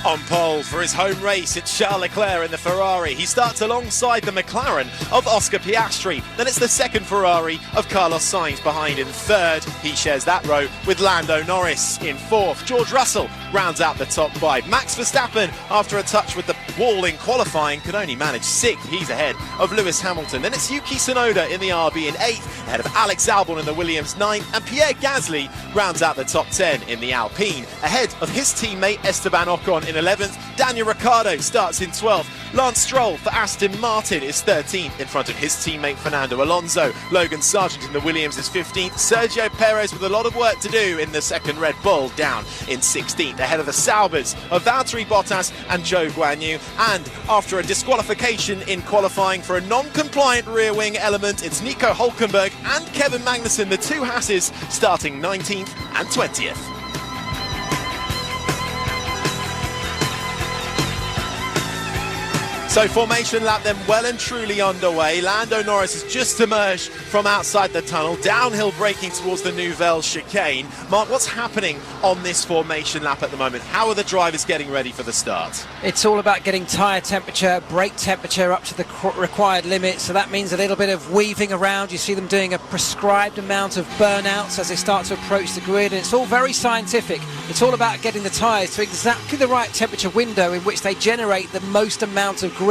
On pole for his home race, it's Charles Leclerc in the Ferrari. He starts alongside the McLaren of Oscar Piastri. Then it's the second Ferrari of Carlos Sainz behind in third. He shares that row with Lando Norris in fourth. George Russell rounds out the top five. Max Verstappen, after a touch with the wall in qualifying, could only manage sixth. He's ahead of Lewis Hamilton. Then it's Yuki Tsunoda in the RB in eighth, ahead of Alex Albon in the Williams ninth. And Pierre Gasly rounds out the top 10 in the Alpine, ahead of his teammate Esteban Ocon in 11th. Daniel Ricciardo starts in 12th. Lance Stroll for Aston Martin is 13th in front of his teammate Fernando Alonso. Logan Sargent in the Williams is 15th. Sergio Perez with a lot of work to do in the second Red Bull, down in 16th, ahead of the Saubers of Valtteri Bottas and Zhou Guanyu. And after a disqualification in qualifying for a non-compliant rear wing element, it's Nico Hülkenberg and Kevin Magnussen, the two Hasses, starting 19th and 20th. So formation lap then well and truly underway. Lando Norris has just emerged from outside the tunnel, downhill braking towards the Nouvelle chicane. Mark, what's happening on this formation lap at the moment? How are the drivers getting ready for the start? It's all about getting tyre temperature, brake temperature up to the required limit, so that means a little bit of weaving around. You see them doing a prescribed amount of burnouts as they start to approach the grid, and it's all very scientific. It's all about getting the tyres to exactly the right temperature window in which they generate the most amount of grip.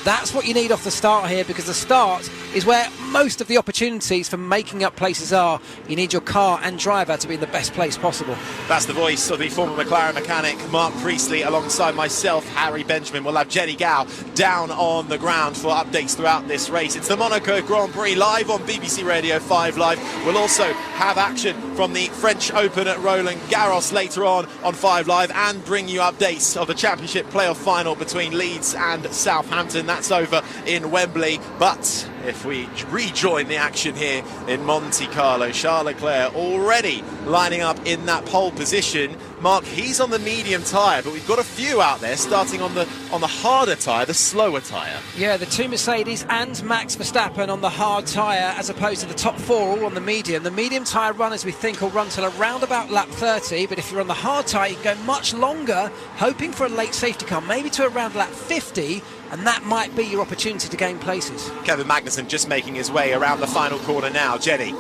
That's what you need off the start here, because the start is where most of the opportunities for making up places are. You need your car and driver to be in the best place possible. That's the voice of the former McLaren mechanic Mark Priestley, alongside myself, Harry Benjamin. We'll have Jenny Gow down on the ground for updates throughout this race. It's the Monaco Grand Prix live on BBC Radio 5 Live. We'll also have action from the French Open at Roland Garros later on 5 Live, and bring you updates of the Championship playoff final between Leeds and Southampton. That's over in Wembley. But if we rejoin the action here in Monte Carlo, Charles Leclerc already lining up in that pole position. Mark, he's on the medium tyre, but we've got a few out there starting on the harder tyre, the slower tyre. Yeah, the two Mercedes and Max Verstappen on the hard tyre, as opposed to the top four all on the medium. The medium tyre runners, we think, will run till around about lap 30, but if you're on the hard tyre, you can go much longer, hoping for a late safety car, maybe to around lap 50, and that might be your opportunity to gain places. Kevin Magnussen just making his way around the final corner now. Jenny?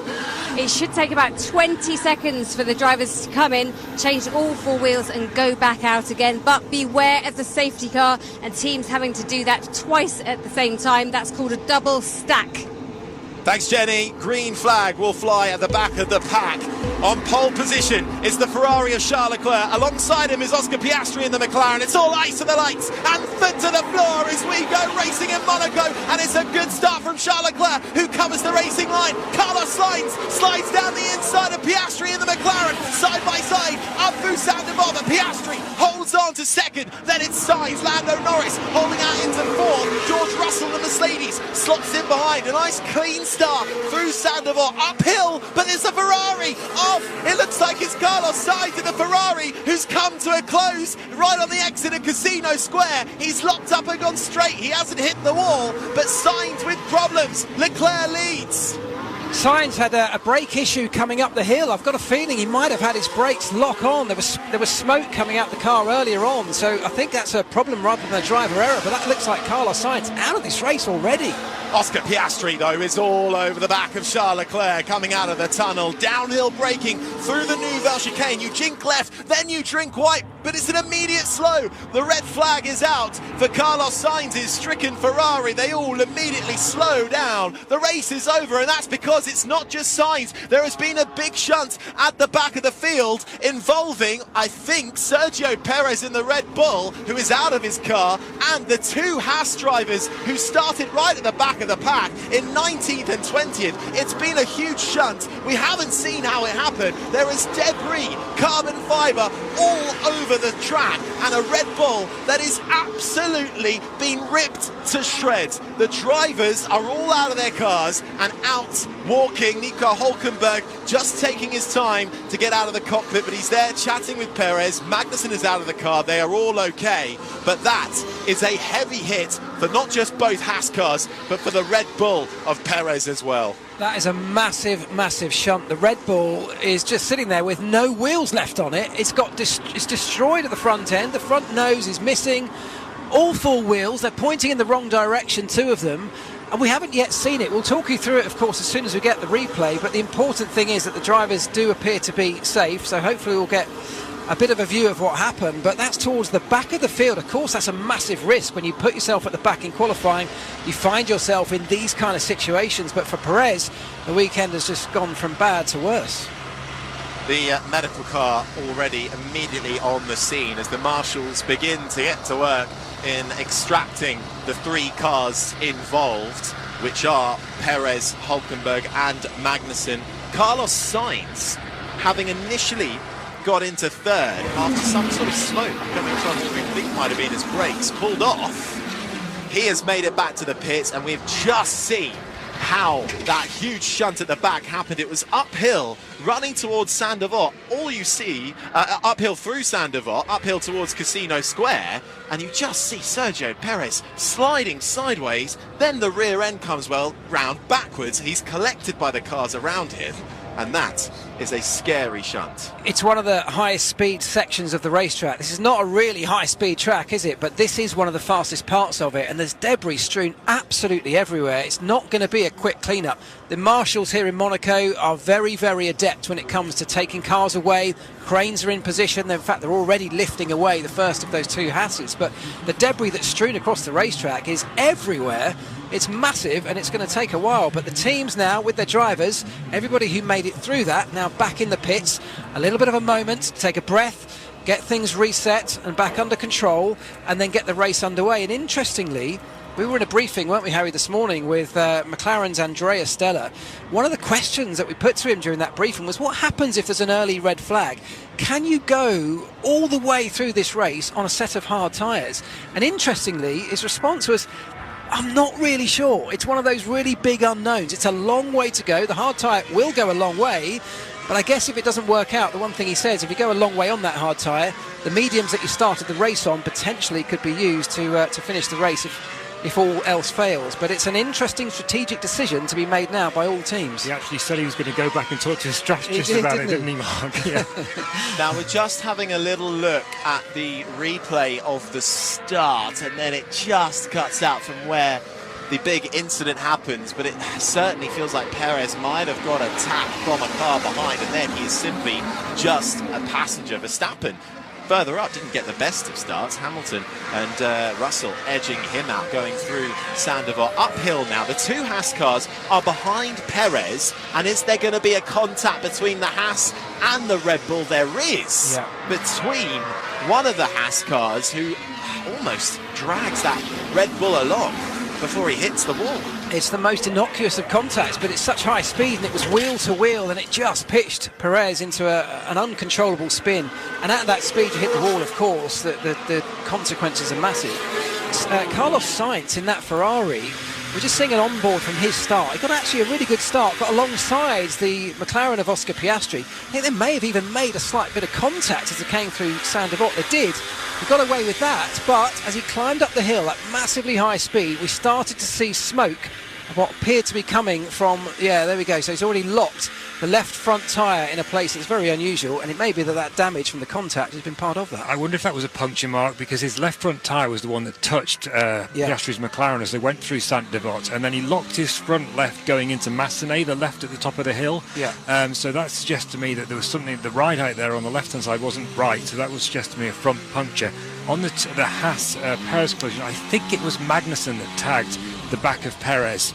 It should take about 20 seconds for the drivers to come in, change all four wheels and go back out again. But beware of the safety car and teams having to do that twice at the same time. That's called a double stack. Thanks, Jenny. Green flag will fly at the back of the pack. On pole position is the Ferrari of Charles Leclerc. Alongside him is Oscar Piastri in the McLaren. It's all ice to the lights and foot to the floor as we go racing in Monaco. And it's a good start from Charles Leclerc, who covers the racing line. Carlos Sainz slides down the inside of Piastri in the McLaren. Side by side, up through Sandoval, but Piastri holds on to second. Then it's Sainz, Lando Norris holding out into fourth. George Russell, the Mercedes, slots in behind. A nice clean start through Sandoval, uphill, but there's a Ferrari off. It looks like it's Carlos Sainz in the Ferrari who's come to a close right on the exit of Casino Square. He's locked up and gone straight. He hasn't hit the wall, but Sainz with problems. Leclerc leads. Sainz had a brake issue coming up the hill. I've got a feeling he might have had his brakes lock on. There was smoke coming out the car earlier on, so I think that's a problem rather than a driver error. But that looks like Carlos Sainz out of this race already. Oscar Piastri, though, is all over the back of Charles Leclerc coming out of the tunnel. Downhill braking through the Nouvelle chicane. You jink left, then you drink white, but it's an immediate slow. The red flag is out for Carlos Sainz's stricken Ferrari. They all immediately slow down. The race is over, and that's because it's not just Sainz. There has been a big shunt at the back of the field involving, I think, Sergio Perez in the Red Bull, who is out of his car, and the two Haas drivers who started right at the back of the pack in 19th and 20th. It's been a huge shunt. We haven't seen how it happened. There is debris, carbon fibre all over the track, and a Red Bull that is absolutely been ripped to shreds. The drivers are all out of their cars and out walking. Nico Hülkenberg just taking his time to get out of the cockpit, but he's there chatting with Perez. Magnussen is out of the car. They are all okay, but that is a heavy hit for not just both Haas cars, but for the Red Bull of Perez as well. That is a massive, massive shunt. The Red Bull is just sitting there with no wheels left on it. It's destroyed at the front end. The front nose is missing. All four wheels, they're pointing in the wrong direction, two of them. And we haven't yet seen it. We'll talk you through it, of course, as soon as we get the replay. But the important thing is that the drivers do appear to be safe. So hopefully we'll get a bit of a view of what happened. But that's towards the back of the field. Of course, that's a massive risk when you put yourself at the back in qualifying. You find yourself in these kind of situations. But for Perez, the weekend has just gone from bad to worse. The medical car already immediately on the scene as the marshals begin to get to work in extracting the three cars involved, which are Perez, Hülkenberg and Magnussen. Carlos Sainz, having initially got into third after some sort of smoke coming from what we think might have been his brakes, pulled off. He has made it back to the pits, and we've just seen how that huge shunt at the back happened. It was uphill, running towards Saint-Devote. All you see, uphill through Saint-Devote, uphill towards Casino Square, and you just see Sergio Perez sliding sideways. Then the rear end comes round backwards. He's collected by the cars around him, and that is a scary shunt. It's one of the highest speed sections of the racetrack. This is not a really high speed track, is it? But this is one of the fastest parts of it, and there's debris strewn absolutely everywhere. It's not going to be a quick clean-up. The marshals here in Monaco are very, very adept when it comes to taking cars away. Cranes are in position. In fact, they're already lifting away the first of those two Hasses. But the debris that's strewn across the racetrack is everywhere. It's massive, and it's going to take a while. But the teams now, with their drivers, everybody who made it through that, now back in the pits. A little bit of a moment to take a breath, get things reset and back under control, and then get the race underway. And interestingly, we were in a briefing, weren't we, Harry, this morning with McLaren's Andrea Stella. One of the questions that we put to him during that briefing was, what happens if there's an early red flag? Can you go all the way through this race on a set of hard tyres? And interestingly, his response was, I'm not really sure. It's one of those really big unknowns. It's a long way to go. The hard tyre will go a long way, but I guess if it doesn't work out, the one thing he says, if you go a long way on that hard tyre, the mediums that you started the race on potentially could be used to finish the race if all else fails. But it's an interesting strategic decision to be made now by all teams. He actually said he was going to go back and talk to his strategist about it, didn't he, Mark? Yeah. Now we're just having a little look at the replay of the start, and then it just cuts out from where the big incident happens, but it certainly feels like Perez might have got a tap from a car behind, and then he's simply just a passenger. Verstappen further up didn't get the best of starts. Hamilton and Russell edging him out, going through Saint-Devote. Uphill now, the two Haas cars are behind Perez, and is there going to be a contact between the Haas and the Red Bull? There is, between one of the Haas cars, who almost drags that Red Bull along before he hits the wall. It's the most innocuous of contacts, but it's such high speed, and it was wheel to wheel, and it just pitched Perez into an uncontrollable spin. And at that speed you hit the wall, of course, the consequences are massive. Carlos Sainz in that Ferrari, we're just seeing an onboard from his start. He got actually a really good start, got alongside the McLaren of Oscar Piastri. I think they may have even made a slight bit of contact as they came through Saint-Devote. They did. He got away with that, but as he climbed up the hill at massively high speed, we started to see smoke of what appeared to be coming from, there we go. So he's already locked the left front tyre in a place that's very unusual, and it may be that damage from the contact has been part of that. I wonder if that was a puncture, Mark, because his left front tyre was the one that touched Piastri's McLaren as they went through Saint-Devote, and then he locked his front left going into Massenet, the left at the top of the hill. So that suggests to me that there was something, the ride out there on the left-hand side wasn't right, so that would suggest to me a front puncture. On the Haas Perez collision, I think it was Magnussen that tagged the back of Perez.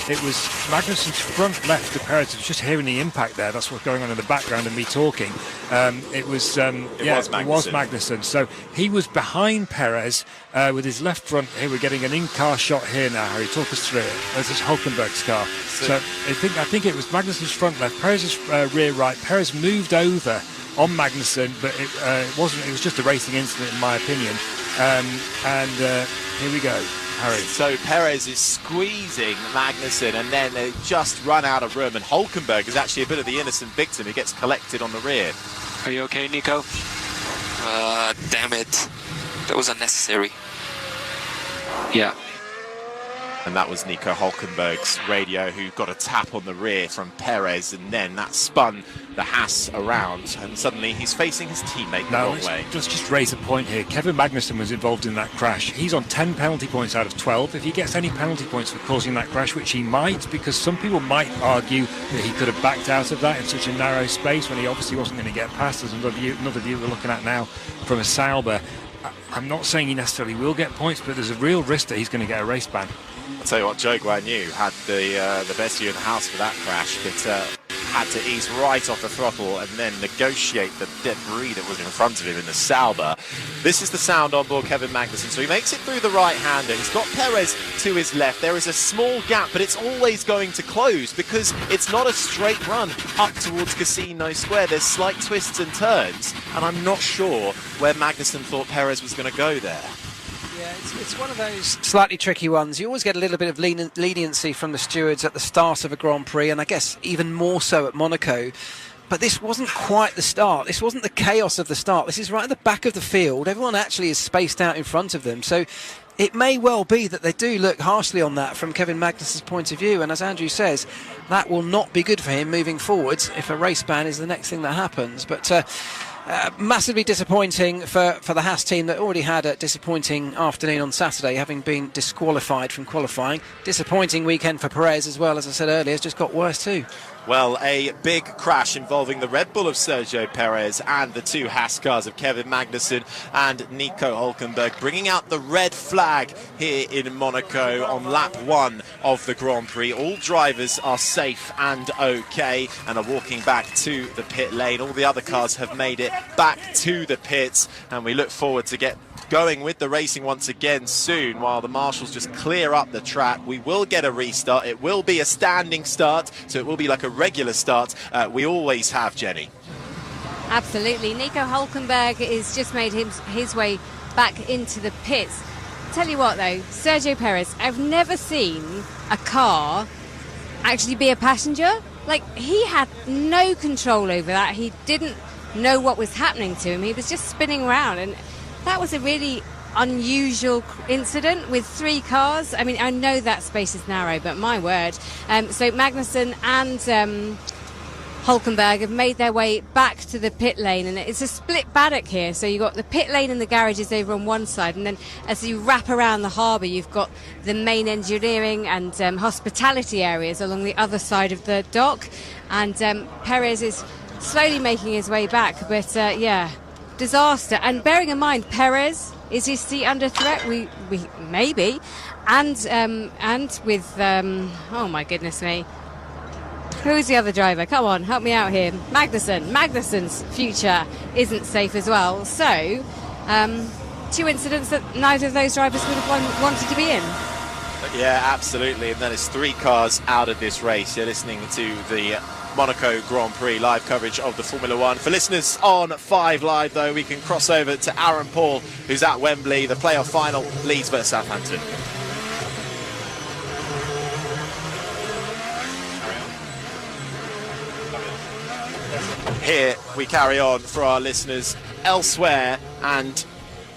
It was Magnussen's front left to Perez. I was just hearing the impact there. That's what's going on in the background of me talking. It was Magnussen. So he was behind Perez with his left front. Here we're getting an in-car shot here now, Harry. Talk us through it. This is Hülkenberg's car. So I think it was Magnussen's front left, Perez's rear right. Perez moved over on Magnussen, but it wasn't. It was just a racing incident, in my opinion. Here we go, Harry. So Perez is squeezing Magnussen, and then they just run out of room. And Hülkenberg is actually a bit of the innocent victim who gets collected on the rear. Are you okay, Nico? Damn it. That was unnecessary. Yeah. And that was Nico Hulkenberg's radio, who got a tap on the rear from Perez, and then that spun the Haas around, and suddenly he's facing his teammate the wrong way. Let's just raise a point here. Kevin Magnussen was involved in that crash. He's on 10 penalty points out of 12. If he gets any penalty points for causing that crash, which he might, because some people might argue that he could have backed out of that in such a narrow space when he obviously wasn't going to get past. There's another view we're looking at now from a Sauber. I'm not saying he necessarily will get points, but there's a real risk that he's going to get a race ban. I'll tell you what, Joe Guan Yu had the best view in the house for that crash, but had to ease right off the throttle and then negotiate the debris that was in front of him in the Sauber. This is the sound on board Kevin Magnussen. So he makes it through the right-hander. He's got Perez to his left. There is a small gap, but it's always going to close because it's not a straight run up towards Casino Square. There's slight twists and turns, and I'm not sure where Magnussen thought Perez was going to go there. Yeah, it's one of those slightly tricky ones. You always get a little bit of leniency from the stewards at the start of a Grand Prix, and I guess even more so at Monaco. But this wasn't quite the start. This wasn't the chaos of the start. This is right at the back of the field. Everyone actually is spaced out in front of them. So it may well be that they do look harshly on that from Kevin Magnussen's point of view. And as Andrew says, that will not be good for him moving forwards if a race ban is the next thing that happens. But massively disappointing for the Haas team that already had a disappointing afternoon on Saturday, having been disqualified from qualifying. Disappointing weekend for Perez as well, as I said earlier. It's just got worse too. Well, a big crash involving the Red Bull of Sergio Perez and the two Haas cars of Kevin Magnussen and Nico Hulkenberg, bringing out the red flag here in Monaco on lap 1 of the Grand Prix. All drivers are safe and okay and are walking back to the pit lane. All the other cars have made it back to the pits, and we look forward to get going with the racing once again soon while the marshals just clear up the track. We will get a restart. It will be a standing start, so it will be like a regular start we always have, Jenny. Absolutely. Nico Hulkenberg has just made his way back into the pits. Tell you what though, Sergio Perez, I've never seen a car actually be a passenger. Like, he had no control over that. He didn't know what was happening to him. He was just spinning around, and that was a really unusual incident with 3 cars. I mean, I know that space is narrow, but my word. So Magnussen and Hulkenberg have made their way back to the pit lane, and it's a split paddock here. So you've got the pit lane and the garages over on one side, and then as you wrap around the harbour, you've got the main engineering and hospitality areas along the other side of the dock. And Perez is slowly making his way back, but yeah, disaster. And bearing in mind, Perez, is his seat under threat? We maybe, and with oh my goodness me, who is the other driver? Come on, help me out here. Magnussen's future isn't safe as well. So 2 incidents that neither of those drivers would have wanted to be in. Yeah, absolutely. And then it's 3 cars out of this race. You're listening to the Monaco Grand Prix live coverage of the Formula One. For listeners on 5 Live, though, we can cross over to Aaron Paul, who's at Wembley, the playoff final, Leeds versus Southampton. Here we carry on for our listeners elsewhere, and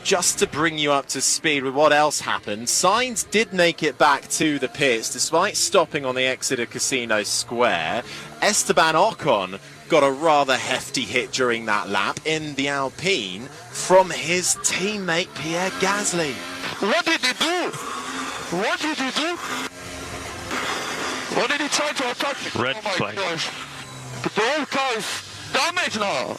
just to bring you up to speed with what else happened, Sainz did make it back to the pits despite stopping on the exit of Casino Square. Esteban Ocon got a rather hefty hit during that lap in the Alpine from his teammate Pierre Gasly. What did he do? What did he do? What did he try to attack? Red flag. Gosh. The whole car is damaged now.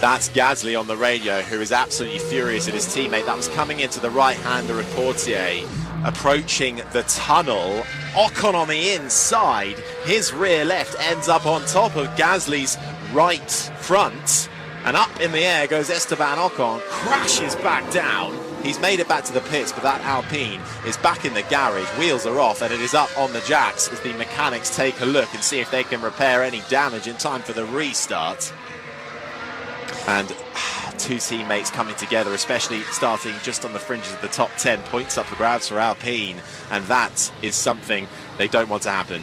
That's Gasly on the radio, who is absolutely furious at his teammate. That was coming into the right-hander of Portier, approaching the tunnel. Ocon on the inside, his rear left ends up on top of Gasly's right front, and up in the air goes Esteban Ocon, crashes back down. He's made it back to the pits, but that Alpine is back in the garage. Wheels are off, and it is up on the jacks as the mechanics take a look and see if they can repair any damage in time for the restart. And 2 teammates coming together, especially starting just on the fringes of the top 10. Points up for grabs for Alpine, and that is something they don't want to happen.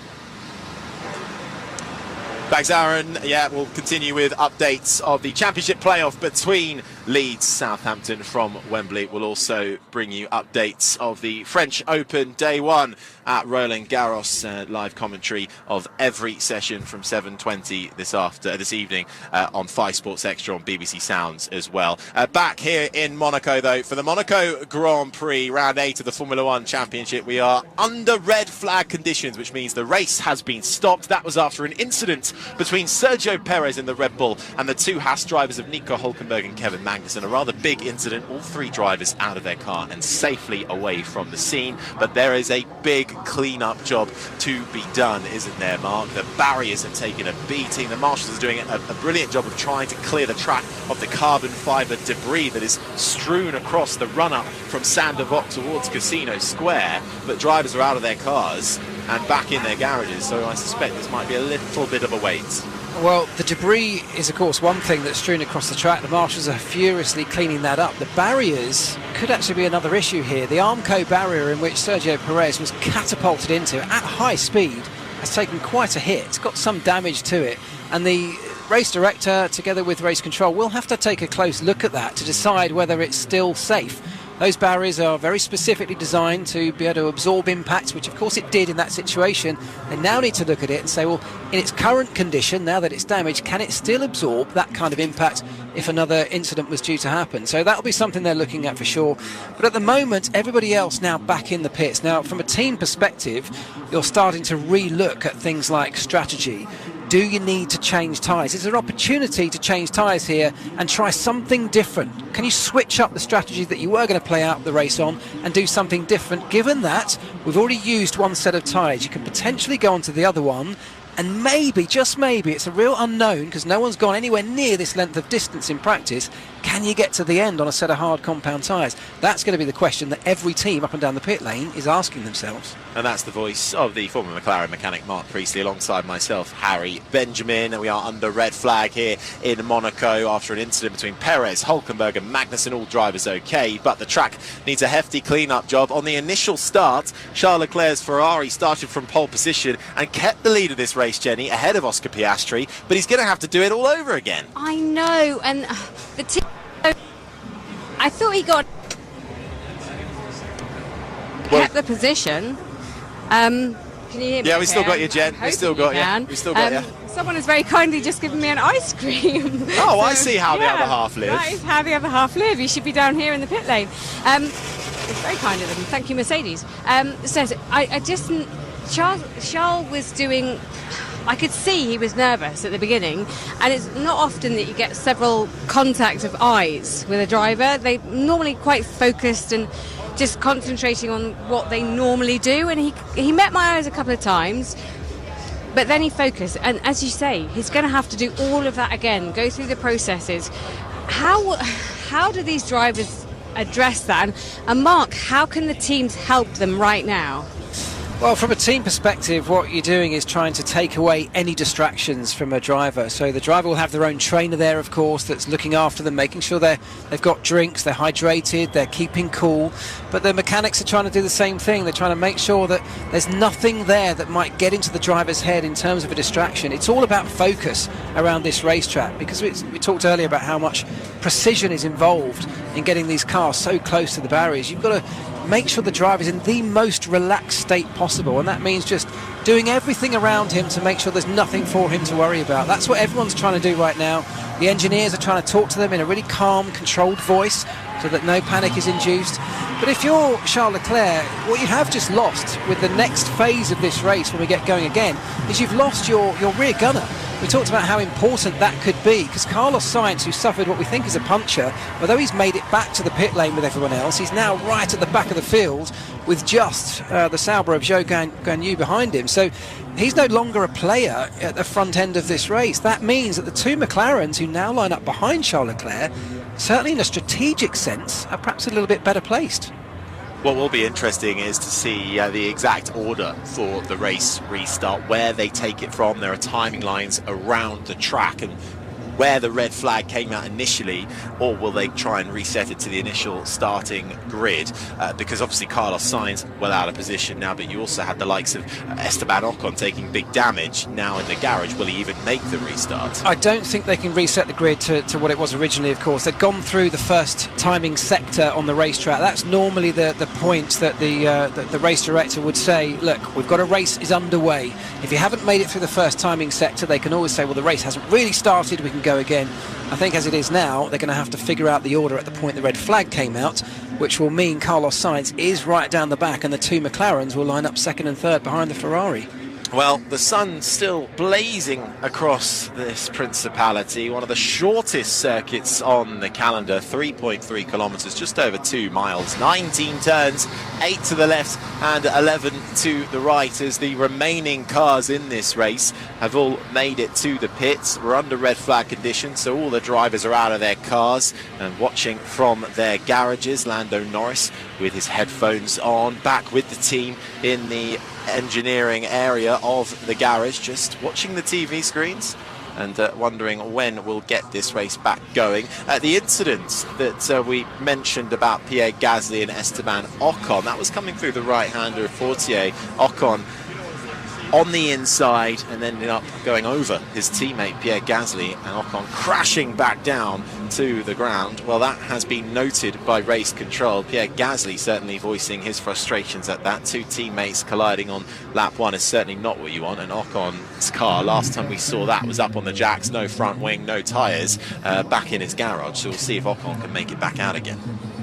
Thanks, Aaron. Yeah, we'll continue with updates of the championship playoff between Leeds, Southampton from Wembley. We'll also bring you updates of the French Open Day 1 at Roland Garros. Live commentary of every session from 7:20 this evening on 5 Sports Extra on BBC Sounds as well. Back here in Monaco, though, for the Monaco Grand Prix, round 8 of the Formula 1 Championship. We are under red flag conditions, which means the race has been stopped. That was after an incident between Sergio Perez in the Red Bull and the 2 Haas drivers of Nico Hülkenberg and Kevin Magnussen. A rather big incident, all 3 drivers out of their car and safely away from the scene. But there is a big clean-up job to be done, isn't there, Mark? The barriers have taken a beating. The marshals are doing a brilliant job of trying to clear the track of the carbon fibre debris that is strewn across the run-up from Saint-Devote towards Casino Square. But drivers are out of their cars and back in their garages, so I suspect this might be a little bit of a wait. Well, the debris is, of course, one thing that's strewn across the track. The marshals are furiously cleaning that up. The barriers could actually be another issue here. The Armco barrier, in which Sergio Perez was catapulted into at high speed, has taken quite a hit. It's got some damage to it, and the race director, together with race control, will have to take a close look at that to decide whether it's still safe. Those barriers are very specifically designed to be able to absorb impacts, which of course it did in that situation. They now need to look at it and say, well, in its current condition, now that it's damaged, can it still absorb that kind of impact if another incident was due to happen? So that'll be something they're looking at for sure. But at the moment, everybody else now back in the pits. Now, from a team perspective, you're starting to re-look at things like strategy. Do you need to change tyres? Is there an opportunity to change tyres here and try something different? Can you switch up the strategy that you were going to play out the race on and do something different? Given that we've already used one set of tyres, you can potentially go on to the other one, and maybe, just maybe, it's a real unknown because no one's gone anywhere near this length of distance in practice. Can you get to the end on a set of hard compound tyres? That's going to be the question that every team up and down the pit lane is asking themselves. And that's the voice of the former McLaren mechanic Mark Priestley alongside myself, Harry Benjamin. And we are under red flag here in Monaco after an incident between Perez, Hülkenberg and Magnussen. All drivers okay, but the track needs a hefty clean-up job. On the initial start, Charles Leclerc's Ferrari started from pole position and kept the lead of this race, Jenny, ahead of Oscar Piastri, but he's going to have to do it all over again. I know, and the team, I thought he kept the position. Can you hear me? Yeah, we still got you, Jen. We still got you. We still got you. Someone has very kindly just given me an ice cream. Oh, so, I see how the other half lives. That is how the other half live. You should be down here in the pit lane. It's very kind of them. Thank you, Mercedes. So I just... Charles was doing... I could see he was nervous at the beginning, and it's not often that you get several contacts of eyes with a driver. They're normally quite focused and just concentrating on what they normally do, and he met my eyes a couple of times, but then he focused, and as you say, he's going to have to do all of that again, go through the processes. How do these drivers address that? And Mark, how can the teams help them right now? Well, from a team perspective, what you're doing is trying to take away any distractions from a driver. So the driver will have their own trainer there, of course, that's looking after them, making sure they've got drinks, they're hydrated, they're keeping cool. But the mechanics are trying to do the same thing. They're trying to make sure that there's nothing there that might get into the driver's head in terms of a distraction. It's all about focus around this racetrack, because we talked earlier about how much precision is involved in getting these cars so close to the barriers. You've got to make sure the driver is in the most relaxed state possible, and that means just doing everything around him to make sure there's nothing for him to worry about. That's what everyone's trying to do right now. The engineers are trying to talk to them in a really calm, controlled voice so that no panic is induced. But if you're Charles Leclerc, what you have just lost with the next phase of this race when we get going again is you've lost your rear gunner. We talked about how important that could be, because Carlos Sainz, who suffered what we think is a puncture, although he's made it back to the pit lane with everyone else, he's now right at the back of the field with just the Sauber of Zhou Guanyu behind him. So he's no longer a player at the front end of this race. That means that the 2 McLarens who now line up behind Charles Leclerc, certainly in a strategic sense, are perhaps a little bit better placed. What will be interesting is to see the exact order for the race restart, where they take it from. There are timing lines around the track, and where the red flag came out initially, or will they try and reset it to the initial starting grid? Because obviously Carlos Sainz well out of position now, but you also had the likes of Esteban Ocon taking big damage now in the garage. Will he even make the restart? I don't think they can reset the grid to what it was originally, of course. They'd gone through the first timing sector on the racetrack. That's normally the point that the race director would say, look, we've got a race is underway. If you haven't made it through the first timing sector, they can always say, well, the race hasn't really started, we can go again. I think as it is now, they're going to have to figure out the order at the point the red flag came out, which will mean Carlos Sainz is right down the back and the two McLarens will line up second and third behind the Ferrari. Well, the sun's still blazing across this principality, one of the shortest circuits on the calendar, 3.3 kilometres, just over 2 miles, 19 turns, 8 to the left and 11 to the right, as the remaining cars in this race have all made it to the pits. We're under red flag conditions, so all the drivers are out of their cars and watching from their garages. Lando Norris with his headphones on, back with the team in the engineering area of the garage, just watching the TV screens and wondering when we'll get this race back going. The incident that we mentioned about Pierre Gasly and Esteban Ocon, that was coming through the right-hander of Fortier. Ocon on the inside and ended up going over his teammate Pierre Gasly, and Ocon crashing back down to the ground. Well, that has been noted by race control. Pierre Gasly certainly voicing his frustrations at that. Two teammates colliding on lap 1 is certainly not what you want. And Ocon's car, last time we saw that, was up on the jacks, no front wing, no tyres, back in his garage. So we'll see if Ocon can make it back out again.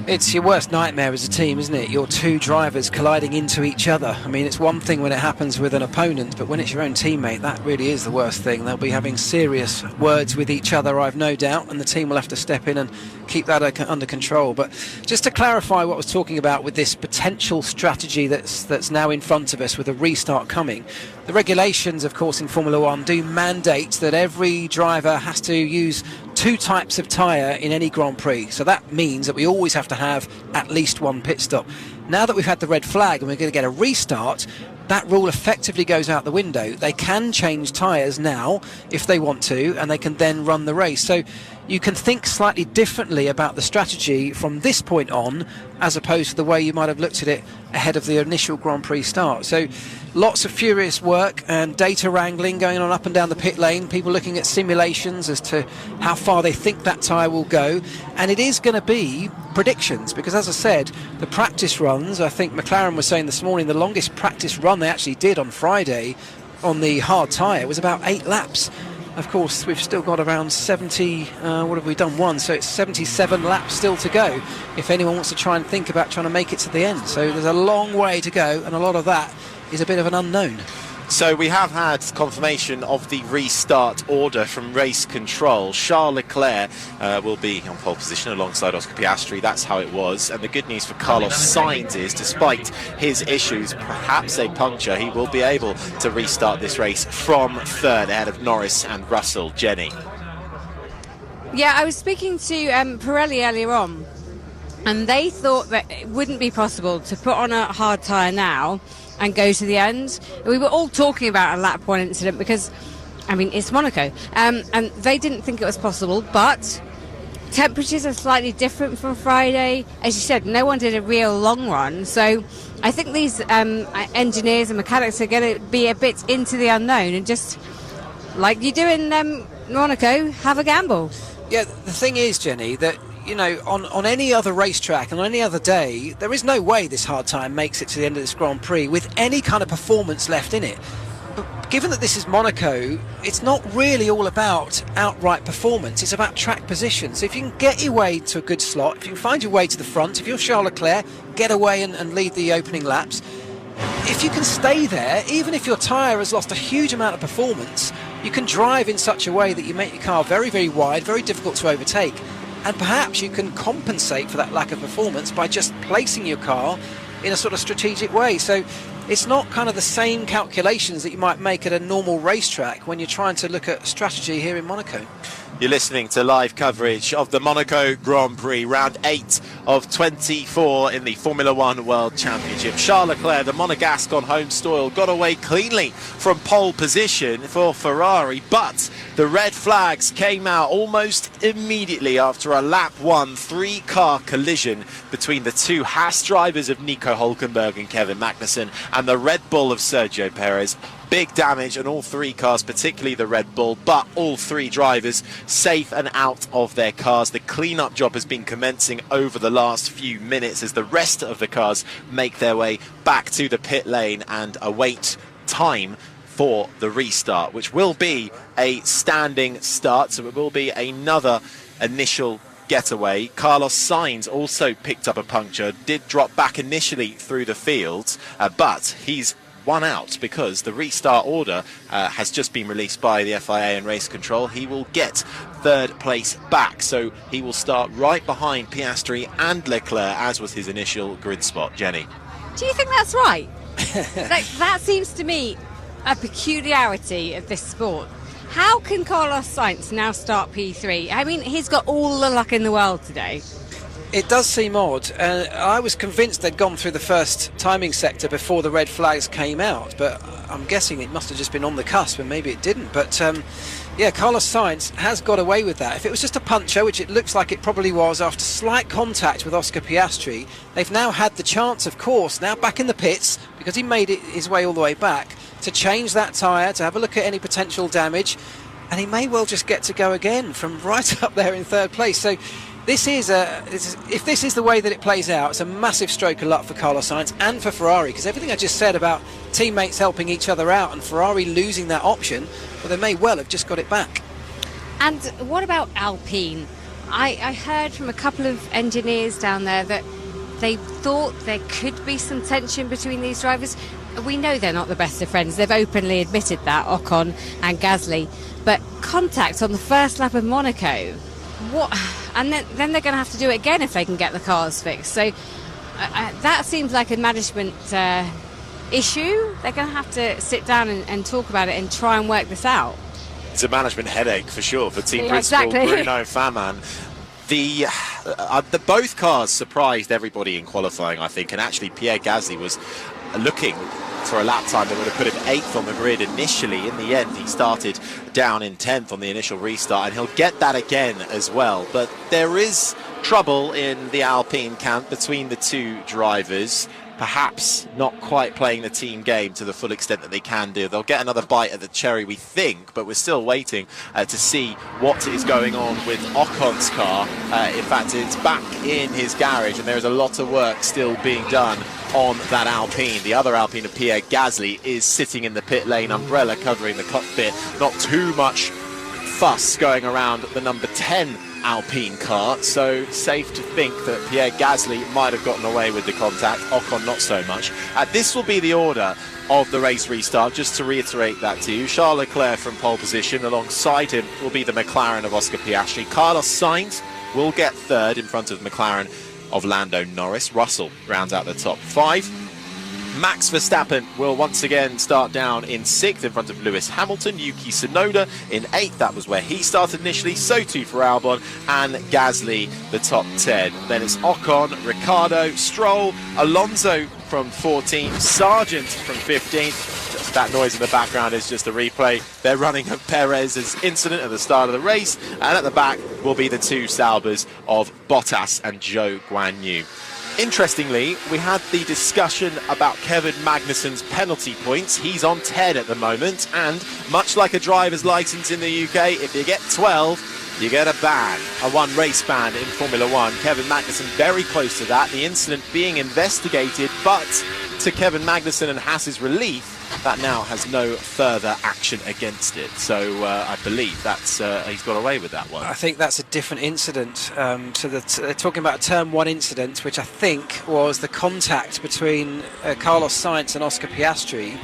It's your worst nightmare as a team, isn't it? Your two drivers colliding into each other. I mean, it's one thing when it happens with an opponent, but when it's your own teammate, that really is the worst thing. They'll be having serious words with each other, I've no doubt, and the team will have to step in and keep that under control. But just to clarify what I was talking about with this potential strategy that's now in front of us with a restart coming, the regulations, of course, in Formula One do mandate that every driver has to use 2 types of tyre in any Grand Prix. So that means that we always have to have at least 1 pit stop. Now that we've had the red flag and we're going to get a restart, that rule effectively goes out the window. They can change tyres now if they want to, and they can then run the race. So you can think slightly differently about the strategy from this point on, as opposed to the way you might have looked at it ahead of the initial Grand Prix start. So lots of furious work and data wrangling going on up and down the pit lane, people looking at simulations as to how far they think that tyre will go, and it is going to be predictions, because as I said, the practice runs, I think McLaren was saying this morning, the longest practice run they actually did on Friday on the hard tyre was about 8 laps. Of course, we've still got around 70, what have we done, 1, so it's 77 laps still to go if anyone wants to try and think about trying to make it to the end. So there's a long way to go, and a lot of that is a bit of an unknown. So we have had confirmation of the restart order from race control. Charles Leclerc will be on pole position alongside Oscar Piastri. That's how it was. And the good news for Carlos Sainz is, despite his issues, perhaps a puncture, he will be able to restart this race from third ahead of Norris and Russell. Jenny. Yeah, I was speaking to Pirelli earlier on, and they thought that it wouldn't be possible to put on a hard tyre now and go to the end. We were all talking about a lap 1 incident because, I mean, it's Monaco, and they didn't think it was possible, but temperatures are slightly different from Friday. As you said, no one did a real long run, so I think these engineers and mechanics are going to be a bit into the unknown and just, like you do in Monaco, have a gamble. Yeah, the thing is, Jenny, that you know, on any other racetrack and on any other day, there is no way this hard time makes it to the end of this Grand Prix with any kind of performance left in it. But given that this is Monaco, it's not really all about outright performance, it's about track position. So if you can get your way to a good slot, if you can find your way to the front, if you're Charles Leclerc, get away and lead the opening laps. If you can stay there, even if your tyre has lost a huge amount of performance, you can drive in such a way that you make your car very, very wide, very difficult to overtake. And perhaps you can compensate for that lack of performance by just placing your car in a sort of strategic way. So it's not kind of the same calculations that you might make at a normal racetrack when you're trying to look at strategy here in Monaco. You're listening to live coverage of the Monaco Grand Prix, round 8 of 24 in the Formula One World Championship. Charles Leclerc, the Monegasque on home soil, got away cleanly from pole position for Ferrari, but The red flags came out almost immediately after a lap 1 3-car collision between the two Haas drivers of Nico Hülkenberg and Kevin Magnussen and the Red Bull of Sergio Perez. Big damage on all 3 cars, particularly the Red Bull, but all 3 drivers safe and out of their cars. The clean-up job has been commencing over the last few minutes as the rest of the cars make their way back to the pit lane and await time for the restart, which will be a standing start, so it will be another initial getaway. Carlos Sainz also picked up a puncture, did drop back initially through the fields, but he's one out because the restart order has just been released by the FIA and race control. He will get 3rd place back, so he will start right behind Piastri and Leclerc, as was his initial grid spot. Jenny, do you think that's right? That seems to me a peculiarity of this sport. How can Carlos Sainz now start P3? I mean, he's got all the luck in the world today. It does seem odd. I was convinced they'd gone through the first timing sector before the red flags came out, but I'm guessing it must have just been on the cusp and maybe it didn't. But yeah, Carlos Sainz has got away with that. If it was just a puncher, which it looks like it probably was, after slight contact with Oscar Piastri, they've now had the chance, of course, now back in the pits, because he made his way all the way back, to change that tyre, to have a look at any potential damage, and he may well just get to go again from right up there in 3rd place. So if this is the way that it plays out, it's a massive stroke of luck for Carlos Sainz and for Ferrari, because everything I just said about teammates helping each other out and Ferrari losing that option, well, they may well have just got it back. And what about Alpine? I heard from a couple of engineers down there that they thought there could be some tension between these drivers. We know they're not the best of friends. They've openly admitted that, Ocon and Gasly. But contact on the first lap of Monaco, what? And then they're going to have to do it again if they can get the cars fixed. So that seems like a management issue. They're going to have to sit down and talk about it and try and work this out. It's a management headache for sure for team Yeah, principal exactly. Bruno Faman. The both cars surprised everybody in qualifying, I think, and actually Pierre Gasly was looking for a lap time that would have put him 8th on the grid initially. In the end, he started down in 10th on the initial restart, and he'll get that again as well. But there is trouble in the Alpine camp between the 2 drivers, perhaps not quite playing the team game to the full extent that they can do. They'll get another bite at the cherry, we think, but we're still waiting to see what is going on with Ocon's car. In fact, it's back in his garage, and there is a lot of work still being done on that Alpine. The other Alpine of Pierre Gasly is sitting in the pit lane, umbrella covering the cockpit. Not too much fuss going around the number 10 Alpine car, so safe to think that Pierre Gasly might have gotten away with the contact, Ocon not so much. This will be the order of the race restart, just to reiterate that to you. Charles Leclerc from pole position, alongside him will be the McLaren of Oscar Piastri. Carlos Sainz will get 3rd in front of McLaren of Lando Norris. Russell rounds out the top 5. Max Verstappen will once again start down in 6th in front of Lewis Hamilton. Yuki Tsunoda in 8th, that was where he started initially, so too for Albon, and Gasly the top 10. Then it's Ocon, Ricciardo, Stroll, Alonso from 14th, Sargent from 15th. Just that noise in the background is just a replay. They're running of Perez's incident at the start of the race, and at the back will be the 2 Saubers of Bottas and Zhou Guanyu. Interestingly, we had the discussion about Kevin Magnussen's penalty points. He's on 10 at the moment, and much like a driver's licence in the UK, if you get 12, you get a ban, a 1 race ban in Formula 1. Kevin Magnussen very close to that, the incident being investigated, but to Kevin Magnussen and Haas's relief, that now has no further action against it. So I believe that's he's got away with that one. I think that's a different incident. They're talking about a Turn 1 incident, which I think was the contact between Carlos Sainz and Oscar Piastri,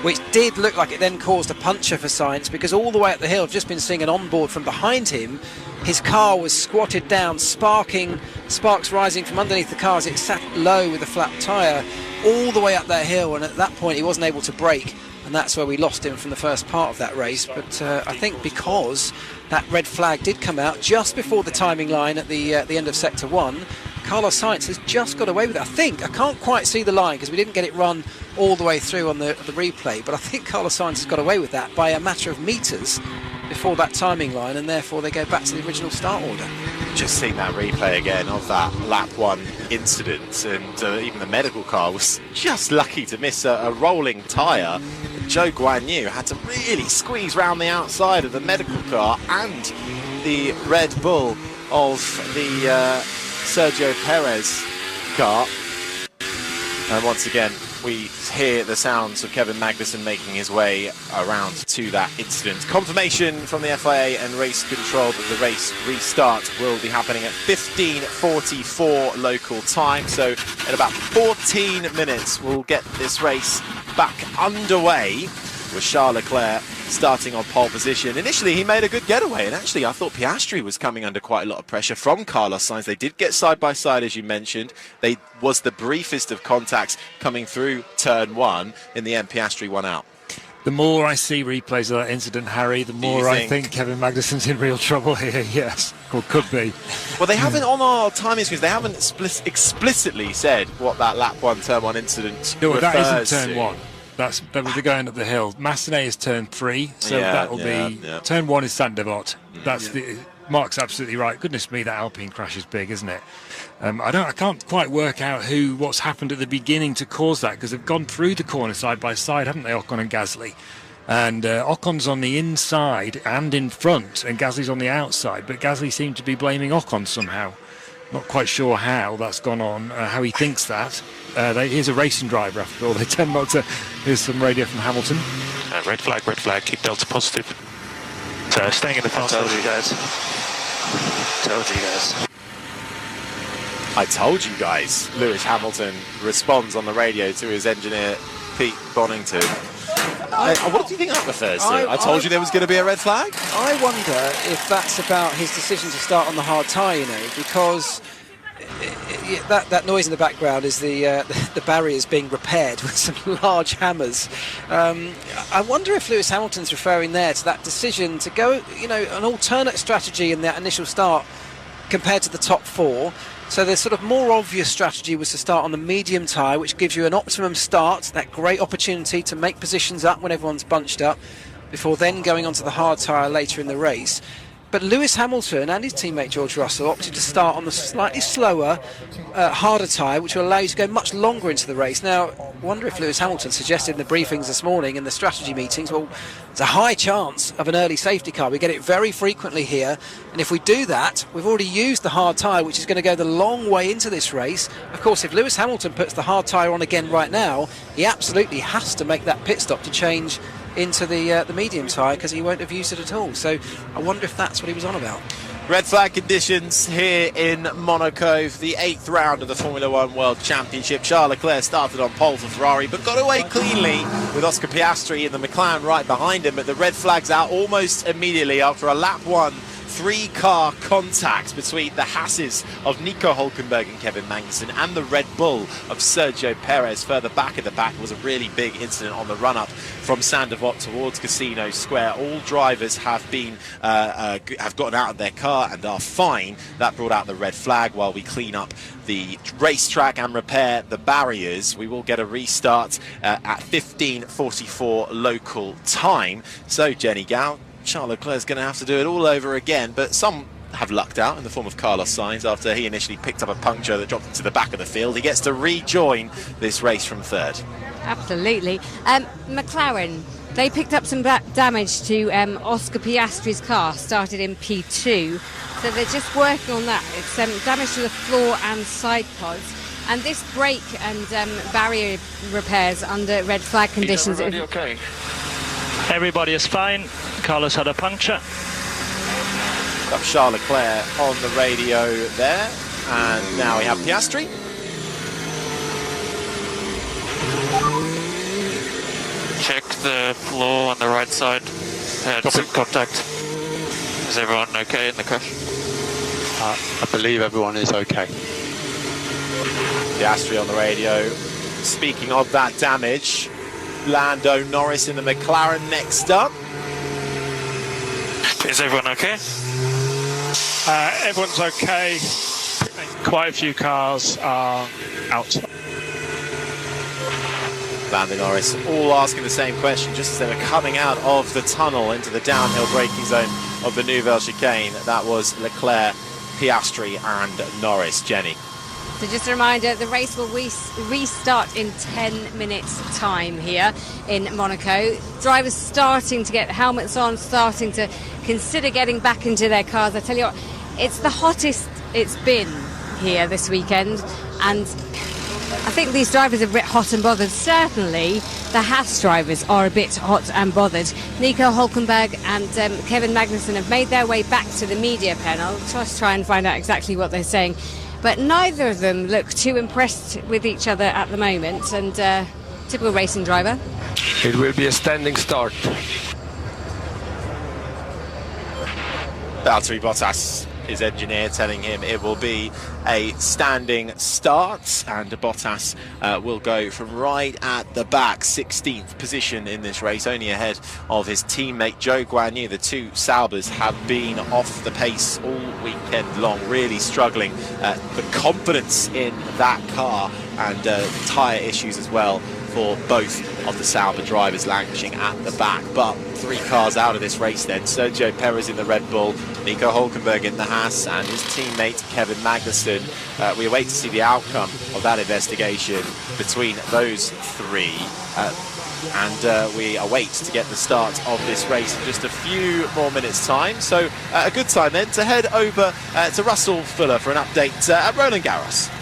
which did look like it then caused a puncture for Sainz, because all the way up the hill, I've just been seeing an onboard from behind him. His car was squatted down, sparks rising from underneath the car as it sat low with a flat tyre all the way up that hill, and at that point he wasn't able to brake, and that's where we lost him from the first part of that race. But I think because that red flag did come out just before the timing line at the end of Sector 1, Carlos Sainz has just got away with it. I can't quite see the line because we didn't get it run all the way through on the replay, but I think Carlos Sainz has got away with that by a matter of metres before that timing line, and therefore they go back to the original start order. Just seen that replay again of that lap 1 incident, and even the medical car was just lucky to miss a rolling tyre. Zhou Guanyu had to really squeeze round the outside of the medical car and the Red Bull of the Sergio Perez car. And once again, we hear the sounds of Kevin Magnussen making his way around to that incident. Confirmation from the FIA and race control that the race restart will be happening at 15:44 local time. So in about 14 minutes, we'll get this race back underway with Charles Leclerc starting on pole position. Initially, he made a good getaway, and actually, I thought Piastri was coming under quite a lot of pressure from Carlos Sainz. They did get side by side, as you mentioned. They was the briefest of contacts coming through turn 1. In the end, Piastri won out. The more I see replays of that incident, Harry, the more I think Kevin Magnussen's in real trouble here. Yes, or could be. Well, they haven't on our timing screens. They haven't explicitly said what that lap 1, turn 1 incident refers that isn't turn to. 1. That was going up the hill. Massenet is turn 3, so that'll be turn 1 is Saint-Devote. That's Mark's absolutely right. Goodness me, that Alpine crash is big, isn't it? I can't quite work out what's happened at the beginning to cause that, because they've gone through the corner side by side, haven't they, Ocon and Gasly? And Ocon's on the inside and in front, and Gasly's on the outside. But Gasly seemed to be blaming Ocon somehow. Not quite sure how that's gone on, how he thinks that. Here's a racing driver after all. They tend not to. Here's some radio from Hamilton. Red flag, keep Delta positive. So staying in the fast. Told you guys. I told you guys. Lewis Hamilton responds on the radio to his engineer, Pete Bonington. What do you think that refers to? I told you there was going to be a red flag? I wonder if that's about his decision to start on the hard tyre, because that noise in the background is the barriers being repaired with some large hammers. I wonder if Lewis Hamilton's referring there to that decision to go, an alternate strategy in that initial start compared to the top 4. So the sort of more obvious strategy was to start on the medium tyre, which gives you an optimum start, that great opportunity to make positions up when everyone's bunched up, before then going onto the hard tyre later in the race. But Lewis Hamilton and his teammate George Russell opted to start on the slightly slower, harder tyre, which will allow you to go much longer into the race. Now, I wonder if Lewis Hamilton suggested in the briefings this morning and the strategy meetings, well, there's a high chance of an early safety car. We get it very frequently here, and if we do that, we've already used the hard tyre, which is going to go the long way into this race. Of course, if Lewis Hamilton puts the hard tyre on again right now, he absolutely has to make that pit stop to change into the medium tyre, because he won't have used it at all. So I wonder if that's what he was on about. Red flag conditions here in Monaco for the 8th round of the Formula 1 World Championship. Charles Leclerc started on pole for Ferrari, but got away cleanly with Oscar Piastri in the McLaren right behind him. But the red flag's out almost immediately after a lap 1 3-car contact between the Hasses of Nico Hülkenberg and Kevin Magnussen and the Red Bull of Sergio Perez. Further back at the back was a really big incident on the run-up from Saint-Devote towards Casino Square. All drivers have been have gotten out of their car and are fine. That brought out the red flag while we clean up the racetrack and repair the barriers. We will get a restart at 15:44 local time. So Jenny Gow, Charles Leclerc's going to have to do it all over again, but some have lucked out in the form of Carlos Sainz after he initially picked up a puncture that dropped into the back of the field. He gets to rejoin this race from 3rd. Absolutely. McLaren, they picked up some damage to Oscar Piastri's car, started in P2, so they're just working on that. It's damage to the floor and side pods. And this brake and barrier repairs under red flag conditions. Is everybody okay? Everybody is fine. Carlos had a puncture. Got Charles Leclerc on the radio there, and now we have Piastri. Check the floor on the right side. Had some contact. Is everyone okay in the crash? I believe everyone is okay. Piastri on the radio. Speaking of that damage, Lando Norris in the McLaren next up. Is everyone okay? Everyone's okay. Quite a few cars are out. Lando Norris all asking the same question just as they were coming out of the tunnel into the downhill braking zone of the Nouvelle Chicane. That was Leclerc, Piastri and Norris. Jenny. So just a reminder, the race will restart in 10 minutes time here in Monaco. Drivers starting to get helmets on, starting to consider getting back into their cars. I tell you what, it's the hottest it's been here this weekend, and I think these drivers are a bit hot and bothered. Certainly the Haas drivers are a bit hot and bothered. Nico Hülkenberg and Kevin Magnussen have made their way back to the media panel. Just try and find out exactly what they're saying. But neither of them look too impressed with each other at the moment. And typical racing driver. It will be a standing start. Valtteri Bottas, his engineer, telling him it will be a standing start, and Bottas will go from right at the back, 16th position in this race, only ahead of his teammate Zhou Guanyu. The two Saubers have been off the pace all weekend long, really struggling. The confidence in that car and tyre issues as well for both of the Sauber drivers languishing at the back. But three cars out of this race then. Sergio Perez in the Red Bull, Nico Hülkenberg in the Haas, and his teammate Kevin Magnussen. We await to see the outcome of that investigation between those three. And we await to get the start of this race in just a few more minutes' time. So a good time then to head over to Russell Fuller for an update at Roland Garros.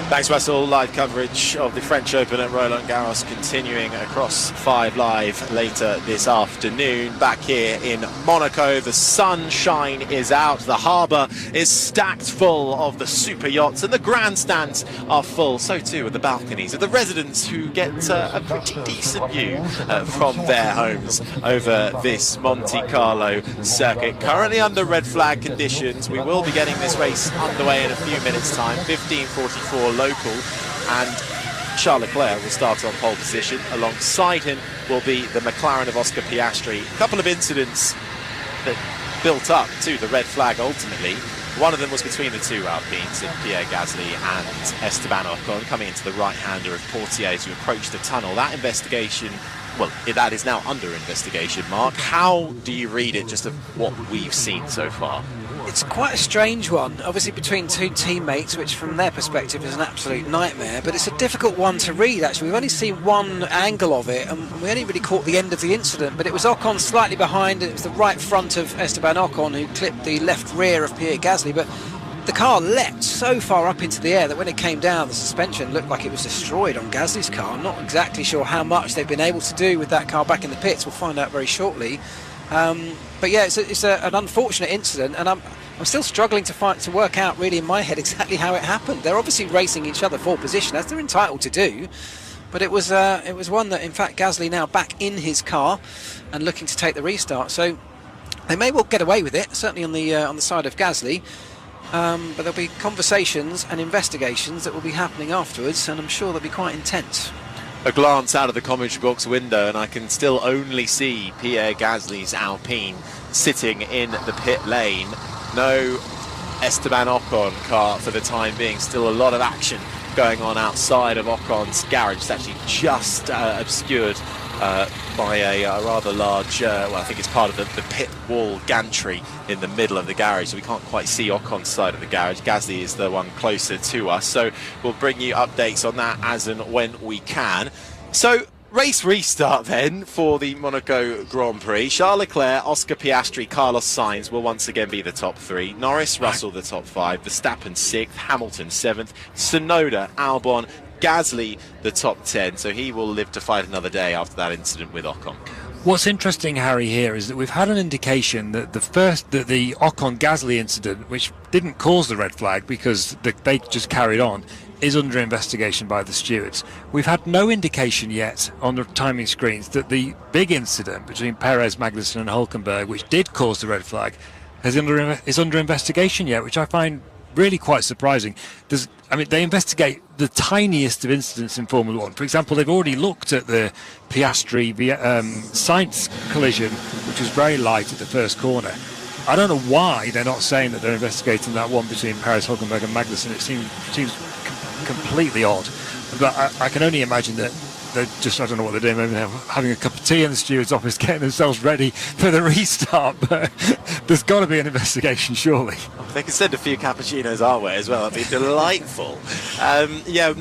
Thanks, Russell. Live coverage of the French Open at Roland Garros continuing across 5 Live later this afternoon. Back here in Monaco, the sunshine is out. The harbour is stacked full of the super yachts, and the grandstands are full. So too are the balconies of the residents who get a pretty decent view from their homes over this Monte Carlo circuit. Currently under red flag conditions. We will be getting this race underway in a few minutes' time. 15:44 local, and Charles Leclerc will start on pole position. Alongside him will be the McLaren of Oscar Piastri. A couple of incidents that built up to the red flag ultimately. One of them was between the two Alpines, Pierre Gasly and Esteban Ocon, coming into the right-hander of Portier as you approach the tunnel. That investigation, well, that is now under investigation, Mark. How do you read it, just of what we've seen so far? It's quite a strange one, obviously between two teammates, which from their perspective is an absolute nightmare, but it's a difficult one to read actually. We've only seen one angle of it, and we only really caught the end of the incident, but it was Ocon slightly behind, and it was the right front of Esteban Ocon who clipped the left rear of Pierre Gasly, but the car leapt so far up into the air that when it came down, the suspension looked like it was destroyed on Gasly's car. I'm not exactly sure how much they've been able to do with that car back in the pits. We'll find out very shortly. But yeah, it's an unfortunate incident, and I'm still struggling to work out really in my head exactly how it happened. They're obviously racing each other for position, as they're entitled to do, but it was one that in fact Gasly now back in his car and looking to take the restart. So they may well get away with it, certainly on the side of Gasly. But there'll be conversations and investigations that will be happening afterwards, and I'm sure they'll be quite intense. A glance out of the commentary box window and I can still only see Pierre Gasly's Alpine sitting in the pit lane. No Esteban Ocon car for the time being. Still a lot of action going on outside of Ocon's garage. It's actually just obscured by a rather large, well, I think it's part of the pit wall gantry in the middle of the garage, so we can't quite see Ocon's side of the garage. Gasly is the one closer to us, so we'll bring you updates on that as and when we can. So race restart then for the Monaco Grand Prix. Charles Leclerc, Oscar Piastri, Carlos Sainz will once again be the top three. Norris, Russell the top five, Verstappen 6th, Hamilton 7th, Tsunoda, Albon, Gasly the top 10, so he will live to fight another day after that incident with Ocon. What's interesting, Harry, here is that we've had an indication that the Ocon-Gasly incident, which didn't cause the red flag because they just carried on, is under investigation by the stewards. We've had no indication yet on the timing screens that the big incident between Perez, Magnussen and Hülkenberg, which did cause the red flag, is under investigation yet, which I find really quite surprising. They investigate the tiniest of incidents in Formula 1. For example, they've already looked at the Piastri Sainz collision, which was very light at the first corner. I don't know why they're not saying that they're investigating that one between Perez, Hülkenberg and Magnussen. It seems completely odd. But I can only imagine that they're just, I don't know what they're doing, maybe they're having a cup of tea in the steward's office, getting themselves ready for the restart. But there's got to be an investigation, surely. They could send a few cappuccinos our way as well. That'd be delightful.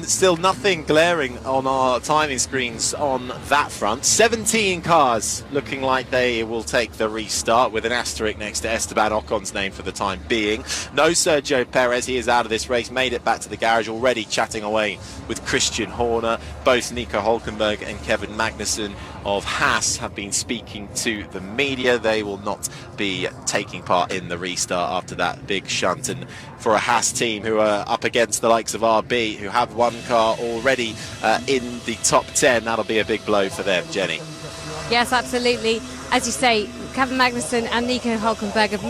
Still nothing glaring on our timing screens on that front. 17 cars looking like they will take the restart, with an asterisk next to Esteban Ocon's name for the time being. No Sergio Perez, he is out of this race, made it back to the garage, already chatting away with Christian Horner. Both Nico Hülkenberg and Kevin Magnussen of Haas have been speaking to the media. They will not be taking part in the restart after that big shunt. And for a Haas team who are up against the likes of RB, who have one car already in the top 10, that'll be a big blow for them. Jenny? Yes, absolutely. As you say, Kevin Magnussen and Nico Hülkenberg have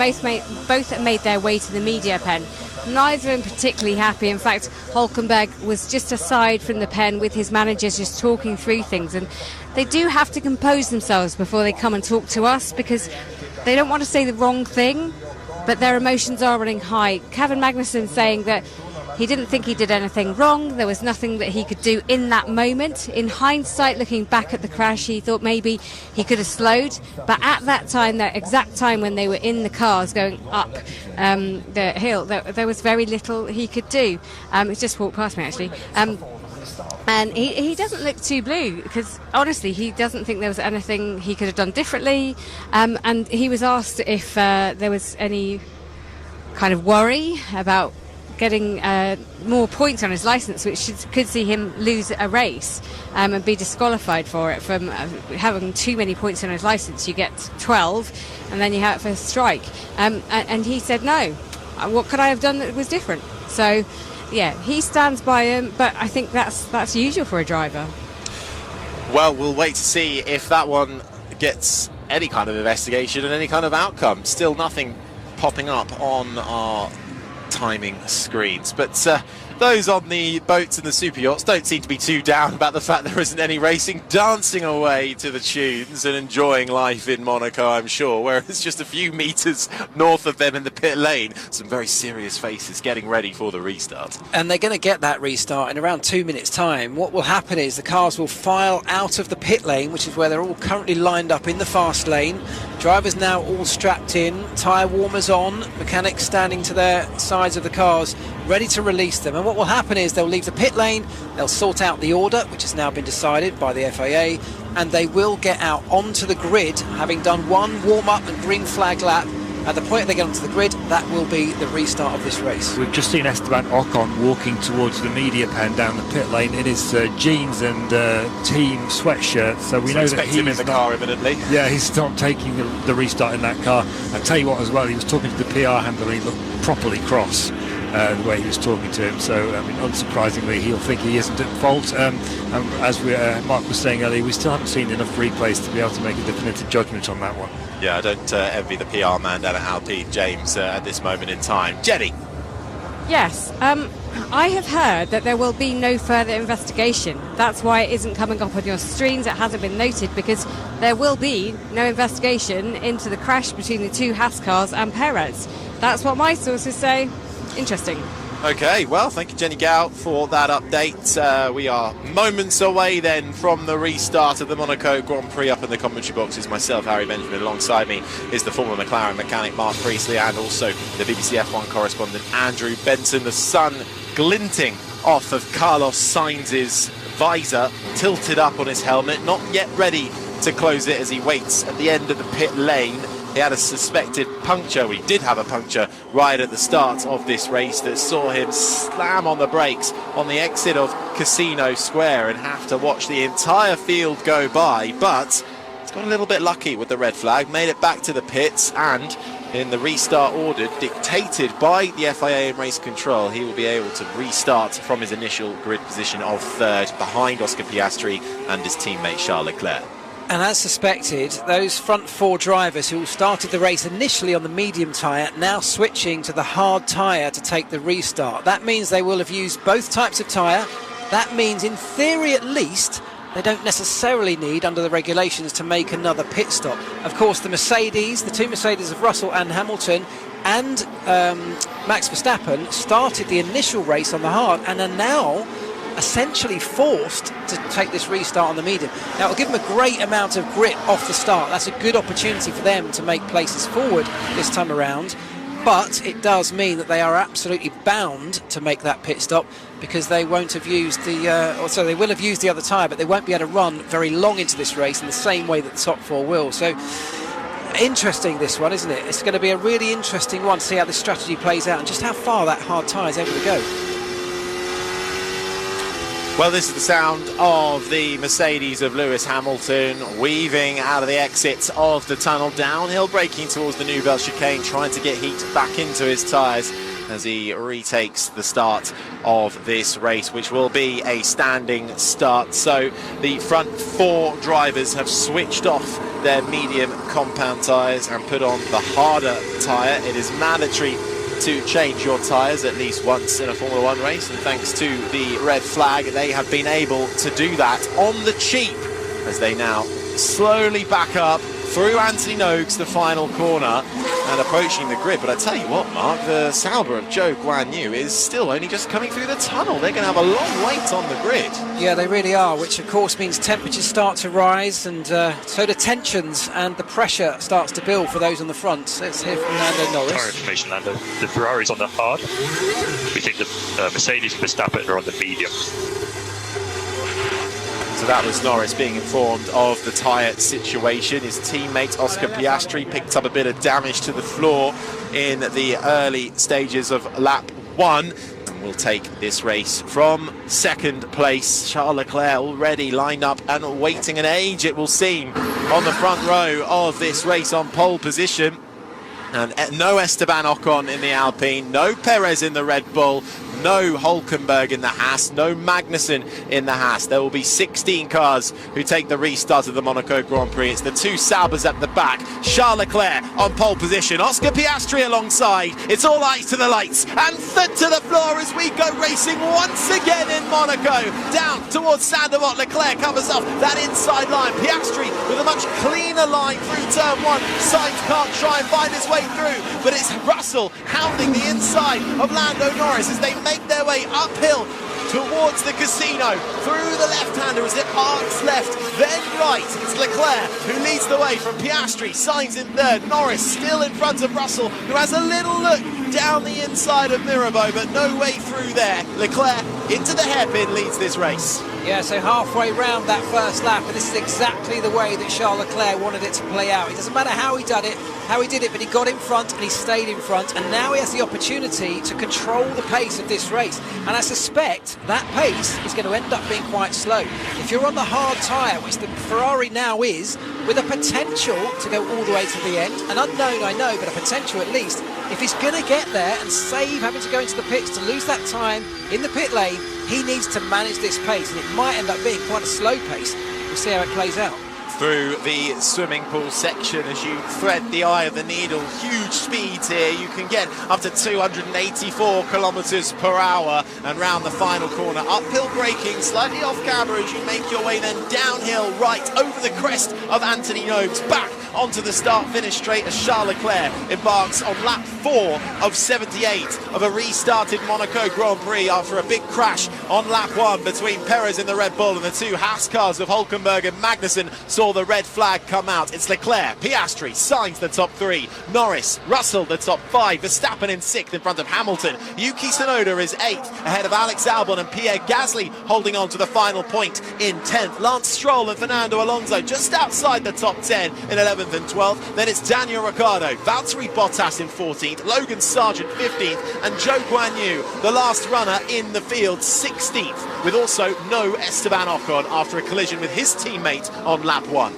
both made their way to the media pen. Neither of them particularly happy. In fact, Hülkenberg was just aside from the pen with his managers, just talking through things. And they do have to compose themselves before they come and talk to us, because they don't want to say the wrong thing, but their emotions are running high. Kevin Magnussen saying that he didn't think he did anything wrong. There was nothing that he could do in that moment. In hindsight, looking back at the crash, he thought maybe he could have slowed. But at that time, that exact time when they were in the cars going up the hill, there was very little he could do. He just walked past me, actually. And he doesn't look too blue, because honestly he doesn't think there was anything he could have done differently. And he was asked if there was any kind of worry about getting more points on his licence, which could see him lose a race and be disqualified for it. From having too many points on his licence, you get 12 and then you have a strike. And he said no, what could I have done that was different? So yeah, he stands by him, but I think that's usual for a driver. Well, we'll wait to see if that one gets any kind of investigation and any kind of outcome. Still nothing popping up on our timing screens, but those on the boats and the super yachts don't seem to be too down about the fact there isn't any racing, dancing away to the tunes and enjoying life in Monaco, I'm sure, whereas just a few metres north of them in the pit lane, some very serious faces getting ready for the restart. And they're going to get that restart in around 2 minutes time. What will happen is the cars will file out of the pit lane, which is where they're all currently lined up in the fast lane. Drivers now all strapped in, tyre warmers on, mechanics standing to their sides of the cars ready to release them. And what will happen is they'll leave the pit lane, they'll sort out the order, which has now been decided by the FIA, and they will get out onto the grid, having done one warm-up and green flag lap. At the point they get onto the grid, that will be the restart of this race. We've just seen Esteban Ocon walking towards the media pen down the pit lane in his jeans and team sweatshirt, so we know that he's him in the car imminently. Yeah, he's not taking the restart in that car. I'll tell you what as well, he was talking to the PR handler, he looked properly cross. The way he was talking to him, so I mean, unsurprisingly, he'll think he isn't at fault. As Mark was saying earlier, we still haven't seen enough replays to be able to make a definitive judgment on that one. Yeah, I don't envy the PR man down at Alpine, James, at this moment in time. Jenny? Yes, I have heard that there will be no further investigation. That's why it isn't coming up on your screens. It hasn't been noted, because there will be no investigation into the crash between the two Haas cars and Perez. That's what my sources say. Interesting. Okay, well, thank you, Jenny Gow, for that update. We are moments away then from the restart of the Monaco Grand Prix. Up in the commentary boxes, myself, Harry Benjamin. Alongside me is the former McLaren mechanic Mark Priestley, and also the BBC F1 correspondent Andrew Benson. The sun glinting off of Carlos Sainz's visor, tilted up on his helmet, not yet ready to close it as he waits at the end of the pit lane. He had a suspected puncture. We did have a puncture right at the start of this race that saw him slam on the brakes on the exit of Casino Square and have to watch the entire field go by. But he's got a little bit lucky with the red flag, made it back to the pits, and in the restart order dictated by the FIA and race control, he will be able to restart from his initial grid position of third behind Oscar Piastri and his teammate Charles Leclerc. And as suspected, those front four drivers who started the race initially on the medium tyre, now switching to the hard tyre to take the restart. That means they will have used both types of tyre. That means, in theory at least, they don't necessarily need, under the regulations, to make another pit stop. Of course, the Mercedes, the two Mercedes of Russell and Hamilton, and Max Verstappen started the initial race on the hard and are now essentially forced to take this restart on the medium. Now, it'll give them a great amount of grit off the start. That's a good opportunity for them to make places forward this time around. But it does mean that they are absolutely bound to make that pit stop, because they won't have used the, they will have used the other tyre, but they won't be able to run very long into this race in the same way that the top four will. So, interesting this one, isn't it? It's going to be a really interesting one to see how this strategy plays out and just how far that hard tyre is able to go. Well, this is the sound of the Mercedes of Lewis Hamilton weaving out of the exits of the tunnel, downhill braking towards the Nouvelle chicane, trying to get heat back into his tyres as he retakes the start of this race, which will be a standing start. So the front four drivers have switched off their medium compound tyres and put on the harder tyre. It is mandatory to change your tyres at least once in a Formula 1 race, and thanks to the red flag they have been able to do that on the cheap as they now slowly back up through Anthony Noakes, the final corner, and approaching the grid. But I tell you what, Mark, the Sauber of Zhou Guanyu is still only just coming through the tunnel. They're going to have a long wait on the grid. Yeah, they really are, which of course means temperatures start to rise, and so do tensions, and the pressure starts to build for those on the front. Let's hear from Lando Norris. Tyre information, Lando. The Ferrari's on the hard. We think the Mercedes and Verstappen are on the medium. So that was Norris being informed of the tyre situation. His teammate Oscar Piastri picked up a bit of damage to the floor in the early stages of lap 1. Will take this race from second place. Charles Leclerc already lined up and waiting an age, it will seem, on the front row of this race on pole position. And no Esteban Ocon in the Alpine, no Perez in the Red Bull, no Hülkenberg in the Haas, no Magnussen in the Haas. There will be 16 cars who take the restart of the Monaco Grand Prix. It's the two Saubers at the back. Charles Leclerc on pole position. Oscar Piastri alongside. It's all eyes to the lights and foot to the floor as we go racing once again in Monaco. Down towards Saint-Denis. Leclerc covers off that inside line. Piastri with a much cleaner line through turn 1. Sainz can't try and find his way through, but it's Russell hounding the inside of Lando Norris as they make their way uphill towards the casino, through the left-hander as it arcs left, then right. It's Leclerc who leads the way from Piastri. Sainz in third. Norris still in front of Russell, who has a little look down the inside of Mirabeau, but no way through there. Leclerc into the hairpin leads this race. Yeah, so halfway round that first lap, and this is exactly the way that Charles Leclerc wanted it to play out. It doesn't matter how he did it, but he got in front and he stayed in front, and now he has the opportunity to control the pace of this race. And I suspect that pace is going to end up being quite slow. If you're on the hard tyre, which the Ferrari now is, with a potential to go all the way to the end, an unknown I know, but a potential at least, if he's going to get there and save having to go into the pits to lose that time in the pit lane, he needs to manage this pace, and it might end up being quite a slow pace. We'll see how it plays out. Through the swimming pool section as you thread the eye of the needle. Huge speeds here. You can get up to 284 kilometres per hour, and round the final corner. Uphill braking, slightly off camera as you make your way then downhill right over the crest of Anthony Noakes, back onto the start-finish straight as Charles Leclerc embarks on lap 4 of 78 of a restarted Monaco Grand Prix after a big crash on lap 1 between Perez in the Red Bull and the two Haas cars of Hülkenberg and Magnussen saw the red flag come out. It's Leclerc, Piastri, Sainz the top 3, Norris, Russell the top 5, Verstappen in 6th in front of Hamilton, Yuki Tsunoda is 8th ahead of Alex Albon and Pierre Gasly holding on to the final point in 10th. Lance Stroll and Fernando Alonso just outside the top 10 in 11th and 12th. Then it's Daniel Ricciardo, Valtteri Bottas in 14th, Logan Sargent 15th, and Zhou Guanyu, the last runner in the field, 16th, with also no Esteban Ocon after a collision with his teammate on lap 1.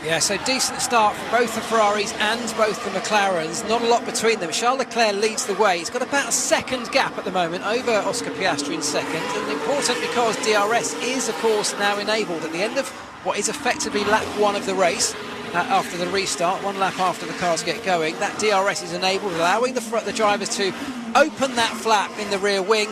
Yeah, so decent start for both the Ferraris and both the McLarens. Not a lot between them. Charles Leclerc leads the way. He's got about a second gap at the moment over Oscar Piastri in second. And important because DRS is, of course, now enabled at the end of what is effectively lap 1 of the race. After the restart, 1 lap after the cars get going, that DRS is enabled, allowing the drivers to open that flap in the rear wing.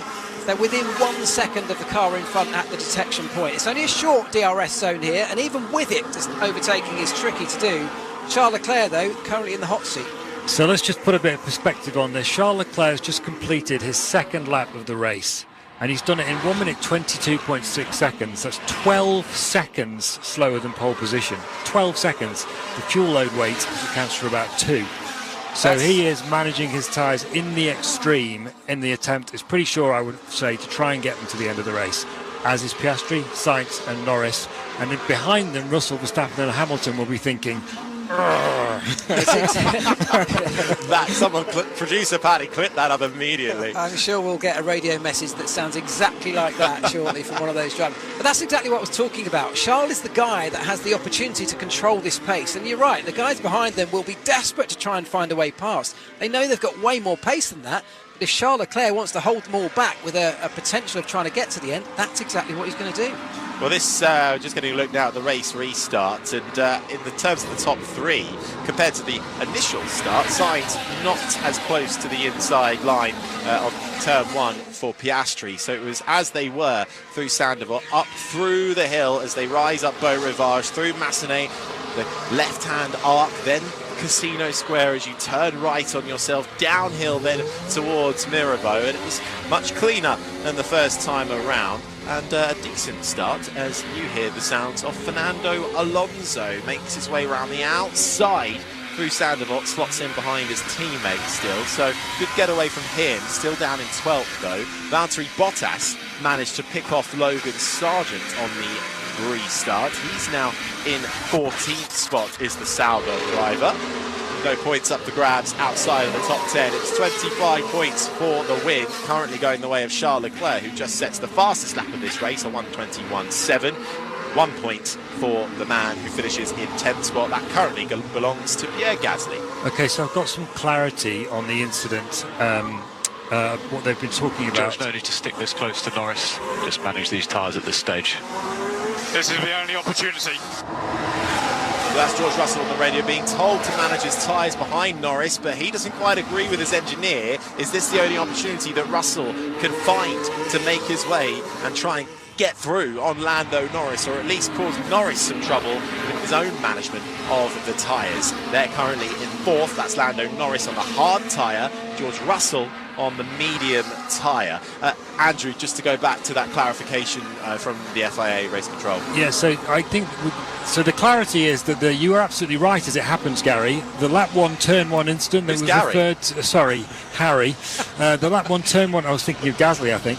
They're within 1 second of the car in front at the detection point. It's only a short DRS zone here, and even with it, just overtaking is tricky to do. Charles Leclerc, though, currently in the hot seat. So let's just put a bit of perspective on this. Charles Leclerc has just completed his second lap of the race, and he's done it in 1 minute 22.6 seconds. That's 12 seconds slower than pole position. 12 seconds. The fuel load weight accounts for about 2. So he is managing his tyres in the extreme in the attempt, it's pretty sure I would say, to try and get them to the end of the race, as is Piastri, Sainz and Norris. And then behind them, Russell, Verstappen and Hamilton will be thinking, that producer Paddy clipped that up immediately. I'm sure we'll get a radio message that sounds exactly like that shortly from one of those drivers. But that's exactly what I was talking about. Charles is the guy that has the opportunity to control this pace, and you're right, the guys behind them will be desperate to try and find a way past. They know they've got way more pace than that, but if Charles Leclerc wants to hold them all back with a potential of trying to get to the end, that's exactly what he's going to do. Well, this just getting a look now at the race restart, and in the terms of the top 3, compared to the initial start, Sainz not as close to the inside line of turn 1 for Piastri. So it was as they were through Sandoval, up through the hill as they rise up Beau Rivage, through Massenet, the left-hand arc, then Casino Square as you turn right on yourself, downhill then towards Mirabeau, and it was much cleaner than the first time around. And a decent start as you hear the sounds of Fernando Alonso. Makes his way around the outside through Sandoval, slots in behind his teammate still. So good getaway from him, still down in 12th though. Valtteri Bottas managed to pick off Logan Sargent on the restart. He's now in 14th spot, is the Sauber driver. No points up for grabs outside of the top 10. It's 25 points for the win, currently going the way of Charles Leclerc, who just sets the fastest lap of this race, a 1:21.7. 1 point for the man who finishes in 10th spot. That currently belongs to Pierre Gasly. Okay, so I've got some clarity on the incident, what they've been talking about. George, no need to stick this close to Norris. Just manage these tyres at this stage. This is the only opportunity. That's George Russell on the radio being told to manage his tyres behind Norris, but he doesn't quite agree with his engineer. Is this the only opportunity that Russell can find to make his way and try and get through on Lando Norris, or at least cause Norris some trouble with his own management of the tyres? They're currently in 4th. That's Lando Norris on the hard tyre, George Russell on the medium tyre. Andrew, just to go back to that clarification from the FIA Race Control. Yeah, so I think, so the clarity is that you are absolutely right as it happens, Gary. The lap 1, turn 1 incident that was referred to, sorry, Harry. The lap 1, turn 1, I was thinking of Gasly, I think.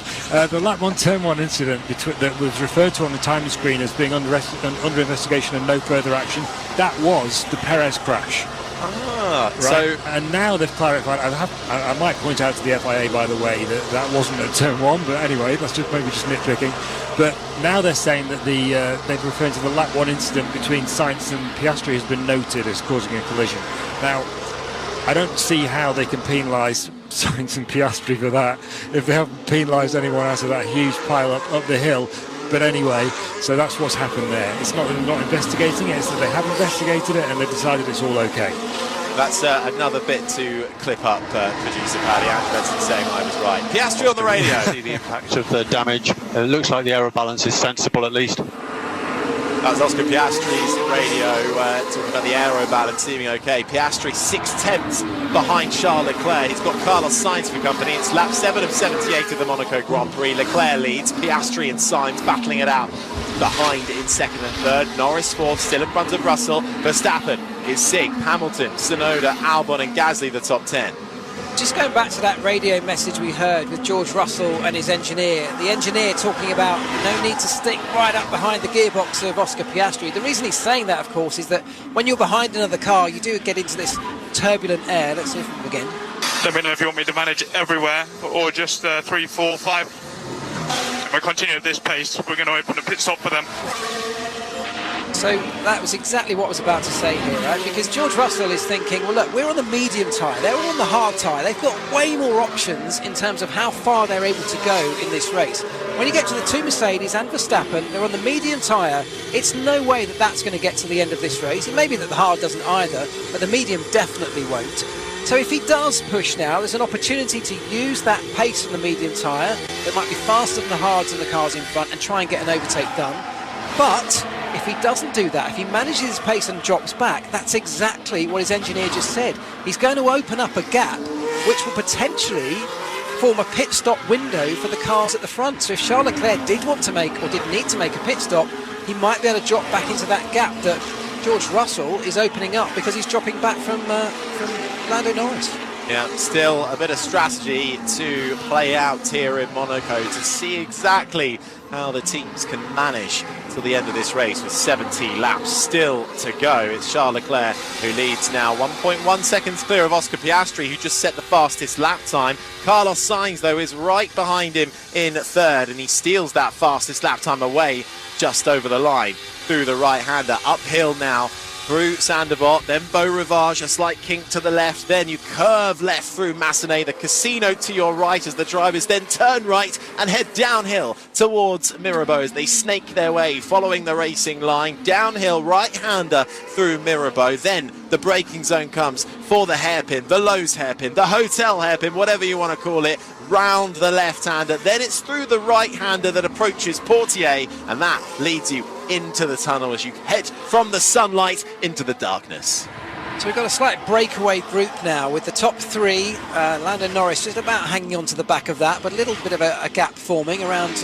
The lap 1, turn 1 incident that was referred to on the timing screen as being under investigation and no further action, that was the Perez crash. Ah, right. So, and now they've clarified. I might point out to the FIA, by the way, that wasn't at turn 1, but anyway, that's just maybe just nitpicking. But now they're saying that they've referred to the lap 1 incident between Sainz and Piastri has been noted as causing a collision. Now, I don't see how they can penalise Sainz and Piastri for that if they haven't penalised anyone out of that huge pile up the hill. But anyway, so that's what's happened there. It's not that they're not investigating it, it's that they have investigated it and they've decided it's all okay. That's another bit to clip up, producer Paddy. Andrew Benson saying I was right. Piastri on the radio. See the impact of the damage. It looks like the aero balance is sensible at least. That was Oscar Piastri's radio talking about the aero balance seeming okay. Piastri 6/10 behind Charles Leclerc. He's got Carlos Sainz for company. It's lap 7 of 78 of the Monaco Grand Prix. Leclerc leads. Piastri and Sainz battling it out behind in 2nd and 3rd. Norris 4th, still in front of Russell. Verstappen is 6th. Hamilton, Tsunoda, Albon and Gasly the top 10. Just going back to that radio message we heard with George Russell and his engineer, the engineer talking about no need to stick right up behind the gearbox of Oscar Piastri. The reason he's saying that, of course, is that when you're behind another car, you do get into this turbulent air. Let's see if again. Let me know if you want me to manage everywhere or just 3, 4, 5. If I continue at this pace, we're going to open a pit stop for them. So that was exactly what I was about to say here, right? Because George Russell is thinking, well, look, we're on the medium tyre, they're all on the hard tyre. They've got way more options in terms of how far they're able to go in this race. When you get to the two Mercedes and Verstappen, they're on the medium tyre. It's no way that that's going to get to the end of this race. It may be that the hard doesn't either, but the medium definitely won't. So if he does push now, there's an opportunity to use that pace on the medium tyre that might be faster than the hards and the cars in front and try and get an overtake done. But if he doesn't do that, if he manages his pace and drops back, that's exactly what his engineer just said. He's going to open up a gap which will potentially form a pit stop window for the cars at the front. So if Charles Leclerc did want to make, or did need to make a pit stop, he might be able to drop back into that gap that George Russell is opening up because he's dropping back from Lando Norris. Yeah, still a bit of strategy to play out here in Monaco to see exactly how the teams can manage till the end of this race with 70 laps still to go. It's Charles Leclerc who leads now 1.1 seconds clear of Oscar Piastri, who just set the fastest lap time. Carlos Sainz, though, is right behind him in third, and he steals that fastest lap time away just over the line through the right-hander. Uphill now through Sandebot, then Beau Rivage, a slight kink to the left, then you curve left through Massenet, the casino to your right as the drivers then turn right and head downhill towards Mirabeau as they snake their way following the racing line, downhill right-hander through Mirabeau, then the braking zone comes for the hairpin, the Lowe's hairpin, the hotel hairpin, whatever you want to call it, round the left-hander, then it's through the right-hander that approaches Portier, and that leads you into the tunnel as you head from the sunlight into the darkness. So we've got a slight breakaway group now with the top three. Lando Norris just about hanging on to the back of that, but a little bit of a gap forming around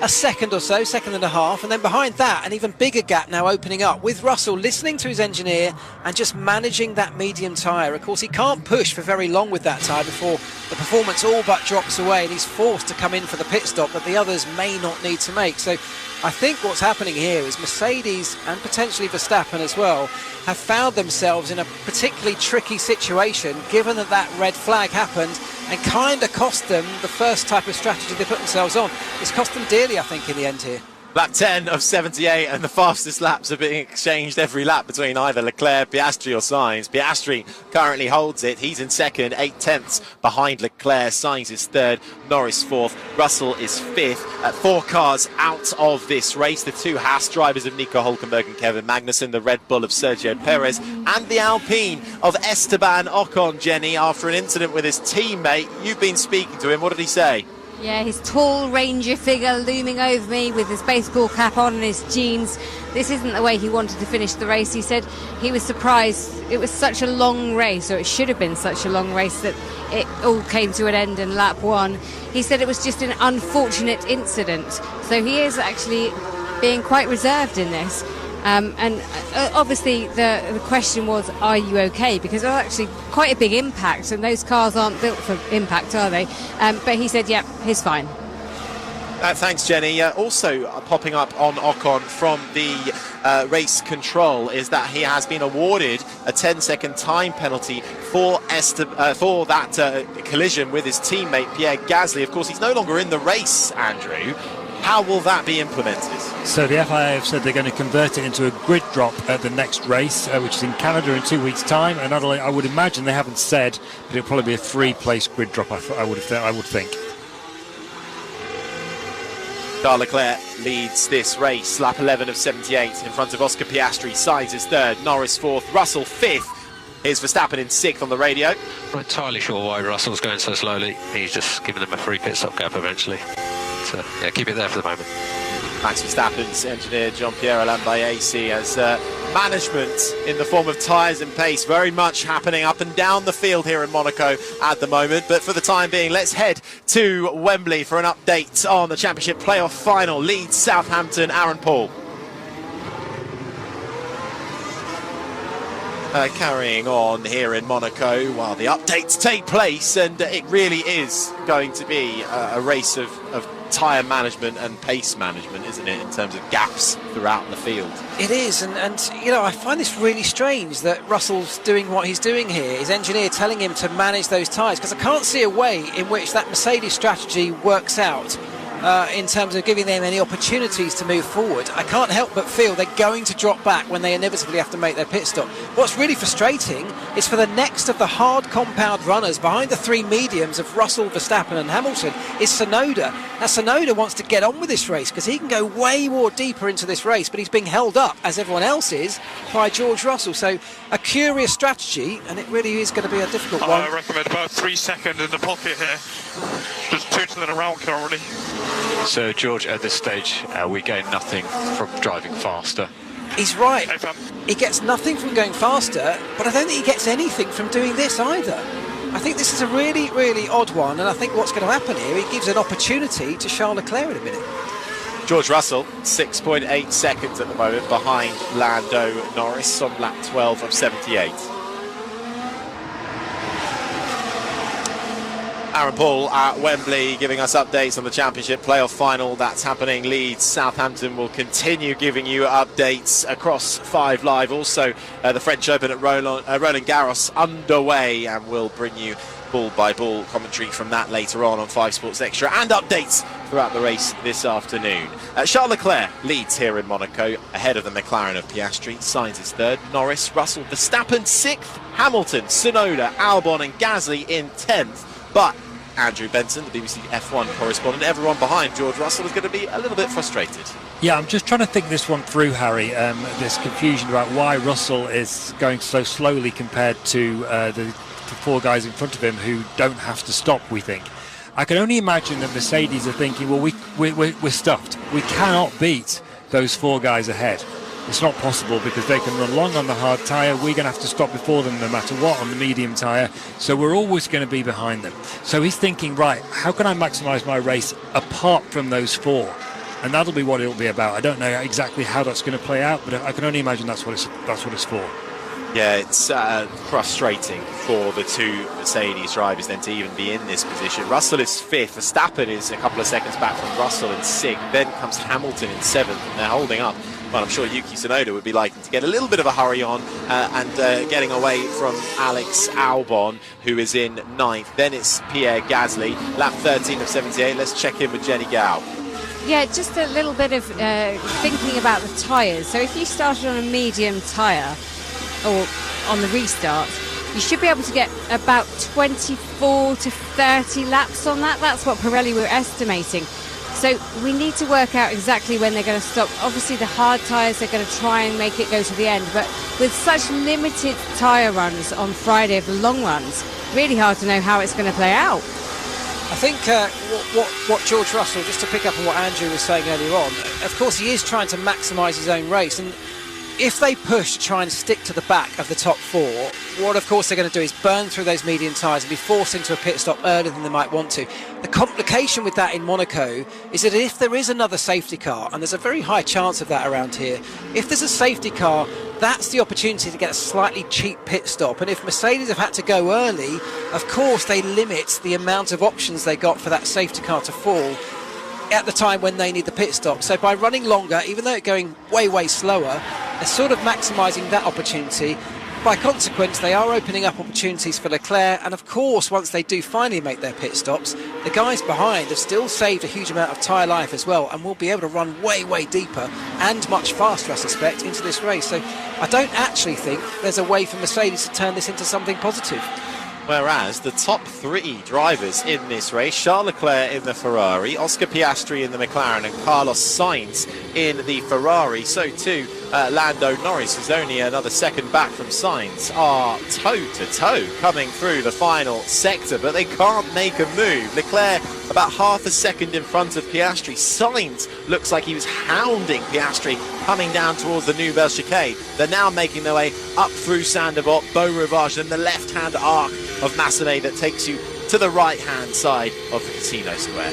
a second or so, second and a half, and then behind that an even bigger gap now opening up with Russell listening to his engineer and just managing that medium tyre. Of course, he can't push for very long with that tyre before the performance all but drops away, and he's forced to come in for the pit stop that the others may not need to make. So I think what's happening here is Mercedes and potentially Verstappen as well have found themselves in a particularly tricky situation, given that that red flag happened and kind of cost them the first type of strategy they put themselves on. It's cost them dearly, I think, in the end here. Lap 10 of 78, and the fastest laps are being exchanged every lap between either Leclerc, Piastri or Sainz. Piastri currently holds it. He's in second, 8/10 behind Leclerc. Sainz is third, Norris fourth, Russell is fifth. 4 cars out of this race. The 2 Haas drivers of Nico Hülkenberg and Kevin Magnussen, the Red Bull of Sergio Perez, and the Alpine of Esteban Ocon, Jenny, after an incident with his teammate. You've been speaking to him. What did he say? Yeah, his tall ranger figure looming over me with his baseball cap on and his jeans. This isn't the way he wanted to finish the race. He said he was surprised. It was such a long race, or it should have been such a long race, that it all came to an end in lap 1. He said it was just an unfortunate incident. So he is actually being quite reserved in this. And obviously the question was, are you okay? Because it was actually quite a big impact, and those cars aren't built for impact, are they? But he said, yeah, he's fine. Thanks, Jenny. Also popping up on Ocon from the race control is that he has been awarded a 10-second time penalty for that collision with his teammate Pierre Gasly. Of course, he's no longer in the race, Andrew. How will that be implemented? So the FIA have said they're going to convert it into a grid drop at the next race, which is in Canada in 2 weeks' time. And I would imagine they haven't said, but it'll probably be a 3-place grid drop. I would think. Charles Leclerc leads this race, lap 11 of 78, in front of Oscar Piastri. Sainz is third, Norris fourth, Russell fifth. Here's Verstappen in sixth on the radio. I'm not entirely sure why Russell's going so slowly. He's just giving them a free pit stop gap eventually. So, yeah, keep it there for the moment. Max Verstappen's engineer Jean-Pierre Lambayeси as management in the form of tyres and pace very much happening up and down the field here in Monaco at the moment. But for the time being, let's head to Wembley for an update on the Championship playoff final. Leeds, Southampton, Aaron Paul. Carrying on here in Monaco while the updates take place, and it really is going to be a race of tyre management and pace management, isn't it, in terms of gaps throughout the field? It is, and you know, I find this really strange that Russell's doing what he's doing here, his engineer telling him to manage those tyres, because I can't see a way in which that Mercedes strategy works out in terms of giving them any opportunities to move forward. I can't help but feel they're going to drop back when they inevitably have to make their pit stop. What's really frustrating is for the next of the hard compound runners behind the three mediums of Russell, Verstappen and Hamilton is Tsunoda. Now Tsunoda wants to get on with this race because he can go way more deeper into this race, but he's being held up, as everyone else is, by George Russell. So a curious strategy, and it really is going to be a difficult one. I recommend about 3 seconds in the pocket here. Just tootling around currently. So, George, at this stage, we gain nothing from driving faster. He's right. Hey, fam. He gets nothing from going faster, but I don't think he gets anything from doing this either. I think this is a really, really odd one, and I think what's going to happen here, he gives an opportunity to Charles Leclerc in a minute. George Russell, 6.8 seconds at the moment behind Lando Norris on lap 12 of 78. Aaron Paul at Wembley giving us updates on the Championship playoff final that's happening. Leeds, Southampton will continue giving you updates across 5 Live. Also, the French Open at Roland Garros underway, and we'll bring you ball-by-ball commentary from that later on 5 Sports Extra, and updates throughout the race this afternoon. Charles Leclerc leads here in Monaco, ahead of the McLaren of Piastri. Sainz is third, Norris, Russell, Verstappen 6th, Hamilton, Tsunoda, Albon and Gasly in 10th. But Andrew Benson, the BBC F1 correspondent, everyone behind George Russell is going to be a little bit frustrated. Yeah, I'm just trying to think this one through, Harry. This confusion about why Russell is going so slowly compared to the 4 guys in front of him who don't have to stop, we think. I can only imagine that Mercedes are thinking, well, we're stuffed. We cannot beat those 4 guys ahead. It's not possible because they can run long on the hard tyre. We're going to have to stop before them no matter what on the medium tyre. So we're always going to be behind them. So he's thinking, right, how can I maximise my race apart from those 4? And that'll be what it'll be about. I don't know exactly how that's going to play out, but I can only imagine that's what it's for. Yeah, it's frustrating for the 2 Mercedes drivers then to even be in this position. Russell is 5th, Verstappen is a couple of seconds back from Russell in 6th, then comes Hamilton in 7th, and they're holding up. Well, I'm sure Yuki Tsunoda would be liking to get a little bit of a hurry on and getting away from Alex Albon, who is in 9th. Then it's Pierre Gasly, lap 13 of 78. Let's check in with Jenny Gow. Yeah, just a little bit of thinking about the tyres. So if you started on a medium tyre or on the restart, you should be able to get about 24 to 30 laps on that. That's what Pirelli were estimating. So we need to work out exactly when they're going to stop. Obviously the hard tyres, they're going to try and make it go to the end, but with such limited tyre runs on Friday of the long runs, really hard to know how it's going to play out. I think what George Russell, just to pick up on what Andrew was saying earlier on, of course he is trying to maximise his own race, and if they push to try and stick to the back of the top 4, what of course they're going to do is burn through those medium tyres and be forced into a pit stop earlier than they might want to. The complication with that in Monaco is that if there is another safety car, and there's a very high chance of that around here, if there's a safety car, that's the opportunity to get a slightly cheap pit stop. And if Mercedes have had to go early, of course they limit the amount of options they got for that safety car to fall at the time when they need the pit stop. So by running longer, even though it's going way slower, they're sort of maximising that opportunity. By consequence, they are opening up opportunities for Leclerc, and of course once they do finally make their pit stops, the guys behind have still saved a huge amount of tyre life as well, and will be able to run way deeper and much faster, I suspect, into this race. So I don't actually think there's a way for Mercedes to turn this into something positive. Whereas the top 3 drivers in this race, Charles Leclerc in the Ferrari, Oscar Piastri in the McLaren and Carlos Sainz in the Ferrari, so too Lando Norris, who's only another second back from Sainz, are toe-to-toe coming through the final sector, but they can't make a move. Leclerc about half a second in front of Piastri. Sainz looks like he was hounding Piastri coming down towards the Nouvelle Chicane. They're now making their way up through Saint-Devote, Beau Rivage, and the left-hand arc of Massenet that takes you to the right-hand side of the Casino Square.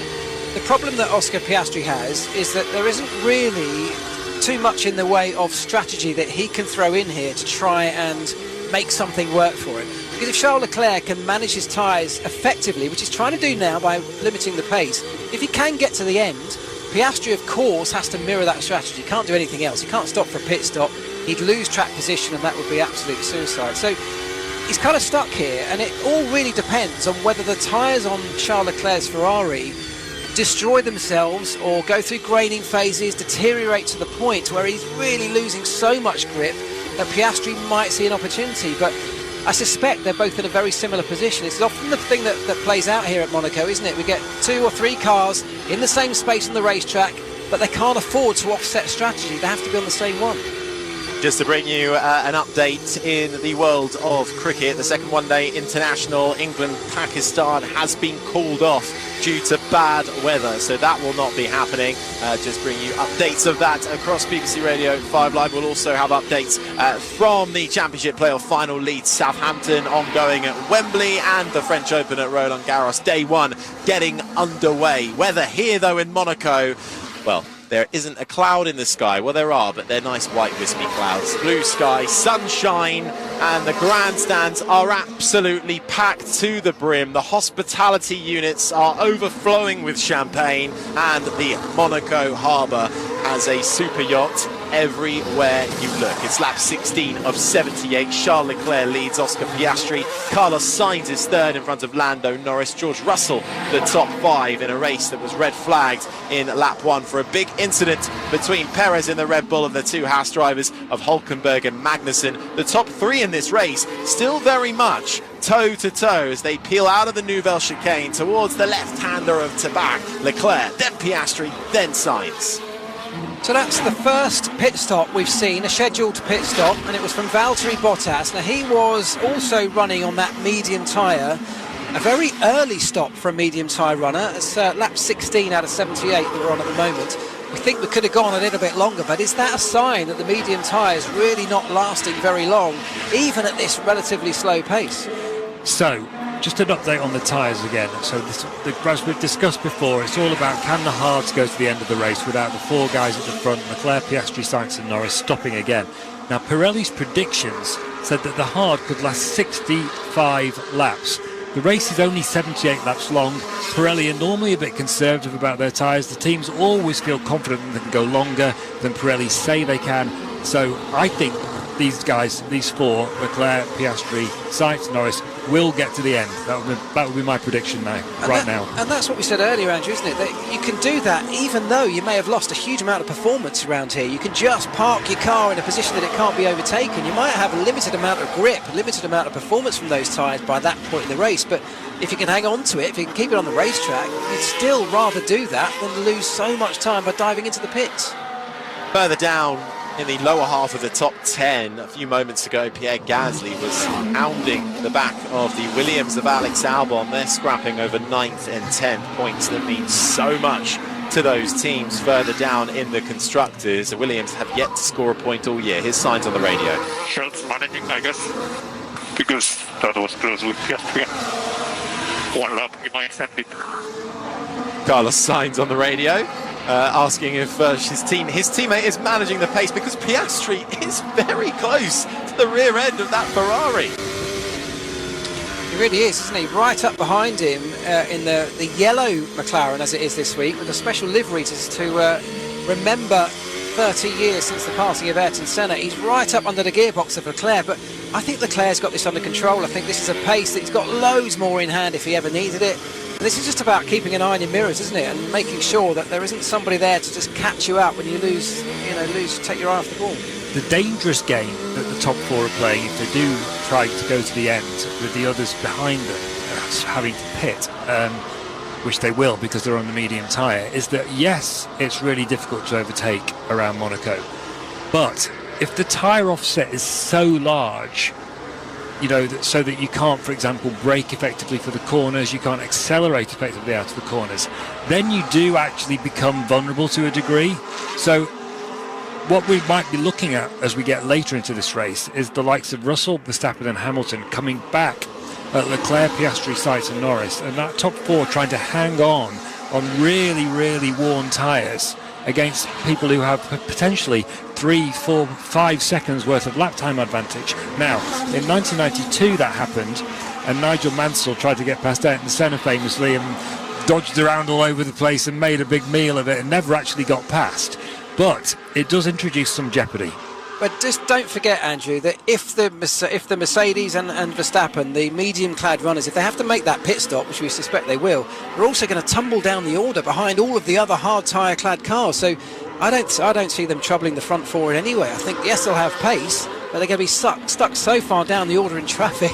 The problem that Oscar Piastri has is that there isn't really too much in the way of strategy that he can throw in here to try and make something work for him. Because if Charles Leclerc can manage his tyres effectively, which he's trying to do now by limiting the pace, if he can get to the end, Piastri of course has to mirror that strategy. He can't do anything else. He can't stop for a pit stop. He'd lose track position and that would be absolute suicide. So he's kind of stuck here, and it all really depends on whether the tyres on Charles Leclerc's Ferrari destroy themselves or go through graining phases, deteriorate to the point where he's really losing so much grip that Piastri might see an opportunity. But I suspect they're both in a very similar position. It's often the thing that plays out here at Monaco, isn't it? We get 2 or 3 cars in the same space on the racetrack, but they can't afford to offset strategy. They have to be on the same one. Just to bring you an update in the world of cricket, the second one-day international England-Pakistan has been called off due to bad weather, so that will not be happening. Just bring you updates of that across BBC Radio 5 Live. We'll also have updates from the Championship Playoff Final, Leeds Southampton ongoing at Wembley, and the French Open at Roland Garros Day 1 getting underway. Weather here though in Monaco, well, there isn't a cloud in the sky. Well, there are, but they're nice white wispy clouds. Blue sky, sunshine, and the grandstands are absolutely packed to the brim. The hospitality units are overflowing with champagne, and the Monaco harbour has a super yacht everywhere you look. It's lap 16 of 78. Charles Leclerc leads Oscar Piastri. Carlos Sainz is third in front of Lando Norris. George Russell, the top 5 in a race that was red flagged in lap 1 for a big incident between Perez in the Red Bull and the 2 Haas drivers of Hülkenberg and Magnussen. The top 3 in this race still very much toe to toe as they peel out of the Nouvelle chicane towards the left-hander of Tabac. Leclerc, then Piastri, then Sainz. So that's the first pit stop we've seen, a scheduled pit stop, and it was from Valtteri Bottas. Now, he was also running on that medium tyre, a very early stop for a medium tyre runner. It's lap 16 out of 78 that we're on at the moment. We think we could have gone a little bit longer, but is that a sign that the medium tyre is really not lasting very long, even at this relatively slow pace? So, just an update on the tyres again. So, as we've discussed before, it's all about can the hards go to the end of the race without the 4 guys at the front, Leclerc, Piastri, Sainz and Norris, stopping again. Now, Pirelli's predictions said that the hard could last 65 laps. The race is only 78 laps long. Pirelli are normally a bit conservative about their tyres. The teams always feel confident that they can go longer than Pirelli say they can. So I think these guys, these 4, Leclerc, Piastri, Sainz, Norris, will get to the end. That would be my prediction now, now. And that's what we said earlier, Andrew, isn't it? That you can do that even though you may have lost a huge amount of performance around here. You can just park your car in a position that it can't be overtaken. You might have a limited amount of grip, a limited amount of performance from those tyres by that point in the race, but if you can hang on to it, if you can keep it on the racetrack, you'd still rather do that than lose so much time by diving into the pits. Further down in the lower half of the top 10, a few moments ago, Pierre Gasly was hounding the back of the Williams of Alex Albon. They're scrapping over 9th and 10th points. That means so much to those teams further down in the constructors. The Williams have yet to score a point all year. His signs on the radio. Schultz managing, I guess, because that was close with Piastri. 1 lap, he might send it. Carlos Sainz on the radio. Asking if his teammate is managing the pace, because Piastri is very close to the rear end of that Ferrari. He really is, isn't he? Right up behind him in the yellow McLaren, as it is this week, with a special livery to remember 30 years since the passing of Ayrton Senna. He's right up under the gearbox of Leclerc, but I think Leclerc's got this under control. I think this is a pace that he's got loads more in hand if he ever needed it. And this is just about keeping an eye on your mirrors, isn't it? And making sure that there isn't somebody there to just catch you out when you take your eye off the ball. The dangerous game that the top 4 are playing, if they do try to go to the end with the others behind them having to pit, which they will because they're on the medium tyre, is that yes, it's really difficult to overtake around Monaco, but if the tyre offset is so large, so that you can't, for example, brake effectively for the corners, you can't accelerate effectively out of the corners, then you do actually become vulnerable to a degree. So what we might be looking at as we get later into this race is the likes of Russell, Verstappen and Hamilton coming back at Leclerc, Piastri, Sainz and Norris, and that top 4 trying to hang on really, really worn tyres against people who have potentially 3, 4, 5 seconds worth of lap time advantage. Now, in 1992 that happened, and Nigel Mansell tried to get past Ayrton Senna famously and dodged around all over the place and made a big meal of it and never actually got past. But it does introduce some jeopardy. But just don't forget, Andrew, that if the Mercedes and Verstappen, the medium-clad runners, if they have to make that pit stop, which we suspect they will, they're also going to tumble down the order behind all of the other hard tyre-clad cars. So I don't see them troubling the front four in any way. I think, yes, they'll have pace, but they're going to be stuck so far down the order in traffic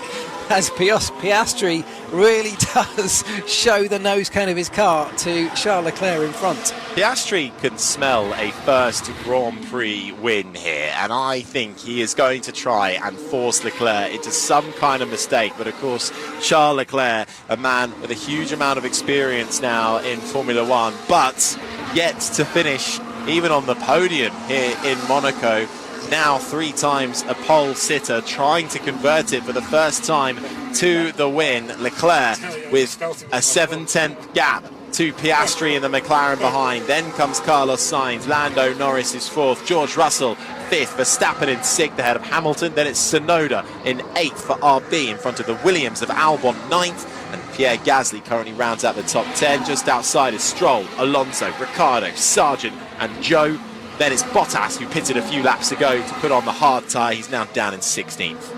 as Piastri really does show the nose cone of his car to Charles Leclerc in front. Piastri can smell a first Grand Prix win here, and I think he is going to try and force Leclerc into some kind of mistake. But of course, Charles Leclerc, a man with a huge amount of experience now in Formula One, but yet to finish even on the podium here in Monaco. Now 3 times a pole sitter, trying to convert it for the first time to the win. Leclerc with a 7/10 gap to Piastri in the McLaren behind. Then comes Carlos Sainz. Lando Norris is 4th. George Russell 5th. Verstappen in 6th ahead of Hamilton. Then it's Tsunoda in 8th for RB in front of the Williams of Albon 9th. And Pierre Gasly currently rounds out the top 10. Just outside is Stroll, Alonso, Ricciardo, Sargent and Joe. Then it's Bottas, who pitted a few laps ago to put on the hard tyre. He's now down in 16th.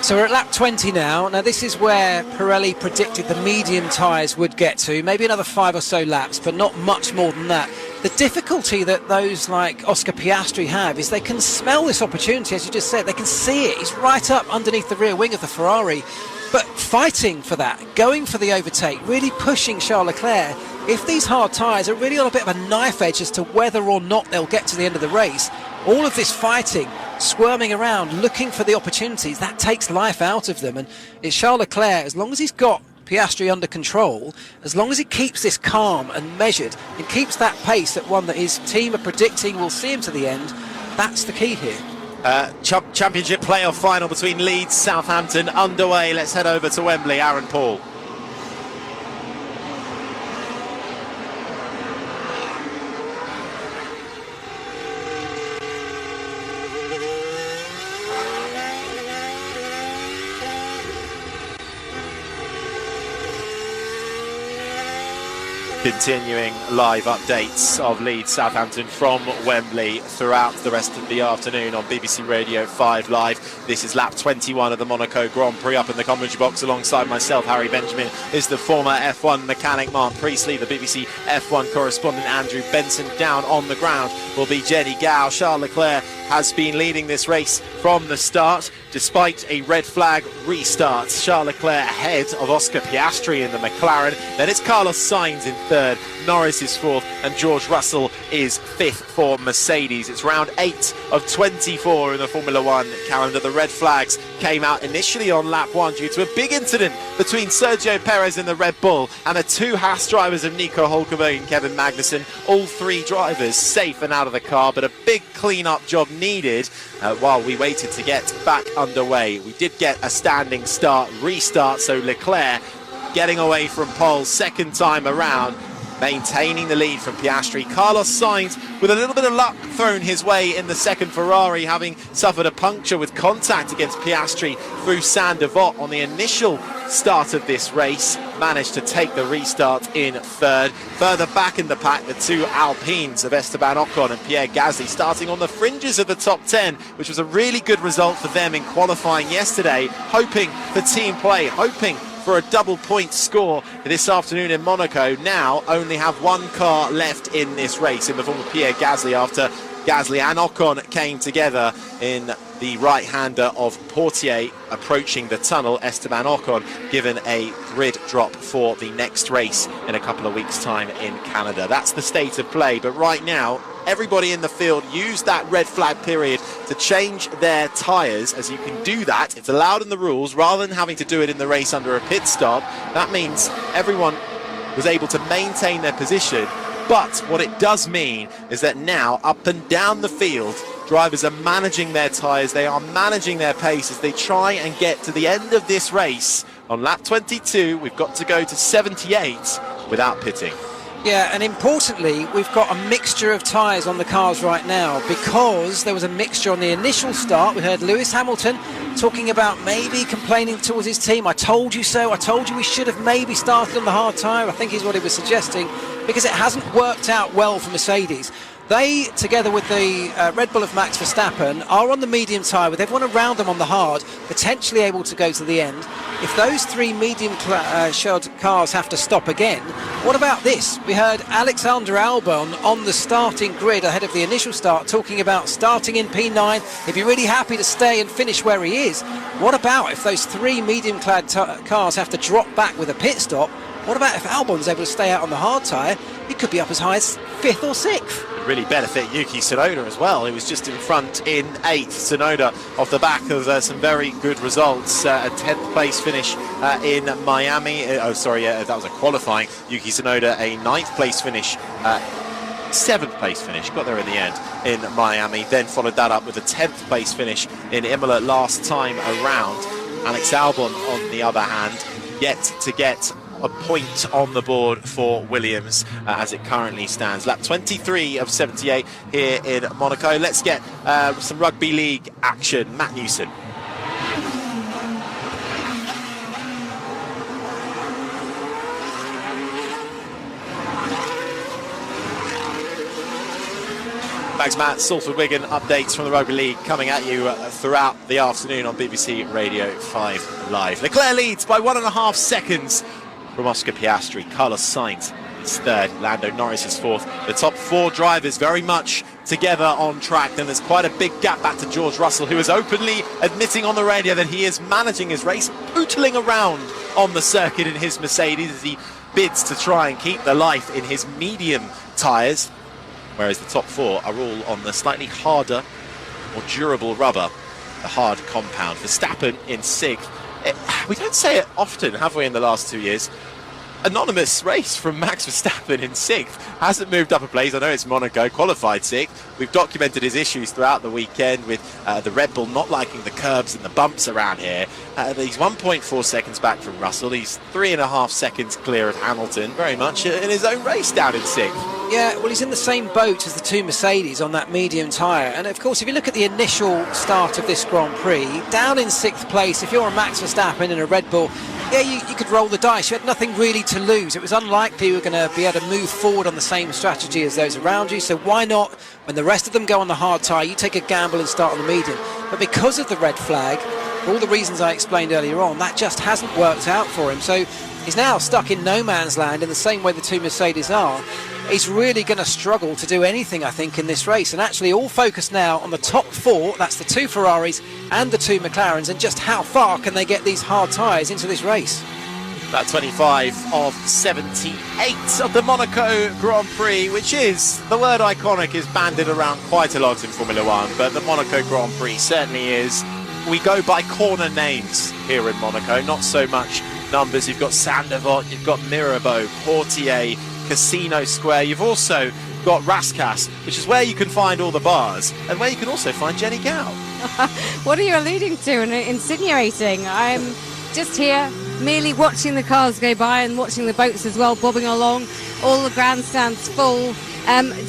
So we're at lap 20 now. Now this is where Pirelli predicted the medium tyres would get to. Maybe another 5 or so laps, but not much more than that. The difficulty that those like Oscar Piastri have is they can smell this opportunity, as you just said. They can see it. He's right up underneath the rear wing of the Ferrari. But fighting for that, going for the overtake, really pushing Charles Leclerc. If these hard tyres are really on a bit of a knife edge as to whether or not they'll get to the end of the race, all of this fighting, squirming around, looking for the opportunities, that takes life out of them. And it's Charles Leclerc, as long as he's got Piastri under control, as long as he keeps this calm and measured and keeps that pace at one that his team are predicting will see him to the end, that's the key here. Championship playoff final between Leeds, Southampton underway. Let's head over to Wembley. Aaron Paul. Continuing live updates of Leeds Southampton from Wembley throughout the rest of the afternoon on BBC Radio 5 Live. This is lap 21 of the Monaco Grand Prix. Up in the commentary box alongside myself, Harry Benjamin, is the former F1 mechanic Mark Priestley, the BBC F1 correspondent Andrew Benson. Down on the ground will be Jenny Gow. Charles Leclerc has been leading this race from the start, despite a red flag restart. Charles Leclerc ahead of Oscar Piastri in the McLaren. Then it's Carlos Sainz in 3rd, Norris is 4th, and George Russell is 5th for Mercedes. It's round 8 of 24 in the Formula One calendar. The red flags came out initially on lap 1 due to a big incident between Sergio Perez in the Red Bull and the 2 Haas drivers of Nico Hulkenberg and Kevin Magnussen. All 3 drivers safe and out of the car, but a big clean-up job needed while we waited to get back underway. We did get a standing start restart, so Leclerc getting away from pole second time around, maintaining the lead from Piastri. Carlos Sainz with a little bit of luck thrown his way in the second Ferrari, having suffered a puncture with contact against Piastri through Saint-Devote on the initial start of this race, managed to take the restart in 3rd. Further back in the pack, the 2 Alpines of Esteban Ocon and Pierre Gasly starting on the fringes of the top 10, which was a really good result for them in qualifying yesterday, hoping for team play, hoping for a double point score this afternoon in Monaco. Now only have 1 car left in this race in the form of Pierre Gasly, after Gasly and Ocon came together in the right-hander of Portier approaching the tunnel. Esteban Ocon given a grid drop for the next race in a couple of weeks' time in Canada. That's the state of play, but right now everybody in the field used that red flag period to change their tyres. As you can do that, it's allowed in the rules, rather than having to do it in the race under a pit stop. That means everyone was able to maintain their position. But what it does mean is that now, up and down the field, drivers are managing their tyres, they are managing their pace as they try and get to the end of this race. On lap 22, we've got to go to 78 without pitting. Yeah, and importantly, we've got a mixture of tyres on the cars right now, because there was a mixture on the initial start. We heard Lewis Hamilton talking about maybe complaining towards his team. I told you so. I told you we should have maybe started on the hard tyre, I think is what he was suggesting, because it hasn't worked out well for Mercedes. They, together with the Red Bull of Max Verstappen, are on the medium tyre with everyone around them on the hard, potentially able to go to the end. If those three medium-shod cars have to stop again, what about this? We heard Alexander Albon on the starting grid ahead of the initial start talking about starting in P9. He'd be really happy to stay and finish where he is. What about if those three medium-clad cars have to drop back with a pit stop? What about if Albon's able to stay out on the hard tyre? He could be up as high as 5th or 6th. Really benefit Yuki Tsunoda as well. He was just in front in 8th. Tsunoda off the back of some very good results. A 10th place finish in Miami. That was a qualifying. Yuki Tsunoda a 9th place finish. 7th place finish, got there in the end in Miami, then followed that up with a 10th place finish in Imola last time around. Alex Albon, on the other hand, yet to get a point on the board for Williams as it currently stands. Lap 23 of 78 here in Monaco. Let's get some rugby league action. Matt Newson. Thanks, Matt. Salford Wigan updates from the Rugby League coming at you throughout the afternoon on BBC Radio 5 Live. Leclerc leads by 1.5 seconds from Oscar Piastri. Carlos Sainz is third, Lando Norris is fourth. The top 4 drivers very much together on track. Then there's quite a big gap back to George Russell, who is openly admitting on the radio that he is managing his race, pootling around on the circuit in his Mercedes as he bids to try and keep the life in his medium tyres, whereas the top 4 are all on the slightly harder, more durable rubber, the hard compound. Verstappen in 6th. We don't say it often, have we, in the last 2 years? Anonymous race from Max Verstappen in 6th. Hasn't moved up a place. I know it's Monaco, qualified 6th. We've documented his issues throughout the weekend with the Red Bull not liking the curbs and the bumps around here. He's 1.4 seconds back from Russell. He's 3.5 seconds clear of Hamilton, very much in his own race down in 6th. Yeah, well, he's in the same boat as the 2 Mercedes on that medium tyre. And of course, if you look at the initial start of this Grand Prix, down in 6th place, if you're a Max Verstappen in a Red Bull, yeah, you could roll the dice. You had nothing really to lose. It was unlikely you were going to be able to move forward on the same strategy as those around you. So why not, when the rest of them go on the hard tyre, you take a gamble and start on the medium. But because of the red flag, for all the reasons I explained earlier on, that just hasn't worked out for him. So he's now stuck in no man's land in the same way the 2 Mercedes are. He's really going to struggle to do anything, I think, in this race. And actually all focus now on the top 4, that's the 2 Ferraris and the 2 McLarens, and just how far can they get these hard tyres into this race. That 25 of 78 of the Monaco Grand Prix, which is, the word iconic is bandied around quite a lot in Formula 1, but the Monaco Grand Prix certainly is. We go by corner names here in Monaco, not so much numbers. You've got Saint-Devote, you've got Mirabeau, Portier, Casino Square. You've also got Rascasse, which is where you can find all the bars and where you can also find Jenny Gow. What are you alluding to and insinuating? I'm just here merely watching the cars go by and watching the boats as well bobbing along, all the grandstands full.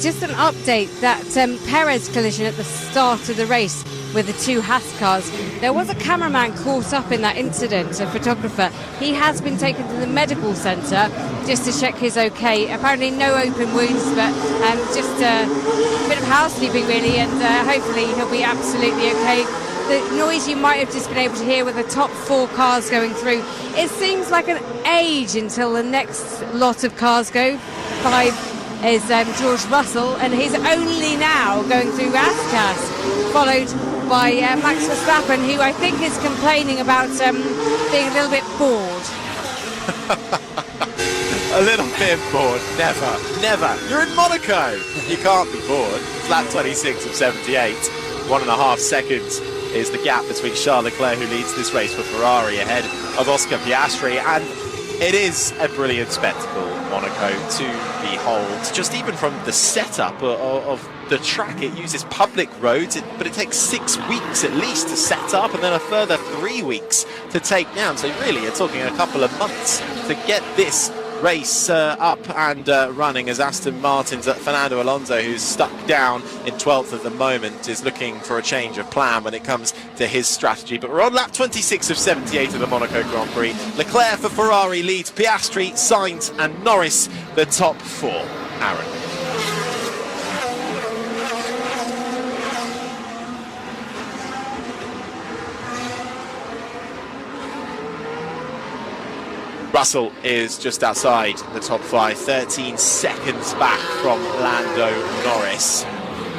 Just an update that Perez collision at the start of the race with the 2 Haas cars. There was a cameraman caught up in that incident, a photographer. He has been taken to the medical centre just to check he's okay. Apparently no open wounds, but just a bit of housekeeping really, and hopefully he'll be absolutely okay. The noise you might have just been able to hear with the top 4 cars going through, it seems like an age until the next lot of cars go. 5 is George Russell, and he's only now going through Rascasse, followed by Max Verstappen, who I think is complaining about being a little bit bored. A little bit bored? Never. You're in Monaco. You can't be bored. It's lap 26 of 78. 1.5 seconds is the gap between Charles Leclerc, who leads this race for Ferrari, ahead of Oscar Piastri, and it is a brilliant spectacle, Monaco, to behold. Just even from the setup of the track, it uses public roads, but it takes 6 weeks at least to set up, and then a further 3 weeks to take down. So really, you're talking a couple of months to get this race up and running, as Aston Martin's Fernando Alonso, who's stuck down in 12th at the moment, is looking for a change of plan when it comes to his strategy. But we're on lap 26 of 78 of the Monaco Grand Prix. Leclerc for Ferrari leads Piastri, Sainz and Norris the top 4. Aaron. Russell is just outside the top 5, 13 seconds back from Lando Norris.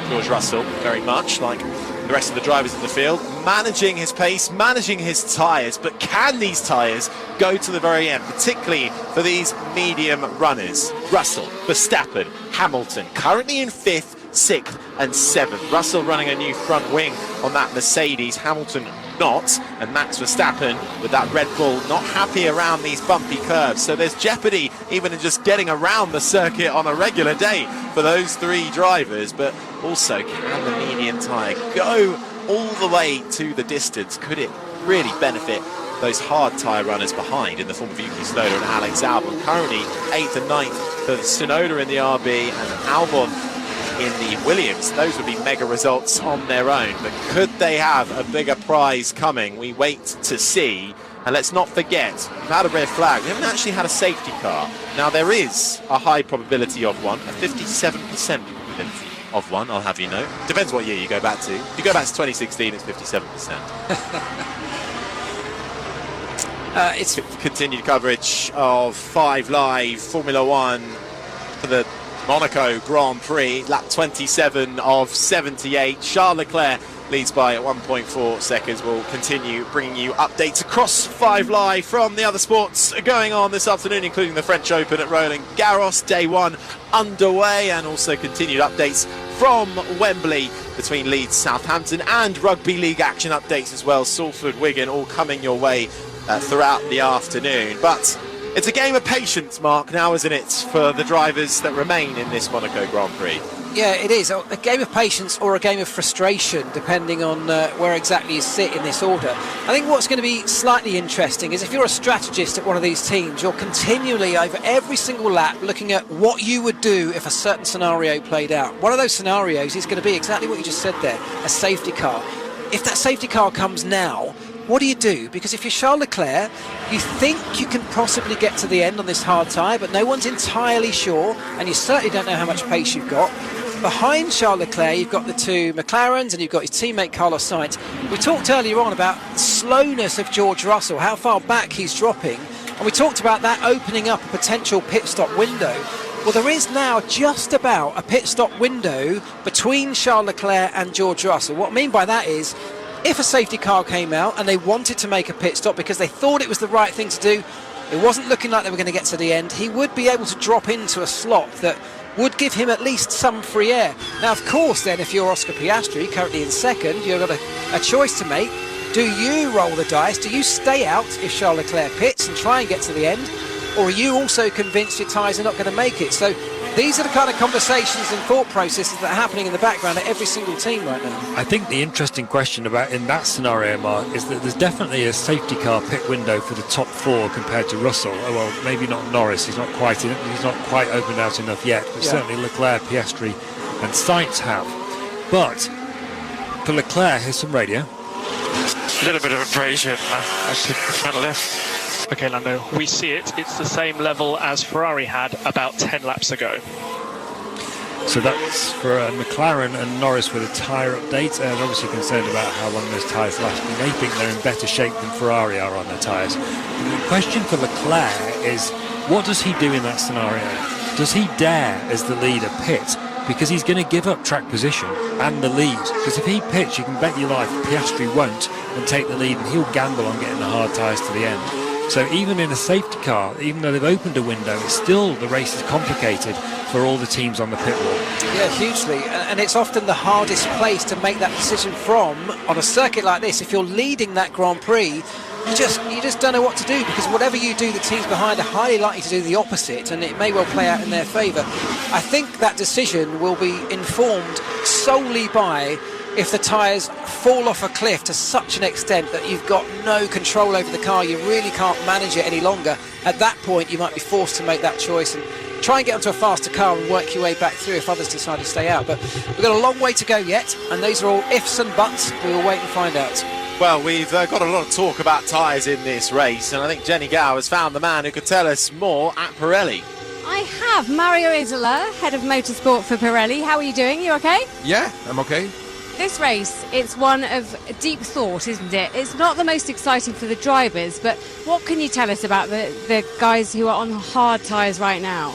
George Russell, very much like the rest of the drivers in the field, managing his pace, managing his tyres, but can these tyres go to the very end, particularly for these medium runners? Russell, Verstappen, Hamilton, currently in 5th, 6th and 7th. Russell running a new front wing on that Mercedes, Hamilton not, and Max Verstappen with that Red Bull not happy around these bumpy curves. So there's jeopardy even in just getting around the circuit on a regular day for those 3 drivers, but also can the medium tyre go all the way to the distance? Could it really benefit those hard tyre runners behind in the form of Yuki Tsunoda and Alex Albon? Currently 8th and 9th for Tsunoda in the RB and Albon in the Williams. Those would be mega results on their own, but could they have a bigger prize coming? We wait to see. And let's not forget, we've had a red flag. We haven't actually had a safety car. Now there is a high probability of one, a 57% probability of one, I'll have you know. Depends what year you go back to. If you go back to 2016, it's 57%. It's continued coverage of 5 Live Formula 1 for the Monaco Grand Prix, lap 27 of 78. Charles Leclerc leads by 1.4 seconds. We'll continue bringing you updates across 5 Live from the other sports going on this afternoon, including the French Open at Roland Garros, day 1 underway, and also continued updates from Wembley between Leeds, Southampton, and Rugby League action updates as well. Salford, Wigan, all coming your way throughout the afternoon. But it's a game of patience, Mark, now, isn't it, for the drivers that remain in this Monaco Grand Prix? Yeah, it is. A game of patience or a game of frustration, depending on where exactly you sit in this order. I think what's going to be slightly interesting is if you're a strategist at one of these teams, you're continually, over every single lap, looking at what you would do if a certain scenario played out. One of those scenarios is going to be exactly what you just said there, a safety car. If that safety car comes now, what do you do? Because if you're Charles Leclerc, you think you can possibly get to the end on this hard tyre, but no one's entirely sure, and you certainly don't know how much pace you've got. Behind Charles Leclerc, you've got the 2 McLarens, and you've got his teammate Carlos Sainz. We talked earlier on about the slowness of George Russell, how far back he's dropping, and we talked about that opening up a potential pit stop window. Well, there is now just about a pit stop window between Charles Leclerc and George Russell. What I mean by that is, if a safety car came out and they wanted to make a pit stop because they thought it was the right thing to do, it wasn't looking like they were going to get to the end, he would be able to drop into a slot that would give him at least some free air. Now, of course, then, if you're Oscar Piastri, currently in 2nd, you've got a choice to make. Do you roll the dice? Do you stay out if Charles Leclerc pits and try and get to the end? Or are you also convinced your tyres are not going to make it? So these are the kind of conversations and thought processes that are happening in the background at every single team right now. I think the interesting question about in that scenario, Mark, is that there's definitely a safety car pit window for the top 4 compared to Russell. Oh, well, maybe not Norris. He's not quite opened out enough yet. But certainly Leclerc, Piastri, and Sainz have. But for Leclerc, here's some radio. A little bit of abrasion actually front left. Okay, Lando, we see it. It's the same level as Ferrari had about 10 laps ago. So that's for McLaren and Norris with a tyre update. They're obviously concerned about how long those tyres last, and they think they're in better shape than Ferrari are on their tyres. The question for Leclerc is, what does he do in that scenario? Does he dare, as the leader, pit? Because he's going to give up track position and the lead. Because if he pits, you can bet your life Piastri won't and take the lead, and he'll gamble on getting the hard tyres to the end. So even in a safety car, even though they've opened a window, it's still, the race is complicated for all the teams on the pit wall. Yeah, hugely. And it's often the hardest place to make that decision from on a circuit like this. If you're leading that Grand Prix, you just don't know what to do, because whatever you do, the teams behind are highly likely to do the opposite, and it may well play out in their favour. I think that decision will be informed solely by if the tyres fall off a cliff to such an extent that you've got no control over the car, you really can't manage it any longer. At that point, you might be forced to make that choice and try and get onto a faster car and work your way back through if others decide to stay out. But we've got a long way to go yet, and those are all ifs and buts. We will wait and find out. Well, we've got a lot of talk about tyres in this race, and I think Jenny Gow has found the man who could tell us more at Pirelli. I have. Mario Isola, head of motorsport for Pirelli. How are you doing? You okay? Yeah, I'm okay. This race, it's one of deep thought, isn't it? It's not the most exciting for the drivers, but what can you tell us about the guys who are on hard tyres right now?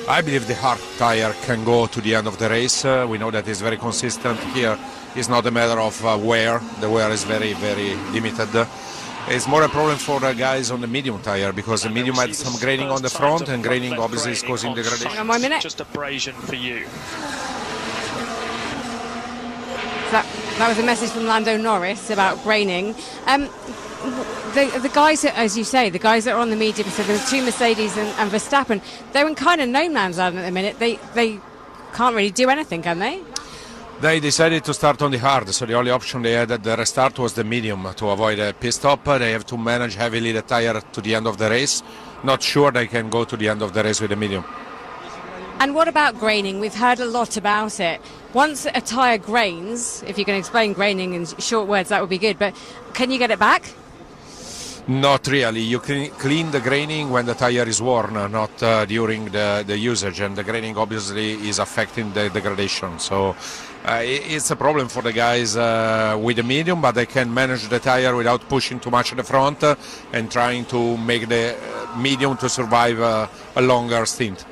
I believe the hard tyre can go to the end of the race. We know that it's very consistent here. It's not a matter of wear. The wear is very, very limited. It's more a problem for the guys on the medium tyre, because the medium had some graining on the front, and graining obviously is causing degradation. Hang on 1 minute. Just abrasion for you. That was a message from Lando Norris about graining. The guys, as you say, the guys that are on the medium, so the two Mercedes and Verstappen, they're in kind of no man's land at the minute. They can't really do anything, can they? They decided to start on the hard, so the only option they had at the restart was the medium to avoid a pit stop. They have to manage heavily the tyre to the end of the race. Not sure they can go to the end of the race with the medium. And what about graining? We've heard a lot about it. Once a tyre grains, if you can explain graining in short words, that would be good. But can you get it back? Not really. You can clean the graining when the tyre is worn, not during the usage. And the graining obviously is affecting the degradation. So it's a problem for the guys with the medium, but they can manage the tyre without pushing too much in the front and trying to make the medium to survive a longer stint.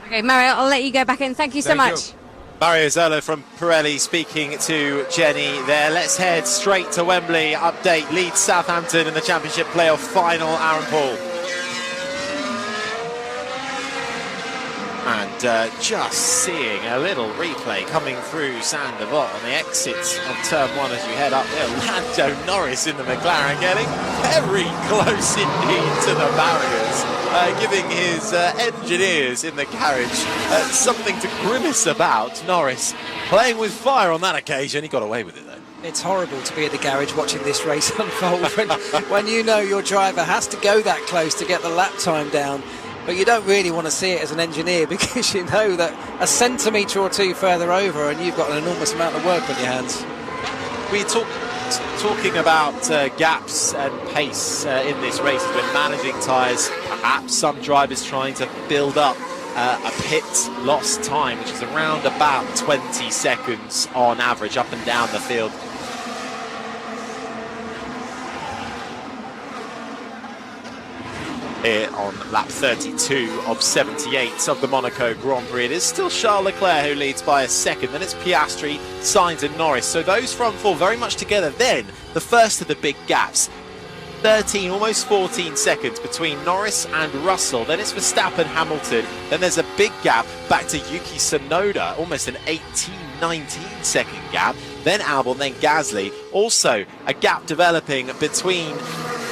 Okay, Mario, I'll let you go back in. Thank you so much. Mario Zerlo from Pirelli speaking to Jenny there. Let's head straight to Wembley. Update: Leeds Southampton in the Championship playoff final. Aaron Paul. And just seeing a little replay coming through Saint Devot on the exits of turn 1 as you head up there. Lando Norris in the McLaren getting very close indeed to the barriers, giving his engineers in the garage something to grimace about. Norris playing with fire on that occasion. He got away with it though. It's horrible to be at the garage watching this race unfold when you know your driver has to go that close to get the lap time down. But you don't really want to see it as an engineer, because you know that a centimetre or two further over and you've got an enormous amount of work on your hands. We talking about gaps and pace in this race as we're managing tyres. Perhaps some drivers trying to build up a pit lost time, which is around about 20 seconds on average up and down the field. Here on lap 32 of 78 of the Monaco Grand Prix. It is still Charles Leclerc who leads by a second, then it's Piastri, Sainz and Norris. So those front four very much together. Then the first of the big gaps, 13, almost 14 seconds between Norris and Russell. Then it's Verstappen, Hamilton. Then there's a big gap back to Yuki Tsunoda, almost an 18-19 second gap. Then Albon, then Gasly. Also a gap developing between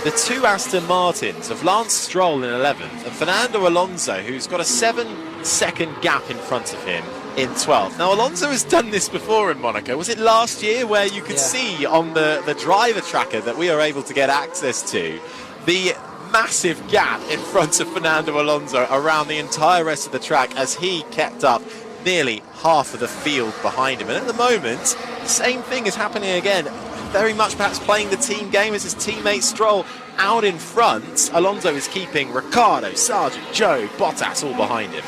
the two Aston Martins of Lance Stroll in 11th and Fernando Alonso, who's got a 7-second gap in front of him in 12th. Now, Alonso has done this before in Monaco. Was it last year where you could see on the driver tracker that we are able to get access to the massive gap in front of Fernando Alonso around the entire rest of the track as he kept up nearly half of the field behind him. And at the moment, the same thing is happening again. Very much perhaps playing the team game as his teammate Stroll out in front. Alonso is keeping Ricciardo, Sargent, Joe, Bottas all behind him.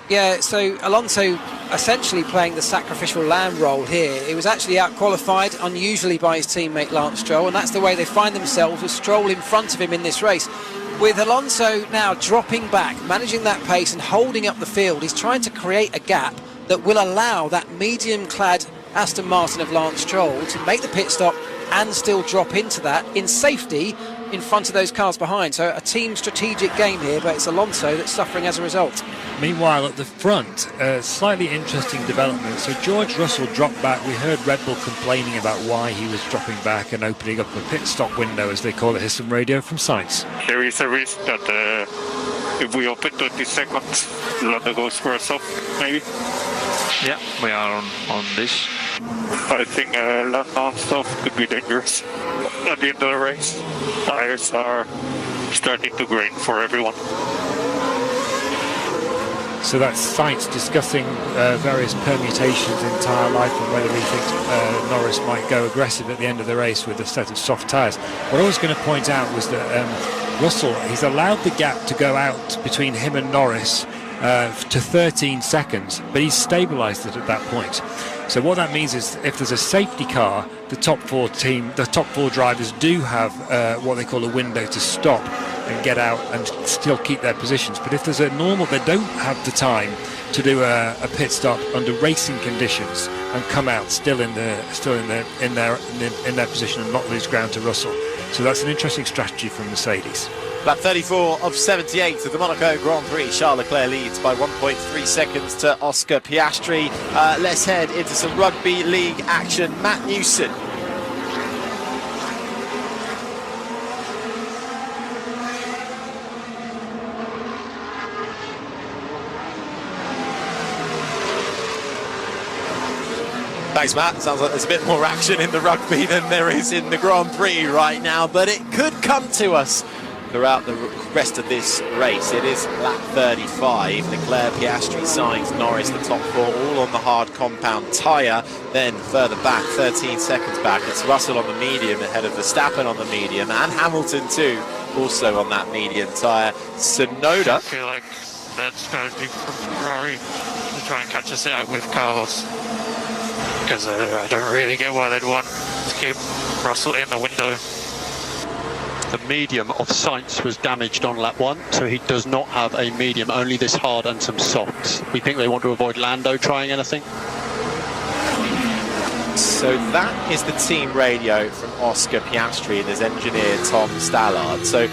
Yeah, so Alonso essentially playing the sacrificial lamb role here. He was actually out-qualified unusually by his teammate Lance Stroll, and that's the way they find themselves, with Stroll in front of him in this race. With Alonso now dropping back, managing that pace and holding up the field, he's trying to create a gap that will allow that medium-clad Aston Martin of Lance Stroll to make the pit stop and still drop into that in safety in front of those cars behind. So a team strategic game here, but it's Alonso that's suffering as a result. Meanwhile, at the front, slightly interesting development. So George Russell dropped back. We heard Red Bull complaining about why he was dropping back and opening up a pit stop window, as they call it, some radio from Sainz. There is a risk that if we open 20 seconds, Lando goes for a stop, maybe. Yeah, we are on this. I think Lando stop could be dangerous at the end of the race. Tires are starting to grain for everyone. So that's Sainz discussing various permutations in tyre life and whether he thinks Norris might go aggressive at the end of the race with a set of soft tyres. What I was going to point out was that Russell, he's allowed the gap to go out between him and Norris to 13 seconds, but he's stabilised it at that point. So what that means is if there's a safety car, the top four drivers do have what they call a window to stop and get out and still keep their positions. But if there's a normal, they don't have the time to do a pit stop under racing conditions and come out still in their position and not lose ground to Russell. So that's an interesting strategy from Mercedes. Lap 34 of 78 of the Monaco Grand Prix. Charles Leclerc leads by 1.3 seconds to Oscar Piastri. Let's head into some rugby league action. Matt Newson. Thanks, Matt. Sounds like there's a bit more action in the rugby than there is in the Grand Prix right now, but it could come to us throughout the rest of this race. It is lap 35. Leclerc, Piastri, Sainz, Norris, the top four, all on the hard compound tyre. Then further back, 13 seconds back, it's Russell on the medium ahead of Verstappen on the medium, and Hamilton too, also on that medium tyre. Tsunoda. I feel like that's going to be from Ferrari to try and catch us out with Carlos. Because I don't really get why they'd want to keep Russell in the window. The medium of Sainz was damaged on lap 1, so he does not have a medium, only this hard and some softs. We think they want to avoid Lando trying anything. So that is the team radio from Oscar Piastri and his engineer Tom Stallard. So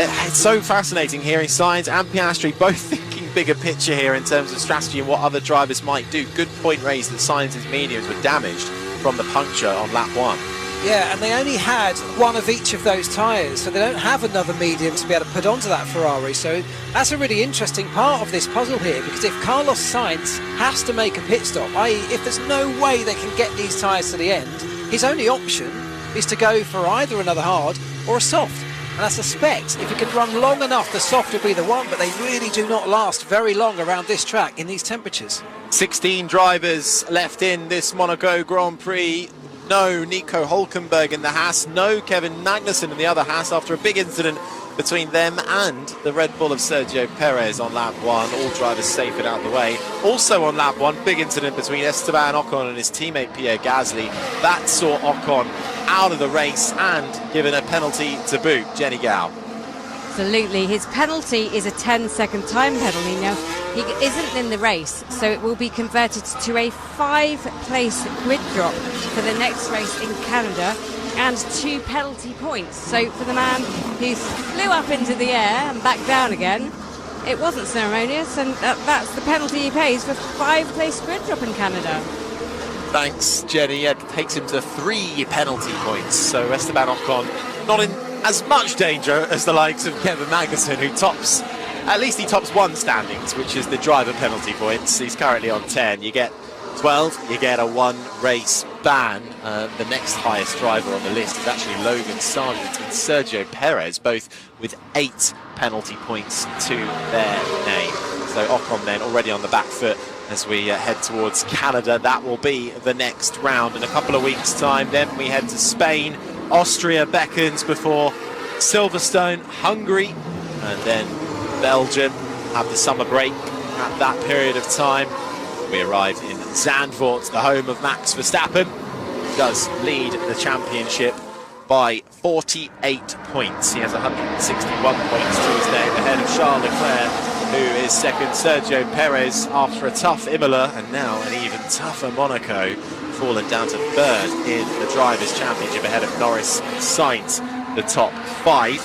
it's so fascinating hearing Sainz and Piastri both thinking bigger picture here in terms of strategy and what other drivers might do. Good point raised that Sainz's mediums were damaged from the puncture on lap 1. Yeah, and they only had one of each of those tyres, so they don't have another medium to be able to put onto that Ferrari. So that's a really interesting part of this puzzle here, because if Carlos Sainz has to make a pit stop, i.e. if there's no way they can get these tyres to the end, his only option is to go for either another hard or a soft. And I suspect if he can run long enough, the soft will be the one, but they really do not last very long around this track in these temperatures. 16 drivers left in this Monaco Grand Prix. No Nico Hülkenberg in the Haas, no Kevin Magnussen in the other Haas after a big incident between them and the Red Bull of Sergio Perez on lap 1. All drivers safe and out of the way. Also on lap 1, big incident between Esteban Ocon and his teammate Pierre Gasly. That saw Ocon out of the race and given a penalty to boot. Jenny Gow. Absolutely. His penalty is a 10-second time penalty. Now, he isn't in the race, so it will be converted to a 5-place grid drop for the next race in Canada and 2 penalty points. So for the man who flew up into the air and back down again, it wasn't ceremonious, and that's the penalty he pays for 5-place grid drop in Canada. Thanks, Jenny. It takes him to 3 penalty points. So Esteban Ocon not in as much danger as the likes of Kevin Magnussen, who tops, at least he tops 1 standings, which is the driver penalty points. He's currently on 10. You get 12, you get a 1-race ban. The next highest driver on the list is actually Logan Sargent and Sergio Perez, both with 8 penalty points to their name. So Ocon then already on the back foot as we head towards Canada. That will be the next round in a couple of weeks' time. Then we head to Spain. Austria beckons before Silverstone, Hungary, and then Belgium have the summer break at that period of time. We arrive in Zandvoort, the home of Max Verstappen, who does lead the championship by 48 points. He has 161 points to his name, ahead of Charles Leclerc, who is second. Sergio Perez, after a tough Imola and now an even tougher Monaco, fallen down to third in the Drivers' Championship ahead of Norris and Sainz, the top 5.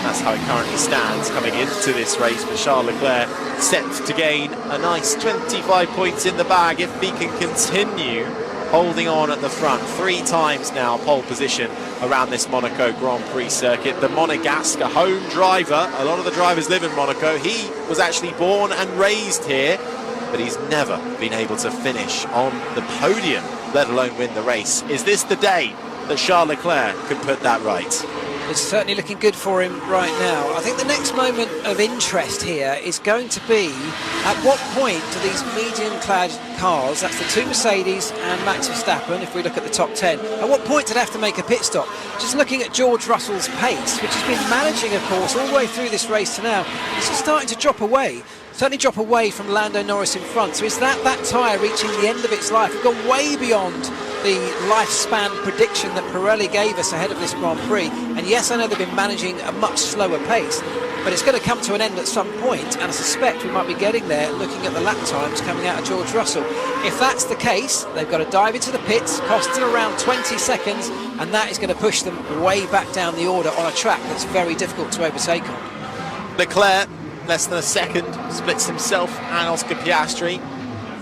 That's how it currently stands coming into this race, but Charles Leclerc set to gain a nice 25 points in the bag if he can continue holding on at the front. 3 times now pole position around this Monaco Grand Prix circuit. The Monegasque home driver, a lot of the drivers live in Monaco. He was actually born and raised here, but he's never been able to finish on the podium, let alone win the race. Is this the day that Charles Leclerc could put that right? It's certainly looking good for him right now. I think the next moment of interest here is going to be at what point do these medium-clad cars, that's the 2 Mercedes and Max Verstappen, if we look at the top 10, at what point do they have to make a pit stop? Just looking at George Russell's pace, which has been managing, of course, all the way through this race to now, it's just starting to drop away. certainly drop away from Lando Norris in front. So is that tyre reaching the end of its life? We've gone way beyond the lifespan prediction that Pirelli gave us ahead of this Grand Prix. And yes, I know they've been managing a much slower pace, but it's going to come to an end at some point, and I suspect we might be getting there looking at the lap times coming out of George Russell. If that's the case, they've got to dive into the pits, cost them around 20 seconds, and that is going to push them way back down the order on a track that's very difficult to overtake on. Leclerc, less than a second, splits himself and Oscar Piastri.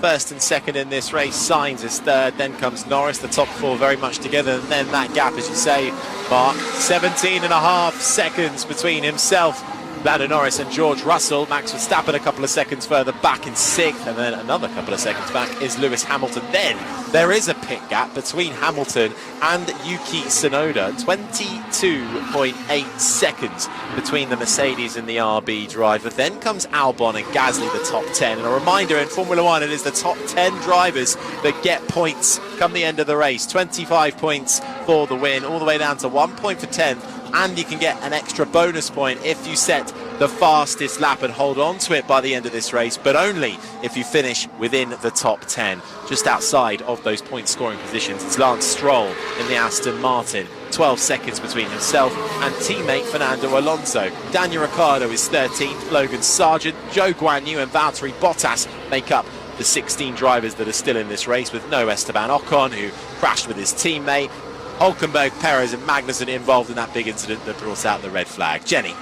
First and second in this race. Sainz is third, then comes Norris. The top four very much together, and then that gap, as you say, Mark, 17.5 seconds between himself, Lando Norris, and George Russell. Max Verstappen a couple of seconds further back in sixth, and then another couple of seconds back is Lewis Hamilton. Then there is a pit gap between Hamilton and Yuki Tsunoda, 22.8 seconds between the Mercedes and the RB driver. Then comes Albon and Gasly, the top 10. And a reminder, in Formula One, it is the top 10 drivers that get points come the end of the race. 25 points for the win, all the way down to 1 point for 10th. And you can get an extra bonus point if you set the fastest lap and hold on to it by the end of this race, but only if you finish within the top 10. Just outside of those point scoring positions, it's Lance Stroll in the Aston Martin, 12 seconds between himself and teammate Fernando Alonso. Daniel Ricciardo is 13th, Logan Sargent, Zhou Guanyu and Valtteri Bottas make up the 16 drivers that are still in this race, with no Esteban Ocon, who crashed with his teammate. Hülkenberg, Perez and Magnussen involved in that big incident that brought out the red flag. Jenny.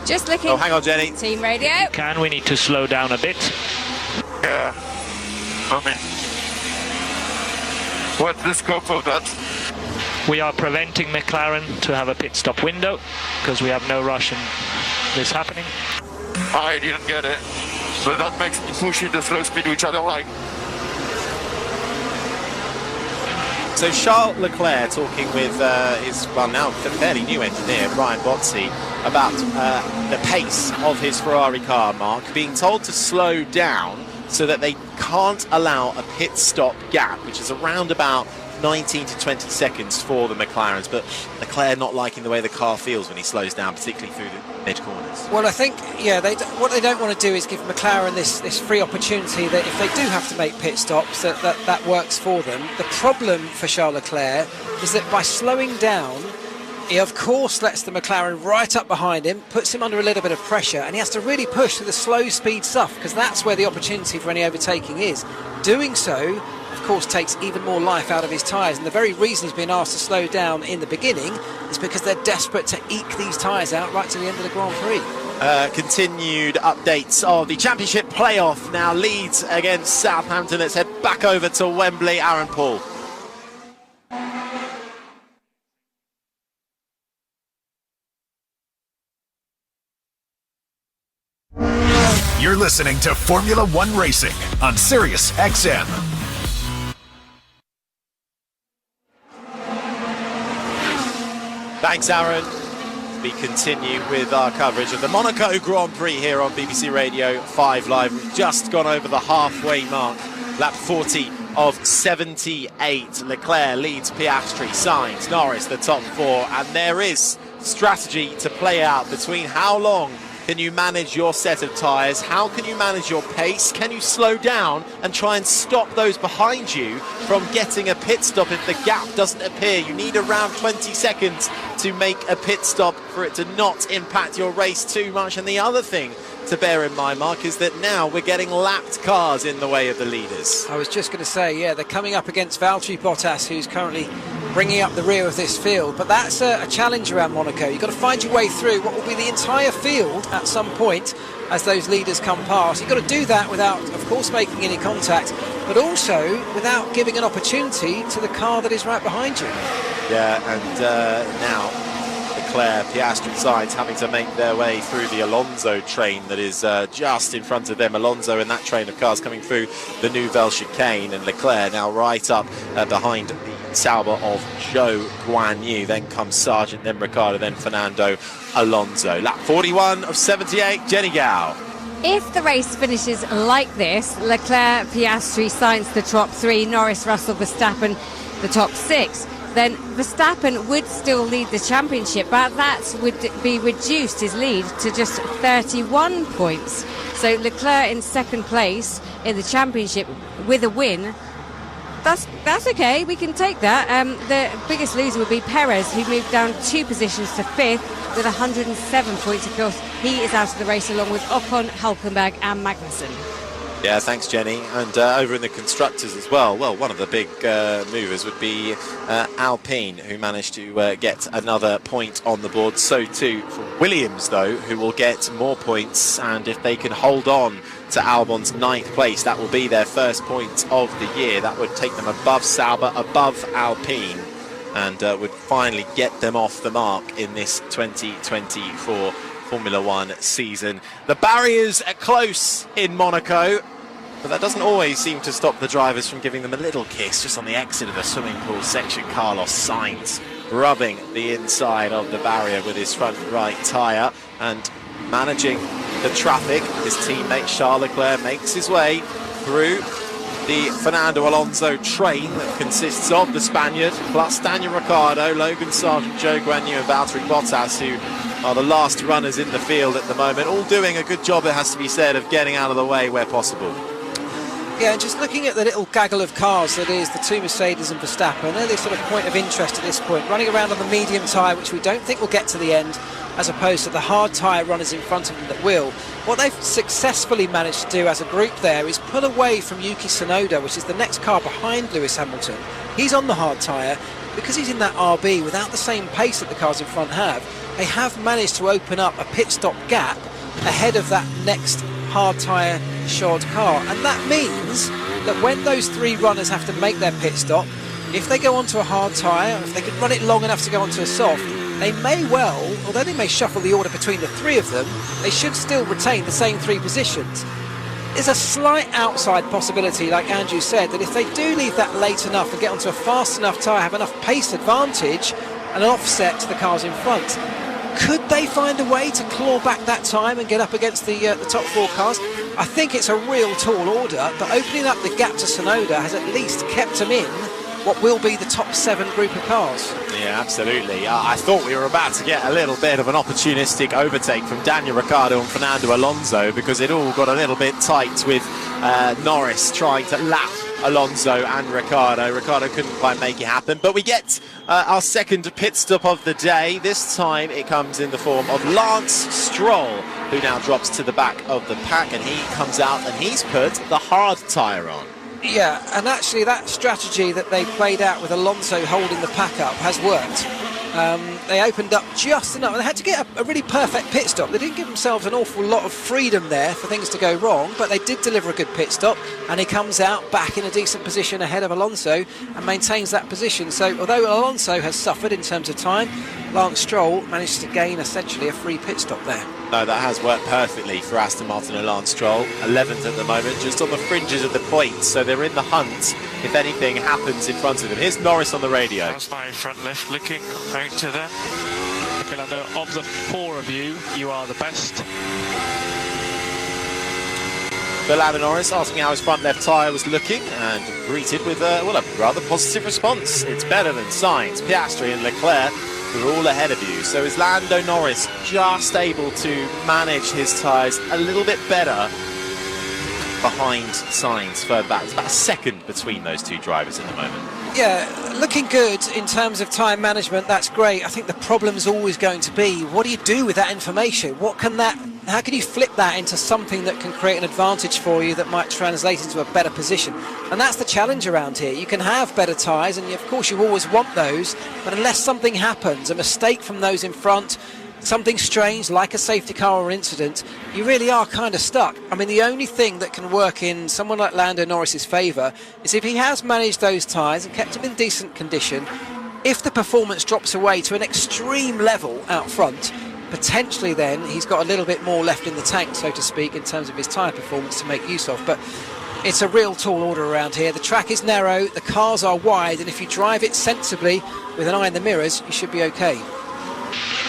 Just looking. Oh, hang on, Jenny. Team radio. We need to slow down a bit. Yeah. I mean, what's the scope of that? We are preventing McLaren to have a pit stop window because we have no rush in this happening. I didn't get it. So that makes me push into slow speed, which I don't like. So Charles Leclerc talking with his, well, now fairly new engineer, Brian Bozzi, about the pace of his Ferrari car, Mark, being told to slow down so that they can't allow a pit stop gap, which is around about 19 to 20 seconds for the McLarens, but Leclerc not liking the way the car feels when he slows down, particularly through the mid-corners. Well, I think, yeah, what they don't want to do is give McLaren this free opportunity that if they do have to make pit stops, that works for them. The problem for Charles Leclerc is that by slowing down, he of course lets the McLaren right up behind him, puts him under a little bit of pressure, and he has to really push through the slow speed stuff, because that's where the opportunity for any overtaking is. Doing so, of course, takes even more life out of his tyres, and the very reason he's been asked to slow down in the beginning is because they're desperate to eke these tyres out right to the end of the Grand Prix. Continued updates of the championship playoff. Now Leeds against Southampton. Let's head back over to Wembley. Aaron Paul. You're listening to Formula One Racing on Sirius XM. Thanks, Aaron. We continue with our coverage of the Monaco Grand Prix here on BBC Radio 5 Live. We've just gone over the halfway mark. Lap 40 of 78. Leclerc leads Piastri, Sainz, Norris, the top four. And there is strategy to play out between how long can you manage your set of tyres, how can you manage your pace, can you slow down and try and stop those behind you from getting a pit stop if the gap doesn't appear. You need around 20 seconds to make a pit stop for it to not impact your race too much. And the other thing to bear in mind, Mark, is that now we're getting lapped cars in the way of the leaders. I was just going to say, yeah, they're coming up against Valtteri Bottas, who's currently bringing up the rear of this field, but that's a challenge around Monaco. You've got to find your way through what will be the entire field at some point as those leaders come past. You've got to do that without, of course, making any contact, but also without giving an opportunity to the car that is right behind you. Yeah, and now Leclerc, Piastri, Sainz having to make their way through the Alonso train that is just in front of them. Alonso and that train of cars coming through the Nouvelle Chicane, and Leclerc now right up behind the Sauber of Zhou Guanyu. Then comes Sargent, then Ricciardo, then Fernando Alonso. Lap 41 of 78, Jenny Gao. If the race finishes like this, Leclerc, Piastri, Sainz the top three, Norris, Russell, Verstappen the top six, then Verstappen would still lead the championship, but that would be reduced, his lead, to just 31 points. So Leclerc in second place in the championship with a win. That's okay, we can take that. The biggest loser would be Perez, who moved down 2 positions to 5th with 107 points. Of course, he is out of the race along with Ocon, Hülkenberg and Magnussen. Yeah, thanks, Jenny. And over in the constructors as well, one of the big movers would be Alpine, who managed to get another point on the board. So too for Williams, though, who will get more points, and if they can hold on to Albon's 9th place, that will be their first point of the year. That would take them above Sauber, above Alpine, and would finally get them off the mark in this 2024 Formula One season. The barriers are close in Monaco, but that doesn't always seem to stop the drivers from giving them a little kiss. Just on the exit of the swimming pool section, Carlos Sainz rubbing the inside of the barrier with his front right tyre and managing the traffic. His teammate Charles Leclerc makes his way through the Fernando Alonso train that consists of the Spaniard plus Daniel Ricciardo, Logan Sargent, Joe Guanyu and Valtteri Bottas, who are the last runners in the field at the moment, all doing a good job, it has to be said, of getting out of the way where possible. Yeah, and just looking at the little gaggle of cars that is the 2 Mercedes and Verstappen, they're the sort of point of interest at this point, running around on the medium tyre, which we don't think will get to the end, as opposed to the hard tyre runners in front of them that will. What they've successfully managed to do as a group there is pull away from Yuki Tsunoda, which is the next car behind Lewis Hamilton. He's on the hard tyre. Because he's in that RB without the same pace that the cars in front have, they have managed to open up a pit stop gap ahead of that next hard tyre shod car. And that means that when those 3 runners have to make their pit stop, if they go onto a hard tyre, if they can run it long enough to go onto a soft, they may well, although they may shuffle the order between the 3 of them, they should still retain the same 3 positions. There's a slight outside possibility, like Andrew said, that if they do leave that late enough and get onto a fast enough tyre, have enough pace advantage and an offset to the cars in front, could they find a way to claw back that time and get up against the top 4 cars? I think it's a real tall order, but opening up the gap to Tsunoda has at least kept him in what will be the top 7 group of cars. Yeah, absolutely. I thought we were about to get a little bit of an opportunistic overtake from Daniel Ricciardo and Fernando Alonso, because it all got a little bit tight with Norris trying to lap Alonso and Ricciardo. Ricciardo couldn't quite make it happen, but we get our second pit stop of the day. This time it comes in the form of Lance Stroll, who now drops to the back of the pack, and he comes out and he's put the hard tyre on. Yeah, and actually that strategy that they played out with Alonso holding the pack up has worked. They opened up just enough. They had to get a really perfect pit stop. They didn't give themselves an awful lot of freedom there for things to go wrong, but they did deliver a good pit stop, and he comes out back in a decent position ahead of Alonso and maintains that position. So although Alonso has suffered in terms of time, Lance Stroll managed to gain essentially a free pit stop there. No, that has worked perfectly for Aston Martin and Lance Stroll. 11th at the moment, just on the fringes of the points, so they're in the hunt if anything happens in front of them. Here's Norris on the radio. That's my front left looking right to them. Of the 4 of you, you are the best. Lando Norris asking how his front left tyre was looking, and greeted with a rather positive response. It's better than Sainz, Piastri and Leclerc, who are all ahead of you. So is Lando Norris just able to manage his tyres a little bit better behind Sainz further back? It's about a second between those 2 drivers at the moment. Yeah, looking good in terms of time management. That's great. I think the problem's always going to be, what do you do with that information? How can you flip that into something that can create an advantage for you that might translate into a better position? And that's the challenge around here. You can have better tyres, and of course you always want those, but unless something happens, a mistake from those in front, something strange like a safety car or incident, you really are kind of stuck. I mean, the only thing that can work in someone like Lando Norris's favour is if he has managed those tyres and kept them in decent condition. If the performance drops away to an extreme level out front, potentially then he's got a little bit more left in the tank, so to speak, in terms of his tyre performance to make use of. But it's a real tall order around here. The track is narrow, the cars are wide, and if you drive it sensibly with an eye in the mirrors, you should be okay.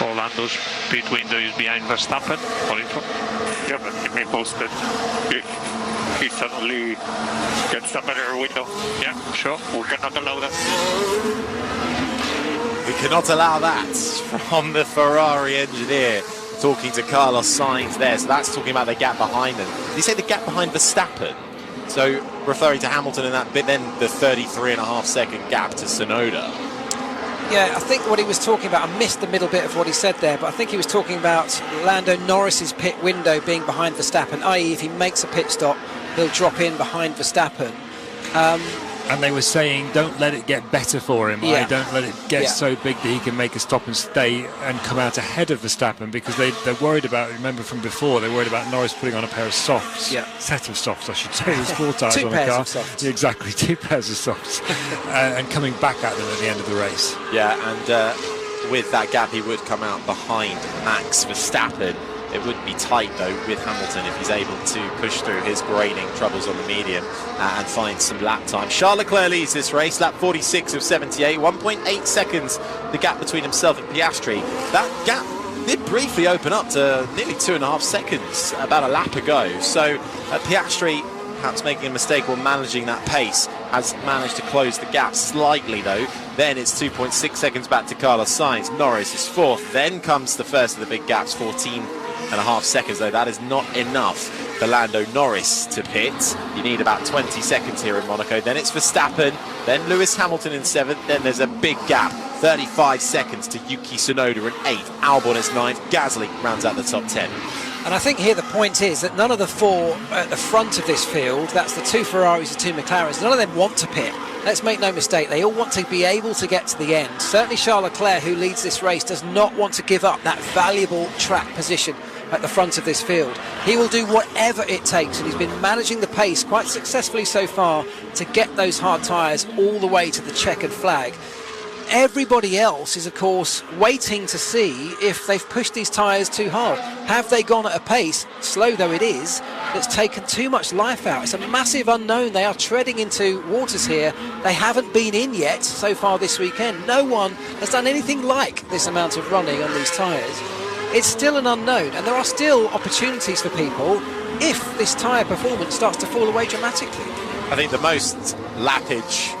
Orlando's pit window is behind Verstappen. Yeah, but keep me posted. He suddenly gets a better window. Yeah, sure. We cannot allow that. cannot allow that from the Ferrari engineer. Talking to Carlos Sainz there, so that's talking about the gap behind them. Did he say the gap behind Verstappen? So referring to Hamilton in that bit, then the 33.5 second gap to Tsunoda. Yeah, I think what he was talking about, I missed the middle bit of what he said there, but I think he was talking about Lando Norris's pit window being behind Verstappen, i.e. if he makes a pit stop, he'll drop in behind Verstappen. And they were saying, don't let it get better for him. Yeah. Don't let it get so big that he can make a stop and stay and come out ahead of Verstappen, because they're worried about, remember from before, they're worried about Norris putting on a pair of softs. Set of softs, I should say. There's 4 tyres on the car. 2 pairs of softs. Yeah, exactly, 2 pairs of softs. And coming back at them at the end of the race. Yeah, and with that gap, he would come out behind Max Verstappen. It would be tight, though, with Hamilton if he's able to push through his grading troubles on the medium and find some lap time. Charles Leclerc leads this race, lap 46 of 78, 1.8 seconds the gap between himself and Piastri. That gap did briefly open up to nearly 2.5 seconds about a lap ago. So Piastri, perhaps making a mistake while managing that pace, has managed to close the gap slightly, though. Then it's 2.6 seconds back to Carlos Sainz. Norris is 4th. Then comes the first of the big gaps, 14.5 seconds, though. That is not enough for Lando Norris to pit. You need about 20 seconds here in Monaco. Then it's Verstappen, then Lewis Hamilton in 7th. Then there's a big gap, 35 seconds to Yuki Tsunoda in 8th. Albon is 9th. Gasly rounds out the top 10. And I think here the point is that none of the 4 at the front of this field, that's the 2 Ferraris, the 2 McLarens, none of them want to pit. Let's make no mistake, they all want to be able to get to the end. Certainly Charles Leclerc, who leads this race, does not want to give up that valuable track position at the front of this field. He will do whatever it takes, and he's been managing the pace quite successfully so far to get those hard tyres all the way to the checkered flag. Everybody else is, of course, waiting to see if they've pushed these tyres too hard. Have they gone at a pace, slow though it is, that's taken too much life out? It's a massive unknown. They are treading into waters here they haven't been in yet so far this weekend. No one has done anything like this amount of running on these tyres. It's still an unknown, and there are still opportunities for people if this tyre performance starts to fall away dramatically. I think the most lappage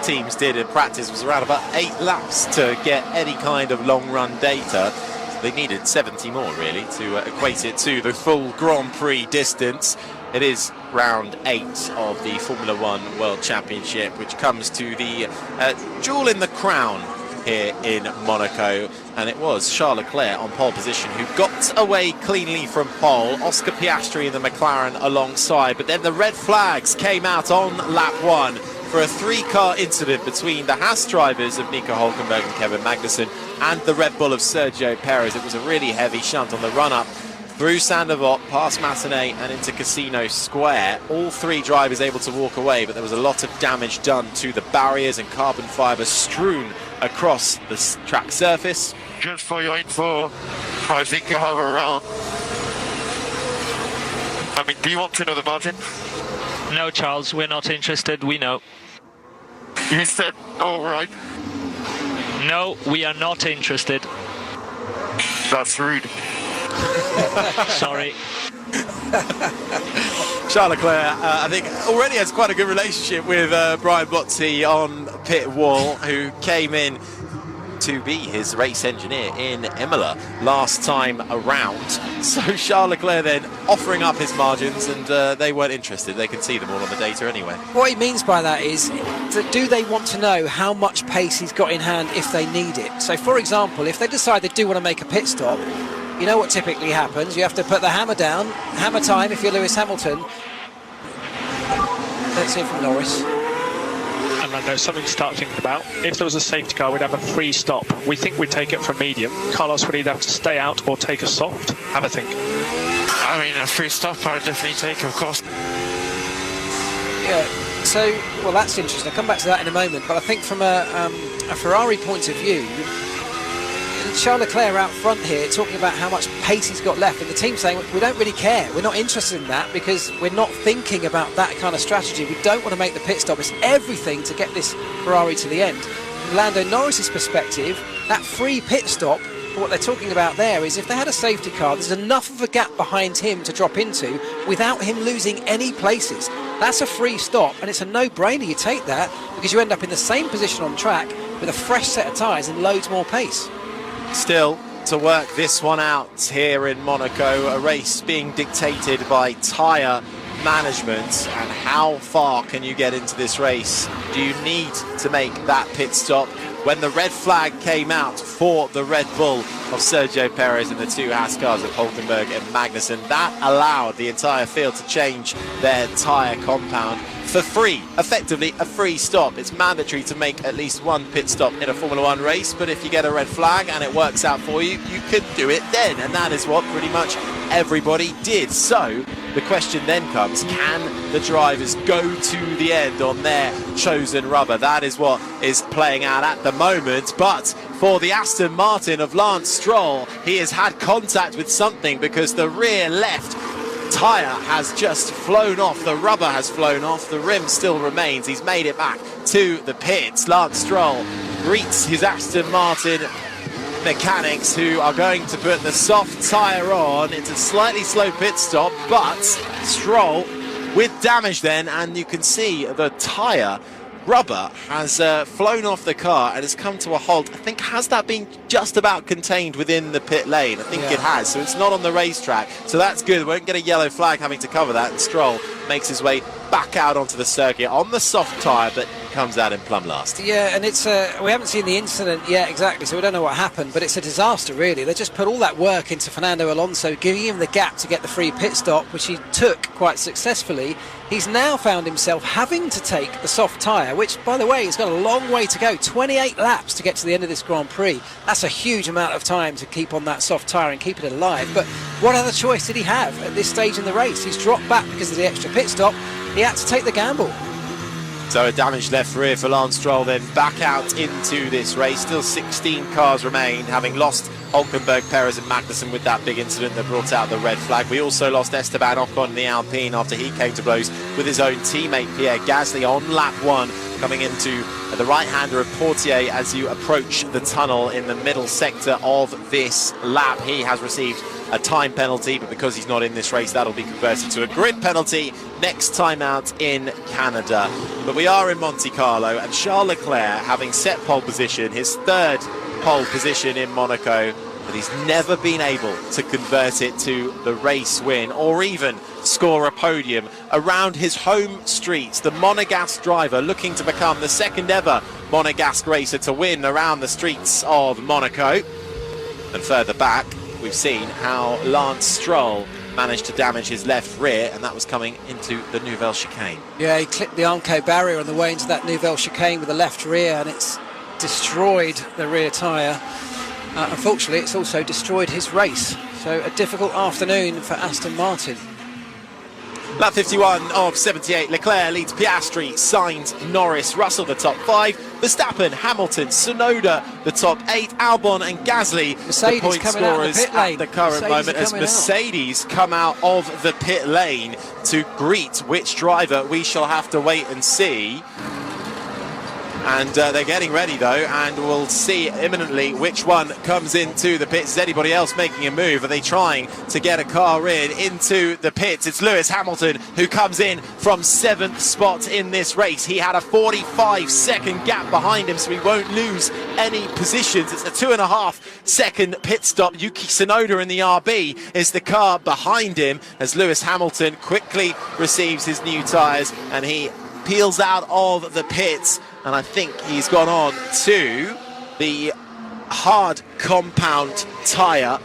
teams did in practice was around about 8 laps to get any kind of long run data. So they needed 70 more really to equate it to the full Grand Prix distance. It is round 8 of the Formula 1 World Championship, which comes to the jewel in the crown here in Monaco, and it was Charles Leclerc on pole position who got away cleanly from pole. Oscar Piastri in the McLaren alongside, but then the red flags came out on lap 1 for a 3-car incident between the Haas drivers of Nico Hülkenberg and Kevin Magnussen and the Red Bull of Sergio Perez. It was a really heavy shunt on the run-up through Saint-Devote, past Matinee and into Casino Square. All 3 drivers able to walk away, but there was a lot of damage done to the barriers and carbon fibre strewn across the track surface. Just for your info, I think you have around... I mean, do you want to know the margin? No, Charles, we're not interested, we know. You said, all right. No, we are not interested. That's rude. Sorry. Charles Leclerc, I think, already has quite a good relationship with Brian Bottas on pit wall, who came in to be his race engineer in Imola last time around. So Charles Leclerc then offering up his margins, and they weren't interested. They can see them all on the data anyway. What he means by that is, do they want to know how much pace he's got in hand if they need it? So, for example, if they decide they do want to make a pit stop, you know what typically happens. You have to put the hammer down. Hammer time if you're Lewis Hamilton. Let's hear from Norris. And I know something to start thinking about. If there was a safety car, we'd have a free stop. We think we'd take it from medium. Carlos would either have to stay out or take a soft. Have a think. I mean, a free stop I'd definitely take, of course. Yeah, so, well, that's interesting. I'll come back to that in a moment. But I think from a Ferrari point of view, Charles Leclerc out front here talking about how much pace he's got left, and the team saying we don't really care, we're not interested in that because we're not thinking about that kind of strategy. We don't want to make the pit stop. It's everything to get this Ferrari to the end. From Lando Norris's perspective, that free pit stop, what they're talking about there is if they had a safety car, there's enough of a gap behind him to drop into without him losing any places. That's a free stop, and it's a no-brainer. You take that because you end up in the same position on track with a fresh set of tyres and loads more pace. Still to work this one out here in Monaco, a race being dictated by tyre management. And how far can you get into this race? Do you need to make that pit stop? When the red flag came out for the Red Bull of Sergio Perez and the two Haas cars of Hulkenberg and Magnussen, that allowed the entire field to change their tyre compound for free, effectively a free stop. It's mandatory to make at least one pit stop in a Formula One race, but if you get a red flag and it works out for you, you can do it then, and that is what pretty much everybody did. So the question then comes, can the drivers go to the end on their chosen rubber? That is what is playing out at the moment, but for the Aston Martin of Lance Stroll, he has had contact with something, because the rear left tyre has just flown off, the rubber has flown off, the rim still remains. He's made it back to the pits. Lance Stroll greets his Aston Martin mechanics, who are going to put the soft tyre on. It's a slightly slow pit stop, but Stroll with damage then, and you can see the tyre rubber has flown off the car and has come to a halt. I think, has that been just about contained within the pit lane? I think it has, so it's not on the racetrack, so that's good. We won't get a yellow flag having to cover that, and Stroll makes his way back out onto the circuit on the soft tyre, but comes out in plumb last. Yeah, and it's we haven't seen the incident yet exactly, so we don't know what happened, but it's a disaster really. They just put all that work into Fernando Alonso, giving him the gap to get the free pit stop, which he took quite successfully. He's now found himself having to take the soft tyre, which, by the way, has got a long way to go. 28 laps to get to the end of this Grand Prix. That's a huge amount of time to keep on that soft tyre and keep it alive. But what other choice did he have at this stage in the race? He's dropped back because of the extra pit stop. He had to take the gamble. So a damaged left rear for Lance Stroll, then back out into this race. Still 16 cars remain, having lost Hulkenberg, Perez and Magnussen with that big incident that brought out the red flag. We also lost Esteban Ocon in the Alpine after he came to blows with his own teammate Pierre Gasly on lap 1, coming into the right-hander of Portier as you approach the tunnel in the middle sector of this lap. He has received a time penalty, but because he's not in this race, that'll be converted to a grid penalty next time out in Canada. But we are in Monte Carlo, and Charles Leclerc, having set pole position, his third pole position in Monaco, but he's never been able to convert it to the race win or even score a podium around his home streets. The Monegasque driver looking to become the second ever Monegasque racer to win around the streets of Monaco. And further back, we've seen how Lance Stroll managed to damage his left rear, and that was coming into the Nouvelle chicane. Yeah, he clipped the Armco barrier on the way into that Nouvelle chicane with the left rear, and it's destroyed the rear tyre. Unfortunately, it's also destroyed his race. So a difficult afternoon for Aston Martin. Lap 51 of 78, Leclerc leads Piastri, Sainz, Norris, Russell the top 5, Verstappen, Hamilton, Tsunoda the top 8, Albon and Gasly Mercedes the point scorers at the current moment, as Mercedes come out of the pit lane to greet which driver we shall have to wait and see. And they're getting ready though, and we'll see imminently which one comes into the pits. Is anybody else making a move? Are they trying to get a car into the pits? It's Lewis Hamilton who comes in from 7th spot in this race. He had a 45-second gap behind him, so he won't lose any positions. It's a 2.5-second pit stop. Yuki Tsunoda in the RB is the car behind him, as Lewis Hamilton quickly receives his new tyres and he peels out of the pits. And I think he's gone on to the hard compound tyre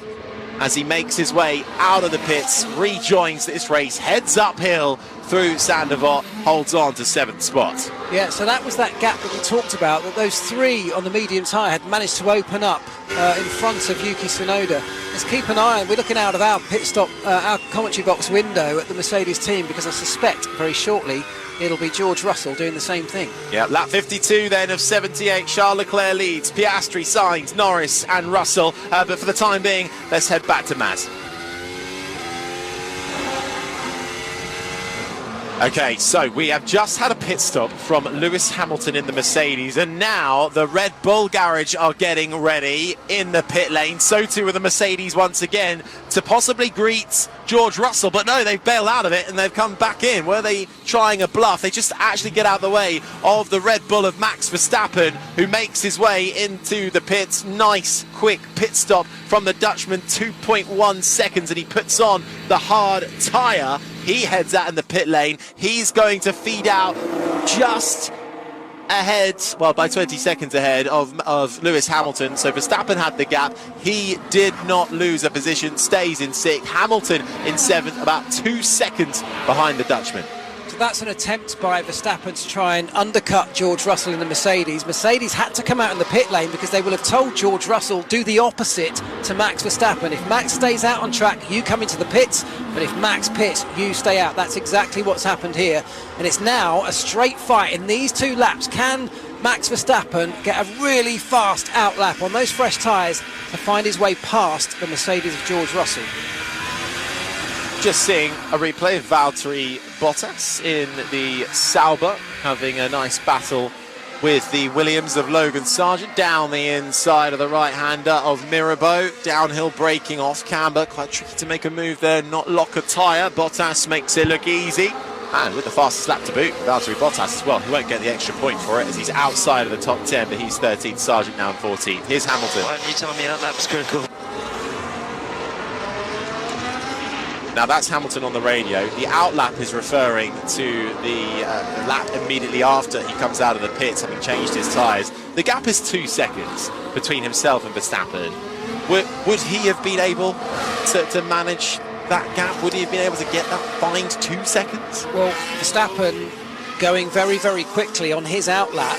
as he makes his way out of the pits, rejoins this race, heads uphill through Saint-Devote, holds on to 7th spot. Yeah, so that was that gap that we talked about, that those three on the medium tyre had managed to open up in front of Yuki Tsunoda. Let's keep an eye on, we're looking out of our pit stop, our commentary box window at the Mercedes team, because I suspect very shortly it'll be George Russell doing the same thing. Yeah, lap 52 then of 78, Charles Leclerc leads, Piastri, Sainz, Norris and Russell, but for the time being, let's head back to Matt. Okay, so we have just had a pit stop from Lewis Hamilton in the Mercedes, and now the Red Bull garage are getting ready in the pit lane. So too with the Mercedes once again to possibly greet George Russell, but no, they've bailed out of it and they've come back in. Were they trying a bluff? They just actually get out of the way of the Red Bull of Max Verstappen, who makes his way into the pits. Nice, quick pit stop from the Dutchman, 2.1 seconds, and he puts on the hard tyre. He heads out in the pit lane. He's going to feed out just ahead, well, by 20 seconds ahead of Lewis Hamilton. So Verstappen had the gap. He did not lose a position, stays in 6th. Hamilton in 7th, about 2 seconds behind the Dutchman. So that's an attempt by Verstappen to try and undercut George Russell in the Mercedes. Mercedes had to come out in the pit lane because they will have told George Russell, do the opposite to Max Verstappen. If Max stays out on track, you come into the pits, but if Max pits, you stay out. That's exactly what's happened here. And it's now a straight fight in these 2 laps. Can Max Verstappen get a really fast out lap on those fresh tyres to find his way past the Mercedes of George Russell? Just seeing a replay of Valtteri Bottas in the Sauber having a nice battle with the Williams of Logan Sargent down the inside of the right-hander of Mirabeau. Downhill braking off camber, quite tricky to make a move there, not lock a tyre. Bottas makes it look easy. And with the fastest lap to boot, Valtteri Bottas as well. He won't get the extra point for it as he's outside of the top 10, but he's 13th, Sargent now in 14th. Here's Hamilton. Why don't you tell me how that was critical? Now that's Hamilton on the radio. The outlap is referring to the lap immediately after he comes out of the pits, having changed his tyres. The gap is 2 seconds between himself and Verstappen. Would he have been able to manage that gap? Would he have been able to get that fined 2 seconds? Well, Verstappen going very, very quickly on his outlap,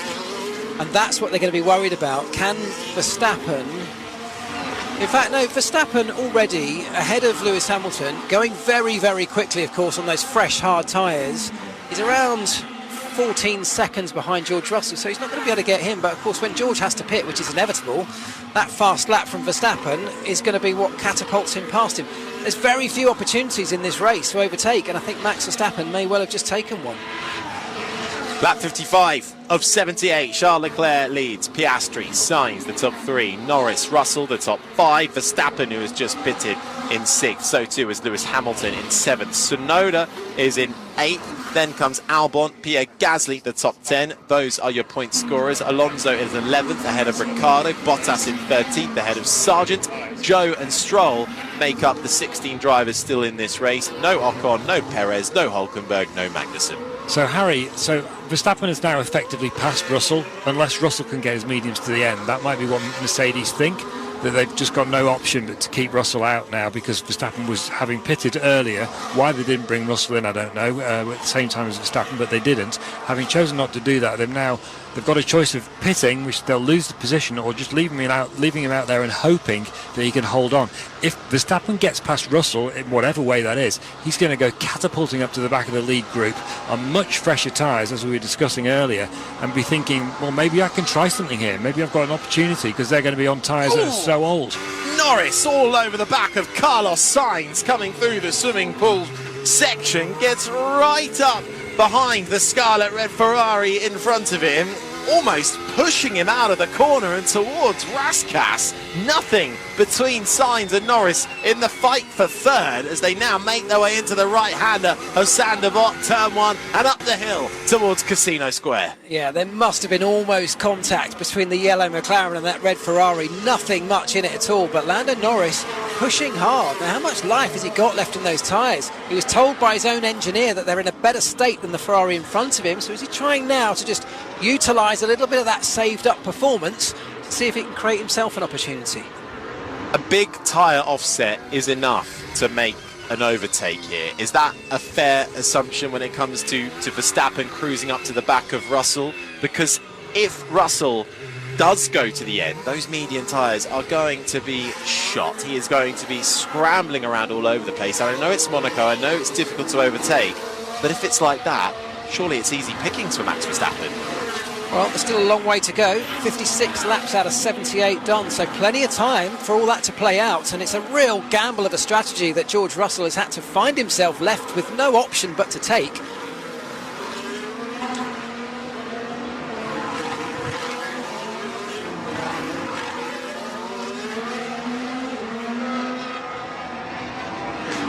and that's what they're going to be worried about. Can Verstappen... In fact, no, Verstappen already ahead of Lewis Hamilton, going very, very quickly, of course, on those fresh, hard tyres. He's around 14 seconds behind George Russell, so he's not going to be able to get him. But, of course, when George has to pit, which is inevitable, that fast lap from Verstappen is going to be what catapults him past him. There's very few opportunities in this race to overtake, and I think Max Verstappen may well have just taken one. Lap 55 of 78, Charles Leclerc leads. Piastri, Sainz, the top 3. Norris, Russell, the top 5. Verstappen, who has just pitted, in 6th. So too is Lewis Hamilton in 7th. Tsunoda is in 8th. Then comes Albon, Pierre Gasly, the top 10. Those are your point scorers. Alonso is 11th, ahead of Ricciardo. Bottas in 13th, ahead of Sargent. Joe and Stroll make up the 16 drivers still in this race. No Ocon, no Perez, no Hülkenberg, no Magnussen. So Harry, Verstappen has now effectively passed Russell, unless Russell can get his mediums to the end. That might be what Mercedes think, that they've just got no option but to keep Russell out now because Verstappen was having pitted earlier. Why they didn't bring Russell in, I don't know, at the same time as Verstappen, but they didn't. Having chosen not to do that, they've got a choice of pitting, which they'll lose the position, or just leaving him out there and hoping that he can hold on. If Verstappen gets past Russell, in whatever way that is, he's going to go catapulting up to the back of the lead group on much fresher tyres, as we were discussing earlier, and be thinking, well, maybe I can try something here. Maybe I've got an opportunity because they're going to be on tyres that are so old. Norris all over the back of Carlos Sainz coming through the swimming pool section, gets right up behind the Scarlet Red Ferrari in front of him, almost pushing him out of the corner and towards Raskas. Nothing between Sainz and Norris in the fight for third as they now make their way into the right-hander of Sander Bot, turn 1, and up the hill towards Casino Square. Yeah, there must have been almost contact between the yellow McLaren and that red Ferrari. Nothing much in it at all, but Lando Norris pushing hard. Now, how much life has he got left in those tyres? He was told by his own engineer that they're in a better state than the Ferrari in front of him, so is he trying now to just utilise a little bit of that saved-up performance to see if he can create himself an opportunity? A big tyre offset is enough to make an overtake here. Is that a fair assumption when it comes to Verstappen cruising up to the back of Russell? Because if Russell does go to the end, those medium tyres are going to be shot. He is going to be scrambling around all over the place. And I know it's Monaco, I know it's difficult to overtake, but if it's like that, surely it's easy pickings for Max Verstappen. Well, there's still a long way to go. 56 laps out of 78 done, so plenty of time for all that to play out. And it's a real gamble of a strategy that George Russell has had to find himself left with no option but to take.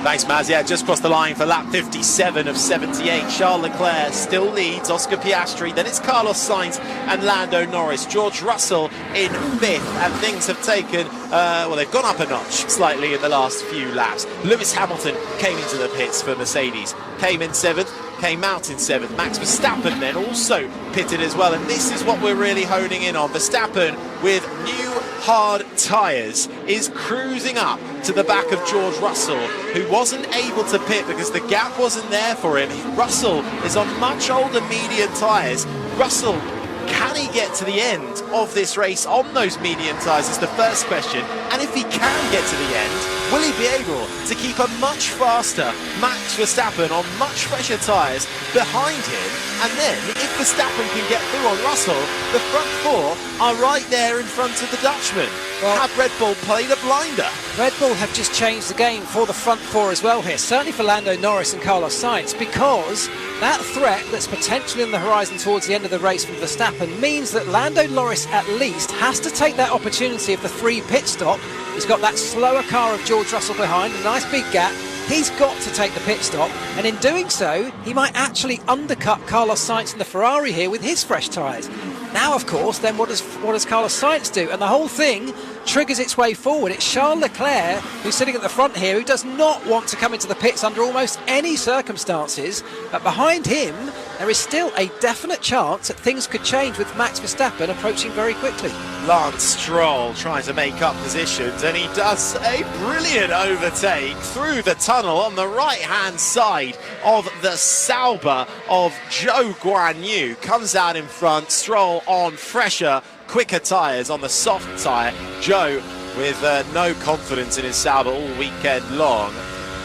Thanks, Maz. Yeah, just crossed the line for lap 57 of 78. Charles Leclerc still leads Oscar Piastri. Then it's Carlos Sainz and Lando Norris. George Russell in 5th. And things have taken, well, they've gone up a notch slightly in the last few laps. Lewis Hamilton came into the pits for Mercedes. Came in 7th. Came out in 7th. Max Verstappen then also pitted as well. And this is what we're really honing in on. Verstappen, with new hard tyres, is cruising up to the back of George Russell, who wasn't able to pit because the gap wasn't there for him. Russell is on much older medium tyres. Russell, can he get to the end of this race on those medium tyres is the first question. And if he can get to the end, will he be able to keep a much faster Max Verstappen on much fresher tyres behind him? And then, if Verstappen can get through on Russell, the front four are right there in front of the Dutchman. Well, have Red Bull played a blinder? Red Bull have just changed the game for the front four as well here, certainly for Lando Norris and Carlos Sainz, because that threat that's potentially on the horizon towards the end of the race from Verstappen means that Lando Norris at least has to take that opportunity of the free pit stop. He's got that slower car of George Russell behind, a nice big gap. He's got to take the pit stop, and in doing so, he might actually undercut Carlos Sainz in the Ferrari here with his fresh tyres. Now, of course, then what does Carlos Sainz do? And the whole thing triggers its way forward. It's Charles Leclerc, who's sitting at the front here, who does not want to come into the pits under almost any circumstances. But behind him, there is still a definite chance that things could change with Max Verstappen approaching very quickly. Lance Stroll trying to make up positions, and he does a brilliant overtake through the tunnel on the right-hand side of the Sauber of Zhou Guanyu. Comes out in front, Stroll on fresher, quicker tyres on the soft tyre. Joe with no confidence in his Sauber all weekend long.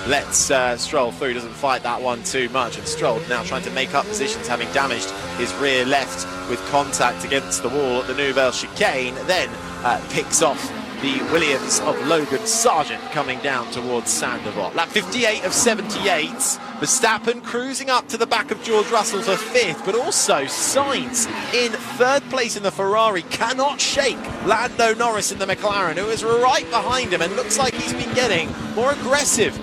Lets Stroll through, doesn't fight that one too much, and Stroll now trying to make up positions, having damaged his rear left with contact against the wall at the Nouvelle Chicane, then picks off the Williams of Logan Sargent coming down towards Saint-Devote. Lap 58 of 78, Verstappen cruising up to the back of George Russell for 5th, but also Sainz in 3rd place in the Ferrari cannot shake Lando Norris in the McLaren, who is right behind him and looks like he's been getting more aggressive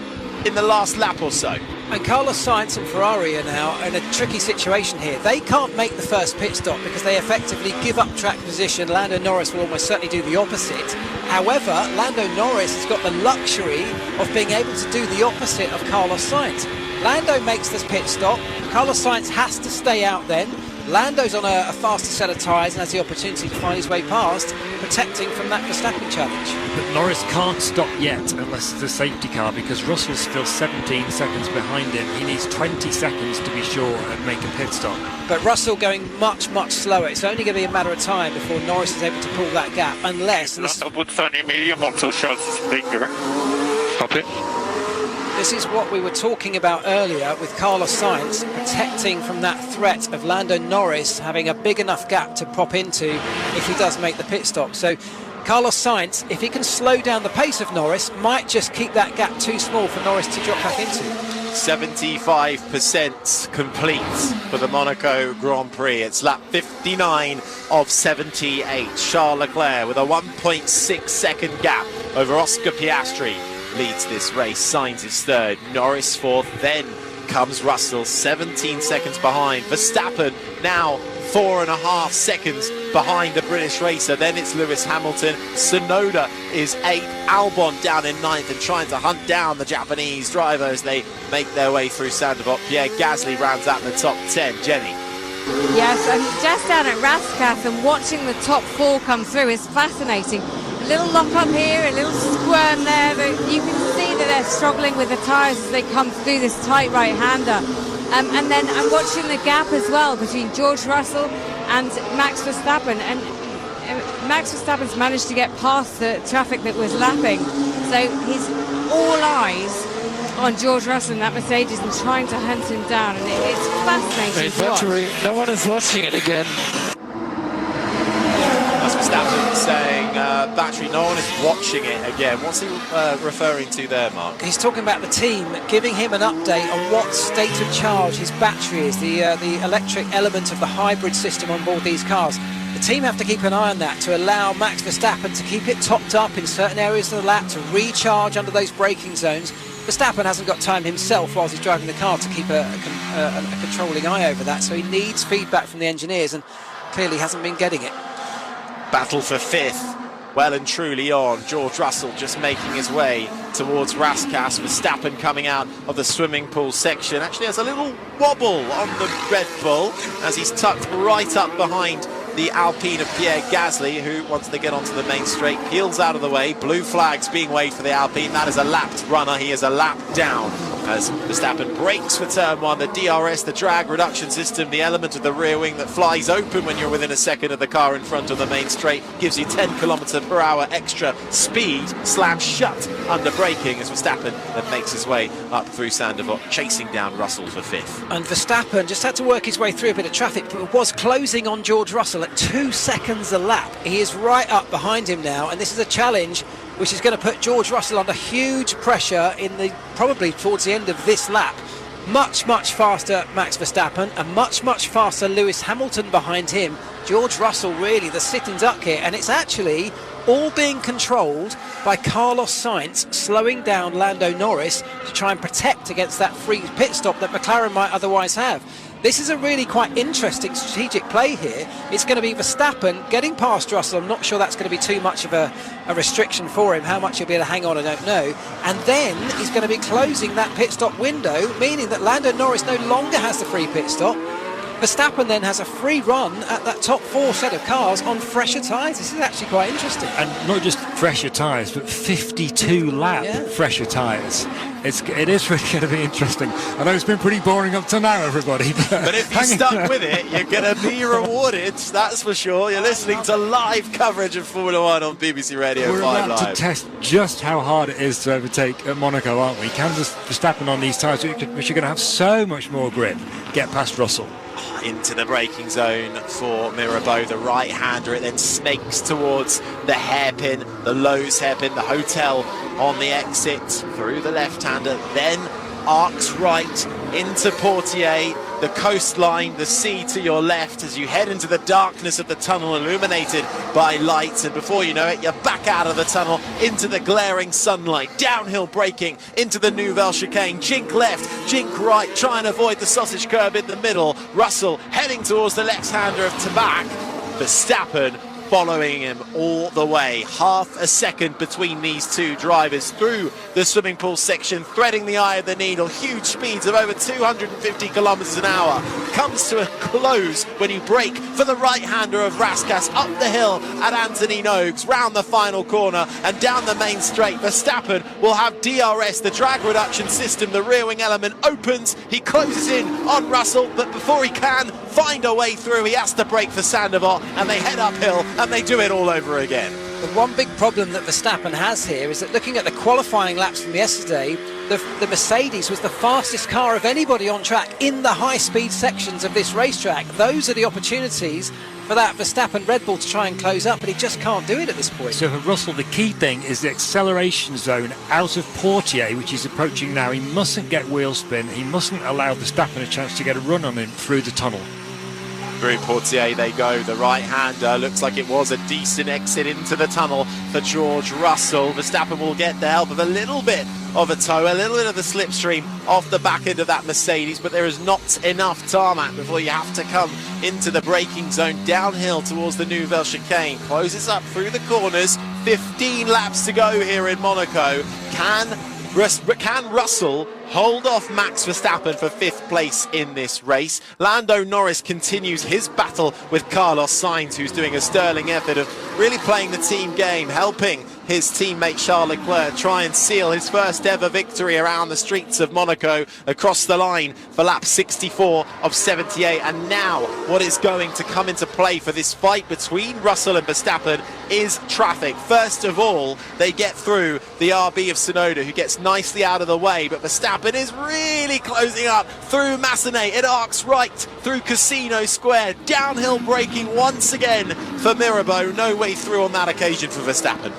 in the last lap or so. And Carlos Sainz and Ferrari are now in a tricky situation here. They can't make the first pit stop because they effectively give up track position. Lando Norris will almost certainly do the opposite. However, Lando Norris has got the luxury of being able to do the opposite of Carlos Sainz. Lando makes this pit stop. Carlos Sainz has to stay out then. Lando's on a faster set of tyres and has the opportunity to find his way past, protecting from that Verstappen challenge. But Norris can't stop yet unless it's a safety car, because Russell's still 17 seconds behind him. He needs 20 seconds to be sure and make a pit stop. But Russell going much, much slower. It's only going to be a matter of time before Norris is able to pull that gap, unless... medium also shows his finger. Stop it. This is what we were talking about earlier with Carlos Sainz protecting from that threat of Lando Norris having a big enough gap to pop into if he does make the pit stop. So Carlos Sainz, if he can slow down the pace of Norris, might just keep that gap too small for Norris to drop back into. 75% complete for the Monaco Grand Prix. It's lap 59 of 78. Charles Leclerc with a 1.6 second gap over Oscar Piastri leads this race. Sainz is 3rd, Norris 4th, then comes Russell 17 seconds behind. Verstappen now 4.5 seconds behind the British racer. Then it's Lewis Hamilton. Tsunoda is 8th, Albon down in 9th and trying to hunt down the Japanese driver as they make their way through Saint-Devote. Pierre Gasly rounds out in the top 10. Jenny. Yes, and just down at Rascath and watching the top 4 come through is fascinating. A little lock up here, a little squirm there, but you can see that they're struggling with the tyres as they come through this tight right-hander. And then I'm watching the gap as well between George Russell and Max Verstappen, and Max Verstappen's managed to get past the traffic that was lapping, so he's all eyes on George Russell in that Mercedes and trying to hunt him down, and it's fascinating to watch. No one is watching it again. That's Verstappen saying battery, no one is watching it again. What's he referring to there, Mark? He's talking about the team giving him an update on what state of charge his battery is, the electric element of the hybrid system on board these cars. The team have to keep an eye on that to allow Max Verstappen to keep it topped up in certain areas of the lap, to recharge under those braking zones, Verstappen hasn't got time himself whilst he's driving the car to keep a controlling eye over that, so he needs feedback from the engineers, and clearly hasn't been getting it. Battle for fifth, well and truly on. George Russell just making his way towards Raskas. Verstappen coming out of the swimming pool section. Actually has a little wobble on the Red Bull as he's tucked right up behind the Alpine of Pierre Gasly, who, once they get onto the main straight, peels out of the way. Blue flags being waved for the Alpine. That is a lapped runner. He is a lap down as Verstappen brakes for turn one. The DRS, the drag reduction system, the element of the rear wing that flies open when you're within a second of the car in front of the main straight, gives you 10 km/h extra speed, slams shut under braking as Verstappen then makes his way up through Sandoval, chasing down Russell for fifth. And Verstappen just had to work his way through a bit of traffic, but was closing on George Russell at 2 seconds a lap. He is right up behind him now, and this is a challenge which is going to put George Russell under huge pressure in the probably towards the end of this lap. Much faster Max Verstappen, and much faster Lewis Hamilton behind him. George Russell really the sitting duck here, and it's actually all being controlled by Carlos Sainz slowing down Lando Norris to try and protect against that free pit stop that McLaren might otherwise have. This is a really quite interesting strategic play here. It's going to be Verstappen getting past Russell. I'm not sure that's going to be too much of a restriction for him. How much he'll be able to hang on, I don't know. And then he's going to be closing that pit stop window, meaning that Lando Norris no longer has the free pit stop. Verstappen then has a free run at that top four set of cars on fresher tyres. This is actually quite interesting. And not just fresher tyres, but 52 lap fresher tyres. It is really going to be interesting. I know it's been pretty boring up to now, everybody. But if you stuck with it, you're going to be rewarded, that's for sure. You're listening to live coverage of Formula 1 on BBC Radio 5 Live. We're about to test just how hard it is to overtake at Monaco, aren't we? Can Verstappen on these tyres, which are going to have so much more grip, get past Russell? Into the braking zone for Mirabeau, the right-hander. It then snakes towards the hairpin, the Lowe's hairpin, the hotel on the exit through the left-hander, then arcs right into Portier, the coastline, the sea to your left as you head into the darkness of the tunnel illuminated by lights, and before you know it, you're back out of the tunnel into the glaring sunlight, downhill braking into the Nouvelle chicane, jink left, jink right, try and avoid the sausage curb in the middle. Russell heading towards the left-hander of Tabac. Verstappen following him all the way. Half a second between these two drivers through the swimming pool section, threading the eye of the needle. Huge speeds of over 250 kilometers an hour. Comes to a close when you brake for the right-hander of Raskas up the hill at Anthony Nogues, round the final corner and down the main straight. Verstappen will have DRS, the drag reduction system, the rear wing element opens. He closes in on Russell, but before he can find a way through, he has to brake for Sandoval, and they head uphill and they do it all over again. The one big problem that Verstappen has here is that looking at the qualifying laps from yesterday, the Mercedes was the fastest car of anybody on track in the high-speed sections of this racetrack. Those are the opportunities for that Verstappen Red Bull to try and close up, but he just can't do it at this point. So for Russell, the key thing is the acceleration zone out of Portier, which he's approaching now. He mustn't get wheel spin. He mustn't allow Verstappen a chance to get a run on him through the tunnel. Through Portier they go, the right-hander. Looks like it was a decent exit into the tunnel for George Russell. Verstappen will get the help of a little bit of a tow, a little bit of the slipstream off the back end of that Mercedes, but there is not enough tarmac before you have to come into the braking zone downhill towards the Nouvelle chicane. Closes up through the corners, 15 laps to go here in Monaco. Can Russell hold off Max Verstappen for fifth place in this race? Lando Norris continues his battle with Carlos Sainz, who's doing a sterling effort of really playing the team game, helping his teammate Charles Leclerc try and seal his first ever victory around the streets of Monaco, across the line for lap 64 of 78. And now what is going to come into play for this fight between Russell and Verstappen is traffic. First of all, they get through the RB of Tsunoda, who gets nicely out of the way, but Verstappen is really closing up through Massenet. It arcs right through Casino Square, downhill braking once again for Mirabeau. No way through on that occasion for Verstappen.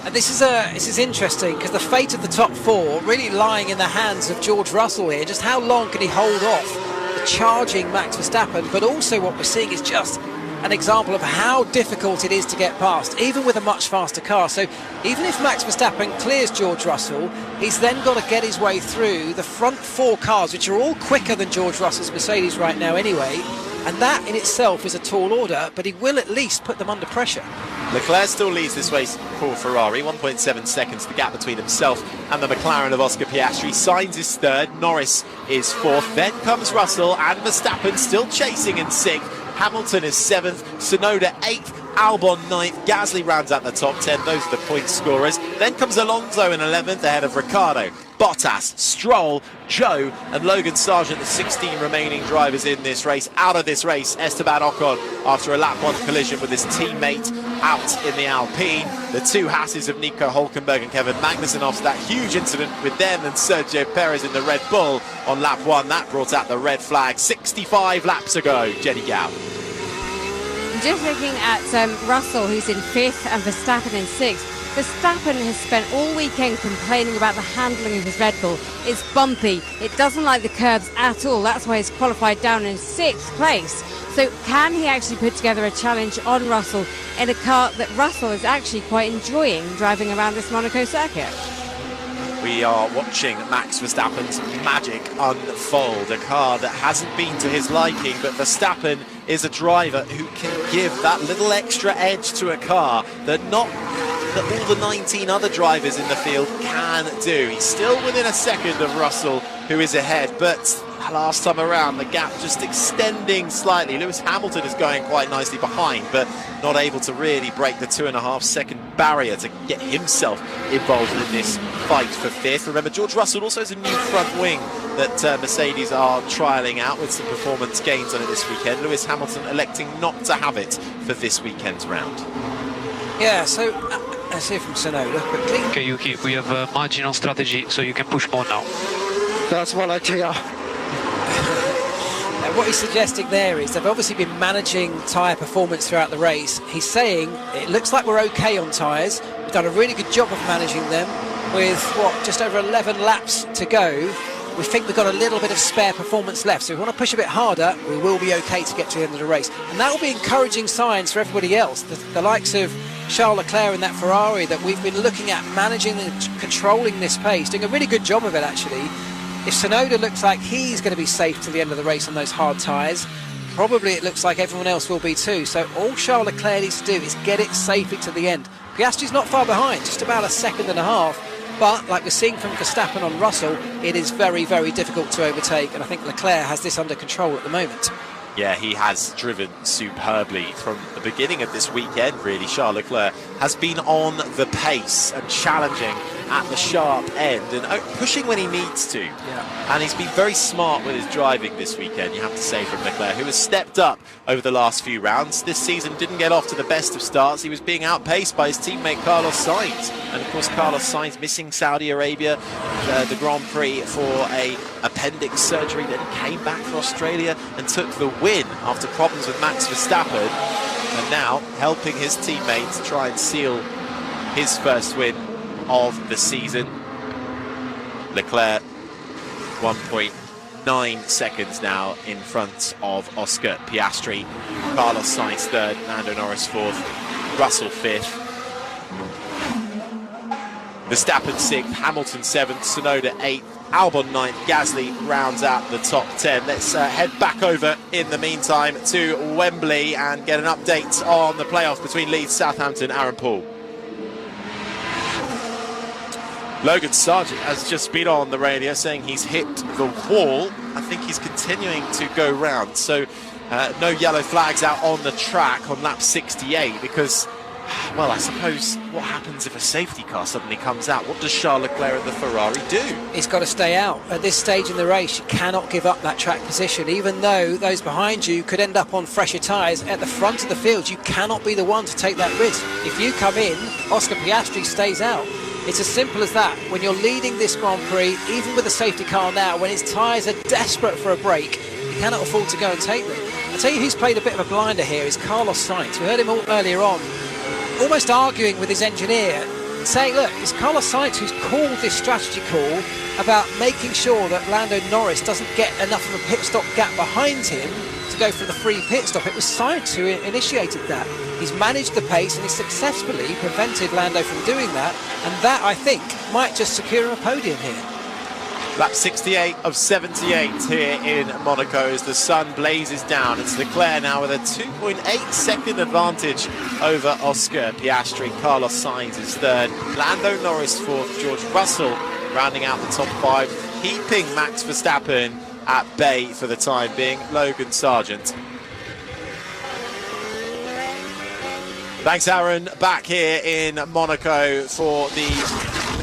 And this is interesting because the fate of the top four really lying in the hands of George Russell here. Just how long can he hold off the charging Max Verstappen? But also what we're seeing is just an example of how difficult it is to get past, even with a much faster car. So even if Max Verstappen clears George Russell, he's then got to get his way through the front 4 cars, which are all quicker than George Russell's Mercedes right now anyway, and that in itself is a tall order, but he will at least put them under pressure. Leclerc still leads this race for Ferrari, 1.7 seconds the gap between himself and the McLaren of Oscar Piastri. Sainz is third, Norris is fourth, then comes Russell and Verstappen still chasing in sixth. Hamilton is 7th, Tsunoda 8th, Albon 9th, Gasly rounds out the top 10, those are the point scorers. Then comes Alonso in 11th ahead of Ricciardo, Bottas, Stroll, Zhou and Logan Sargent, the 16 remaining drivers in this race. Out of this race, Esteban Ocon after a lap 1 collision with his teammate out in the Alpine. The 2 Hasses of Nico Hülkenberg and Kevin Magnussen after that huge incident with them and Sergio Perez in the Red Bull on lap 1. That brought out the red flag 65 laps ago. Jenny Gow. Just looking at Russell, who's in 5th, and Verstappen in 6th. Verstappen has spent all weekend complaining about the handling of his Red Bull. It's bumpy. It doesn't like the curbs at all. That's why he's qualified down in 6th place. So can he actually put together a challenge on Russell in a car that Russell is actually quite enjoying driving around this Monaco circuit? We are watching Max Verstappen's magic unfold, a car that hasn't been to his liking, but Verstappen is a driver who can give that little extra edge to a car that all the 19 other drivers in the field can do. He's still within a second of Russell, who is ahead, but last time around the gap just extending slightly. Lewis Hamilton is going quite nicely behind, but not able to really break the 2.5 second barrier to get himself involved in this fight for 5th. Remember, George Russell also has a new front wing that Mercedes are trialling out with some performance gains on it this weekend. Lewis Hamilton electing not to have it for this weekend's round. Yeah, so let's hear from Tsunoda quickly. Okay, Yuki, we have a marginal strategy, so you can push more now. That's what I tell you. What he's suggesting there is they've obviously been managing tyre performance throughout the race. He's saying it looks like we're okay on tyres. We've done a really good job of managing them with, just over 11 laps to go. We think we've got a little bit of spare performance left. So if we want to push a bit harder, we will be okay to get to the end of the race. And that will be encouraging signs for everybody else. The likes of Charles Leclerc in that Ferrari that we've been looking at managing and controlling this pace, doing a really good job of it actually. If Tsunoda looks like he's going to be safe to the end of the race on those hard tyres, probably it looks like everyone else will be too. So all Charles Leclerc needs to do is get it safely to the end. Piastri's not far behind, just about 1.5 seconds. But like we're seeing from Verstappen on Russell, it is very, very difficult to overtake. And I think Leclerc has this under control at the moment. Yeah, he has driven superbly from the beginning of this weekend, really. Charles Leclerc has been on the pace and challenging at the sharp end and pushing when he needs to. Yeah. And he's been very smart with his driving this weekend, you have to say, from Leclerc, who has stepped up over the last few rounds. This season didn't get off to the best of starts. He was being outpaced by his teammate Carlos Sainz. And of course, Carlos Sainz missing Saudi Arabia, the Grand Prix for a appendix surgery, then came back for Australia and took the win after problems with Max Verstappen. And now helping his teammates try and seal his first win of the season. Leclerc 1.9 seconds now in front of Oscar Piastri. Carlos Sainz third, Lando Norris fourth, Russell fifth, Verstappen sixth, Hamilton seventh, Tsunoda eighth, Albon ninth, Gasly rounds out the top 10. Let's head back over in the meantime to Wembley and get an update on the playoff between Leeds, Southampton, Aaron Paul. Logan Sargent has just been on the radio saying he's hit the wall. I think he's continuing to go round. So no yellow flags out on the track on lap 68 because, well, I suppose what happens if a safety car suddenly comes out? What does Charles Leclerc and the Ferrari do? He's got to stay out. At this stage in the race, you cannot give up that track position, even though those behind you could end up on fresher tyres. At the front of the field, you cannot be the one to take that risk. If you come in, Oscar Piastri stays out. It's as simple as that. When you're leading this Grand Prix, even with a safety car now, when his tyres are desperate for a break, you cannot afford to go and take them. I'll tell you who's played a bit of a blinder here is Carlos Sainz. We heard him earlier on, almost arguing with his engineer, saying, look, it's Carlos Sainz who's called this strategy call about making sure that Lando Norris doesn't get enough of a pit stop gap behind him to go for the free pit stop. It was Sainz who initiated that. He's managed the pace and he's successfully prevented Lando from doing that, and that, I think, might just secure a podium here. Lap 68 of 78 here in Monaco as the sun blazes down. It's Leclerc now with a 2.8 second advantage over Oscar Piastri. Carlos Sainz is third, Lando Norris fourth, George Russell rounding out the top five, keeping Max Verstappen at bay for the time being. Logan Sargent. Thanks, Aaron. Back here in Monaco for the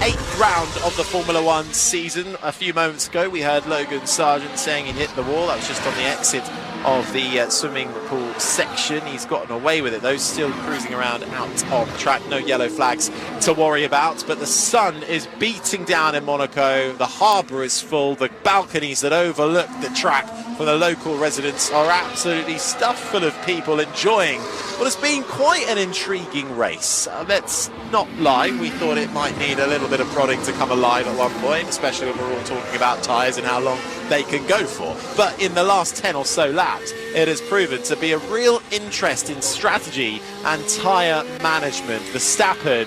8th round of the Formula One season. A few moments ago we heard Logan Sargent saying he hit the wall. That was just on the exit of the swimming pool section. He's gotten away with it though, still cruising around out on the track. No yellow flags to worry about, but the sun is beating down in Monaco. The harbour is full. The balconies that overlook the track for the local residents are absolutely stuffed full of people enjoying what has been quite an intriguing race. Let's not lie, we thought it might need a little bit of prodding to come alive at one point, especially when we're all talking about tyres and how long they can go for. But in the last 10 or so laps, it has proven to be a real interest in strategy and tyre management. Verstappen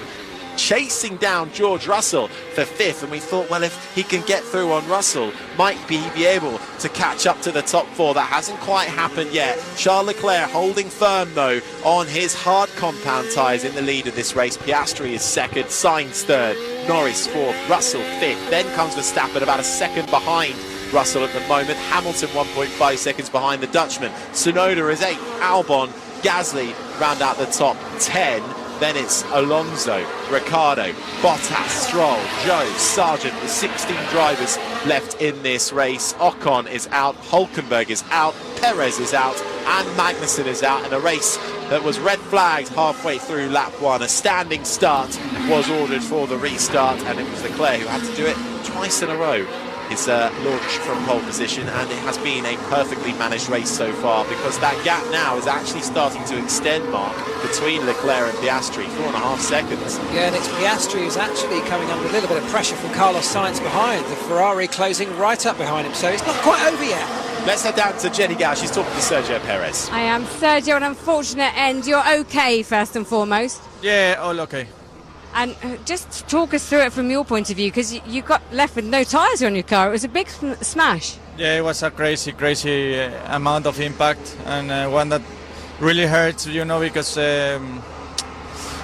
chasing down George Russell for 5th, and we thought, well, if he can get through on Russell, might he be able to catch up to the top 4. That hasn't quite happened yet. Charles Leclerc holding firm though on his hard compound tyres in the lead of this race. Piastri is 2nd, Sainz 3rd, Norris 4th, Russell 5th. Then comes Verstappen about a second behind Russell at the moment. Hamilton 1.5 seconds behind the Dutchman. Tsunoda is 8th, Albon, Gasly round out the top 10. Then it's Alonso, Ricciardo, Bottas, Stroll, Joe, Sargent, with 16 drivers left in this race. Ocon is out, Hülkenberg is out, Perez is out, and Magnussen is out in a race that was red flagged halfway through lap 1. A standing start was ordered for the restart, and it was Leclerc who had to do it twice in a row. His launch from pole position, and it has been a perfectly managed race so far, because that gap now is actually starting to extend, Mark, between Leclerc and Piastri, 4.5 seconds. Yeah, and it's Piastri who's actually coming under a little bit of pressure from Carlos Sainz behind, the Ferrari closing right up behind him, so it's not quite over yet. Let's head down to Jenny Gao. She's talking to Sergio Perez. I am, Sergio, an unfortunate end. You're okay, first and foremost. Yeah, all okay. And just talk us through it from your point of view, because you got left with no tyres on your car. It was a big smash. Yeah, it was a crazy amount of impact, and one that really hurts, because it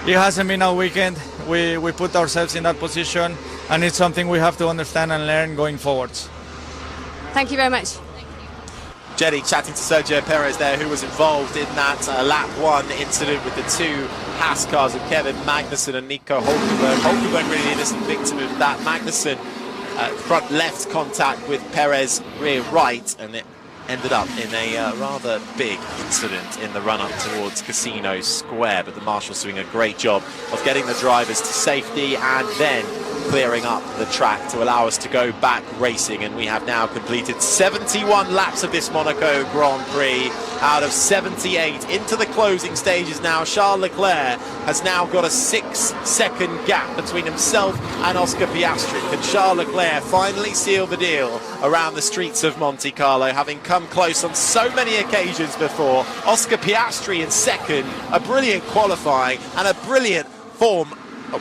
hasn't been a weekend. We put ourselves in that position, and it's something we have to understand and learn going forwards. Thank you very much. Jenny chatting to Sergio Perez there, who was involved in that lap 1 incident with the 2 Haas cars of Kevin Magnussen and Nico Hülkenberg. Hülkenberg really the innocent victim of that. Magnussen front left contact with Perez rear right, and it ended up in a rather big incident in the run-up towards Casino Square, but the marshals doing a great job of getting the drivers to safety and then clearing up the track to allow us to go back racing. And we have now completed 71 laps of this Monaco Grand Prix out of 78 into the closing stages now. Charles Leclerc has now got a 6-second gap between himself and Oscar Piastri. Can Charles Leclerc finally seal the deal around the streets of Monte Carlo, having come close on so many occasions before? Oscar Piastri in 2nd, a brilliant qualifying and a brilliant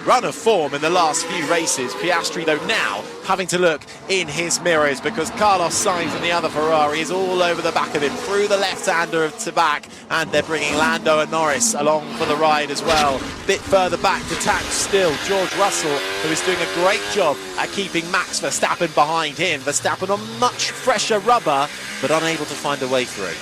run of form in the last few races. Piastri, though, now having to look in his mirrors, because Carlos Sainz and the other Ferrari is all over the back of him through the left-hander to back, and they're bringing Lando and Norris along for the ride as well. Bit further back detached still, George Russell, who is doing a great job at keeping Max Verstappen behind him. Verstappen on much fresher rubber, but unable to find a way through.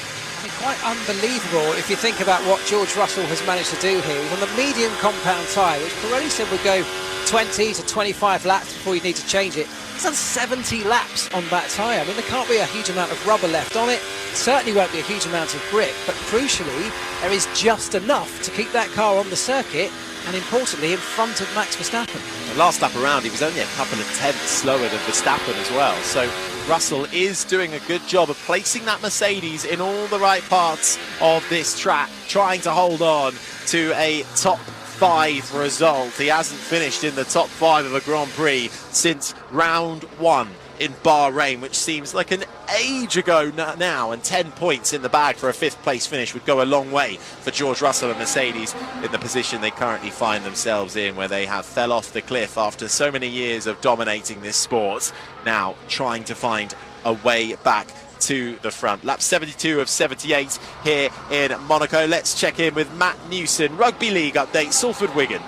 Quite unbelievable if you think about what George Russell has managed to do here. He's on the medium compound tyre, which Pirelli said would go 20 to 25 laps before you need to change it. He's done 70 laps on that tyre. I mean, there can't be a huge amount of rubber left on it. Certainly won't be a huge amount of grip, but crucially, there is just enough to keep that car on the circuit, and importantly, in front of Max Verstappen. The last lap around, he was only a couple of tenths slower than Verstappen as well. So Russell is doing a good job of placing that Mercedes in all the right parts of this track, trying to hold on to a top 5 result. He hasn't finished in the top 5 of a Grand Prix since round 1 in Bahrain, which seems like an age ago now, and 10 points in the bag for a 5th place finish would go a long way for George Russell and Mercedes in the position they currently find themselves in, where they have fell off the cliff after so many years of dominating this sport, now trying to find a way back to the front. Lap 72 of 78 here in Monaco. Let's check in with Matt Newson, Rugby League update, Salford Wigan.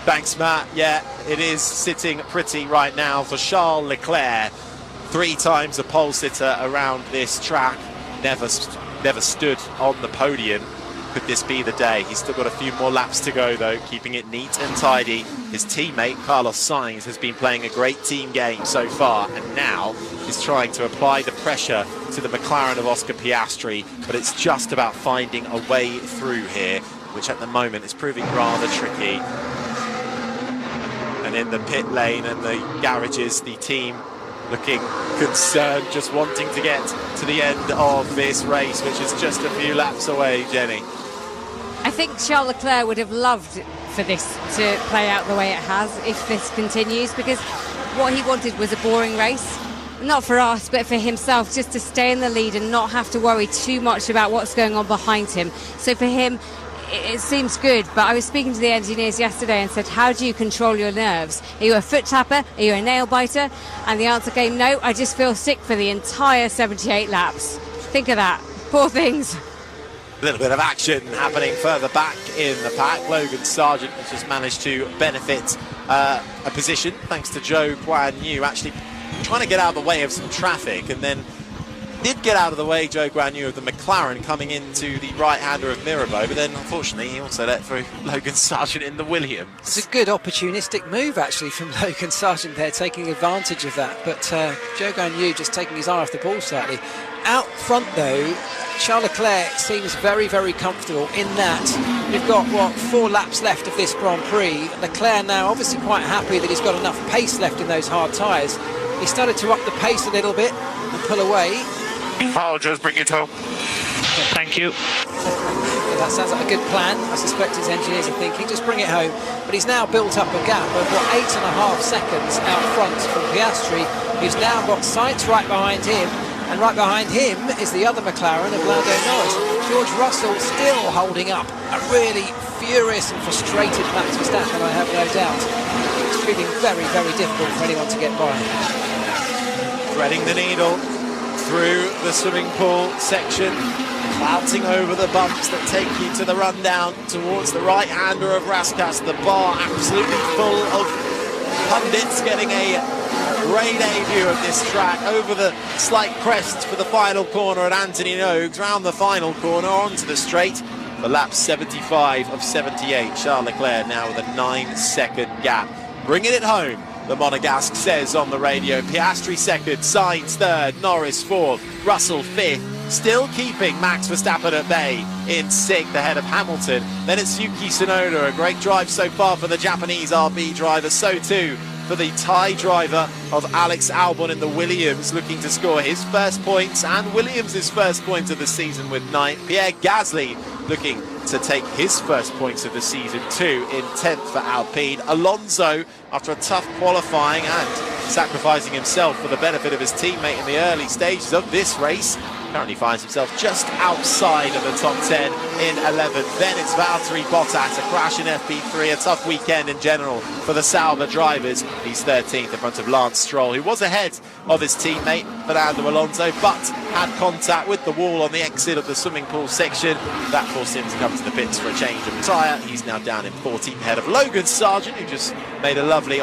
Thanks, Matt. Yeah, it is sitting pretty right now for Charles Leclerc. 3 times a pole sitter around this track. Never stood on the podium. Could this be the day? He's still got a few more laps to go, though, keeping it neat and tidy. His teammate, Carlos Sainz, has been playing a great team game so far, and now is trying to apply the pressure to the McLaren of Oscar Piastri, but it's just about finding a way through here, which at the moment is proving rather tricky. And in the pit lane and the garages, the team looking concerned, just wanting to get to the end of this race, which is just a few laps away, Jenny. I think Charles Leclerc would have loved for this to play out the way it has if this continues, because what he wanted was a boring race. Not for us, but for himself, just to stay in the lead and not have to worry too much about what's going on behind him. So for him, it seems good, but I was speaking to the engineers yesterday and said, how do you control your nerves? Are you a foot tapper? Are you a nail biter? And the answer came, no, I just feel sick for the entire 78 laps. Think of that. Poor things. A little bit of action happening further back in the pack. Logan Sargent has just managed to benefit a position thanks to Zhou Guanyu actually trying to get out of the way of some traffic, and then did get out of the way, Zhou Guanyu, of the McLaren coming into the right-hander of Mirabeau, but then unfortunately he also let through Logan Sargent in the Williams. It's a good opportunistic move actually from Logan Sargent there, taking advantage of that, but Zhou Guanyu just taking his eye off the ball slightly. Out front though, Charles Leclerc seems very, very comfortable in that we've got, 4 laps left of this Grand Prix. Leclerc now obviously quite happy that he's got enough pace left in those hard tyres. He started to up the pace a little bit and pull away. I'll just bring it home. Thank you. That sounds like a good plan. I suspect his engineers are thinking, just bring it home. But he's now built up a gap of 8.5 seconds out front from Piastri, who's now got Sainz right behind him. And right behind him is the other McLaren of Lando Norris. George Russell still holding up a really furious and frustrated Max Verstappen, I have no doubt. It's proving very, very difficult for anyone to get by. Threading the needle through the swimming pool section, flouting over the bumps that take you to the rundown towards the right-hander of Raskas. The bar absolutely full of pundits getting a great A view of this track over the slight crest for the final corner at Anthony Nogues, round the final corner onto the straight for lap 75 of 78. Charles Leclerc now with a 9-second gap, bringing it home. The Monegasque says on the radio. Piastri 2nd, Sainz 3rd, Norris 4th, Russell 5th, still keeping Max Verstappen at bay in 6th ahead of Hamilton. Then it's Yuki Tsunoda, a great drive so far for the Japanese RB driver, so too for the Thai driver of Alex Albon in the Williams, looking to score his first points and Williams' first point of the season with 9th. Pierre Gasly looking to take his first points of the season too in 10th for Alpine. Alonso, after a tough qualifying and sacrificing himself for the benefit of his teammate in the early stages of this race, currently finds himself just outside of the top 10 in 11th. Then it's Valtteri Bottas, a crash in FP3, a tough weekend in general for the Sauber drivers. He's 13th in front of Lance Stroll, who was ahead of his teammate Fernando Alonso, but had contact with the wall on the exit of the swimming pool section. That forced him to come to the pits for a change of tyre. He's now down in 14th ahead of Logan Sargent, who just made a lovely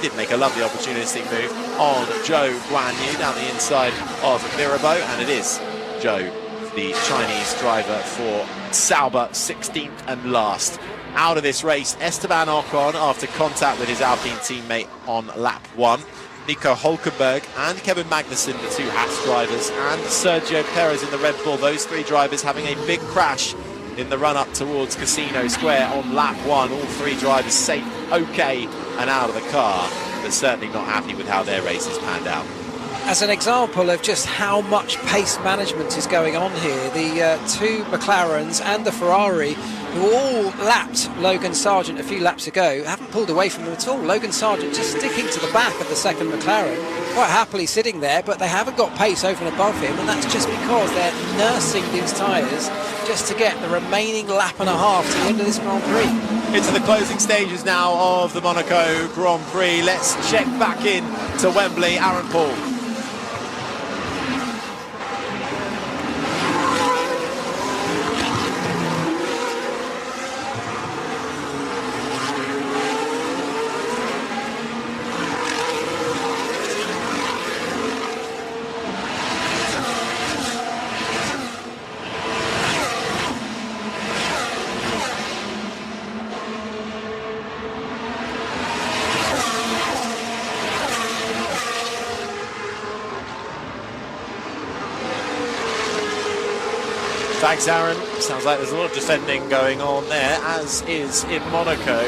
did make a lovely opportunistic move on Zhou Guanyu down the inside of Mirabeau, and it is Zhou, the Chinese driver for Sauber, 16th and last. Out of this race, Esteban Ocon, after contact with his Alpine teammate on lap 1. Nico Hülkenberg and Kevin Magnussen, the 2 Haas drivers, and Sergio Perez in the Red Bull. Those 3 drivers having a big crash in the run-up towards Casino Square on lap 1. All 3 drivers safe, okay, and out of the car, but certainly not happy with how their races panned out. as an example of just how much pace management is going on here. The two McLarens and the Ferrari, who all lapped Logan Sargent a few laps ago, haven't pulled away from them at all. Logan Sargent just sticking to the back of the second McLaren, quite happily sitting there, but they haven't got pace over and above him, and that's just because they're nursing these tyres just to get the remaining lap and a half to the end of this Grand Prix. Into the closing stages now of the Monaco Grand Prix. Let's check back in to Wembley. Aaron Paul. Thanks, Aaron. Sounds like there's a lot of defending going on there, as is in Monaco.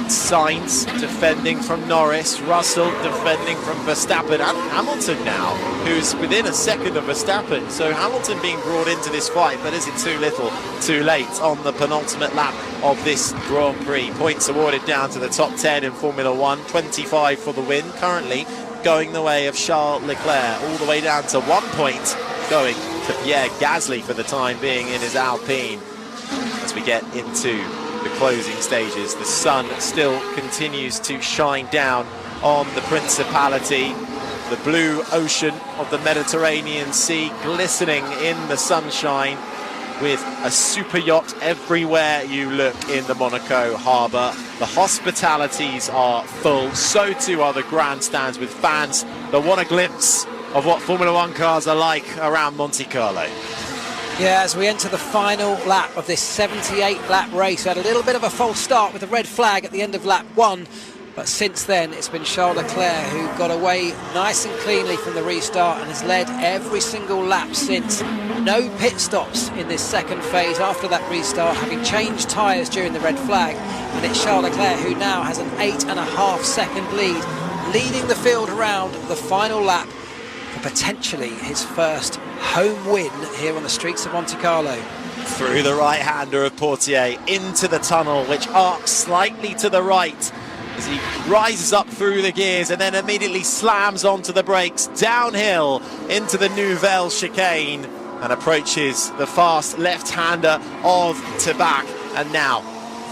Sainz defending from Norris, Russell defending from Verstappen, and Hamilton now, who's within a second of Verstappen. So Hamilton being brought into this fight, but is it too little, too late on the penultimate lap of this Grand Prix? Points awarded down to the top 10 in Formula 1, 25 for the win, currently going the way of Charles Leclerc, all the way down to 1 point going to Pierre Gasly for the time being in his Alpine. As we get into the closing stages, the sun still continues to shine down on the Principality. The blue ocean of the Mediterranean Sea glistening in the sunshine, with a super yacht everywhere you look in the Monaco harbour. The hospitalities are full, so too are the grandstands, with fans that want a glimpse of what Formula One cars are like around Monte Carlo. Yeah, as we enter the final lap of this 78-lap race, we had a little bit of a false start with the red flag at the end of lap 1, but since then it's been Charles Leclerc who got away nice and cleanly from the restart and has led every single lap since. No pit stops in this second phase after that restart, having changed tyres during the red flag, and it's Charles Leclerc who now has an 8.5 second lead, leading the field around the final lap for potentially his first home win here on the streets of Monte Carlo. Through the right-hander of Portier into the tunnel, which arcs slightly to the right as he rises up through the gears and then immediately slams onto the brakes downhill into the Nouvelle chicane and approaches the fast left-hander of Tabac. And now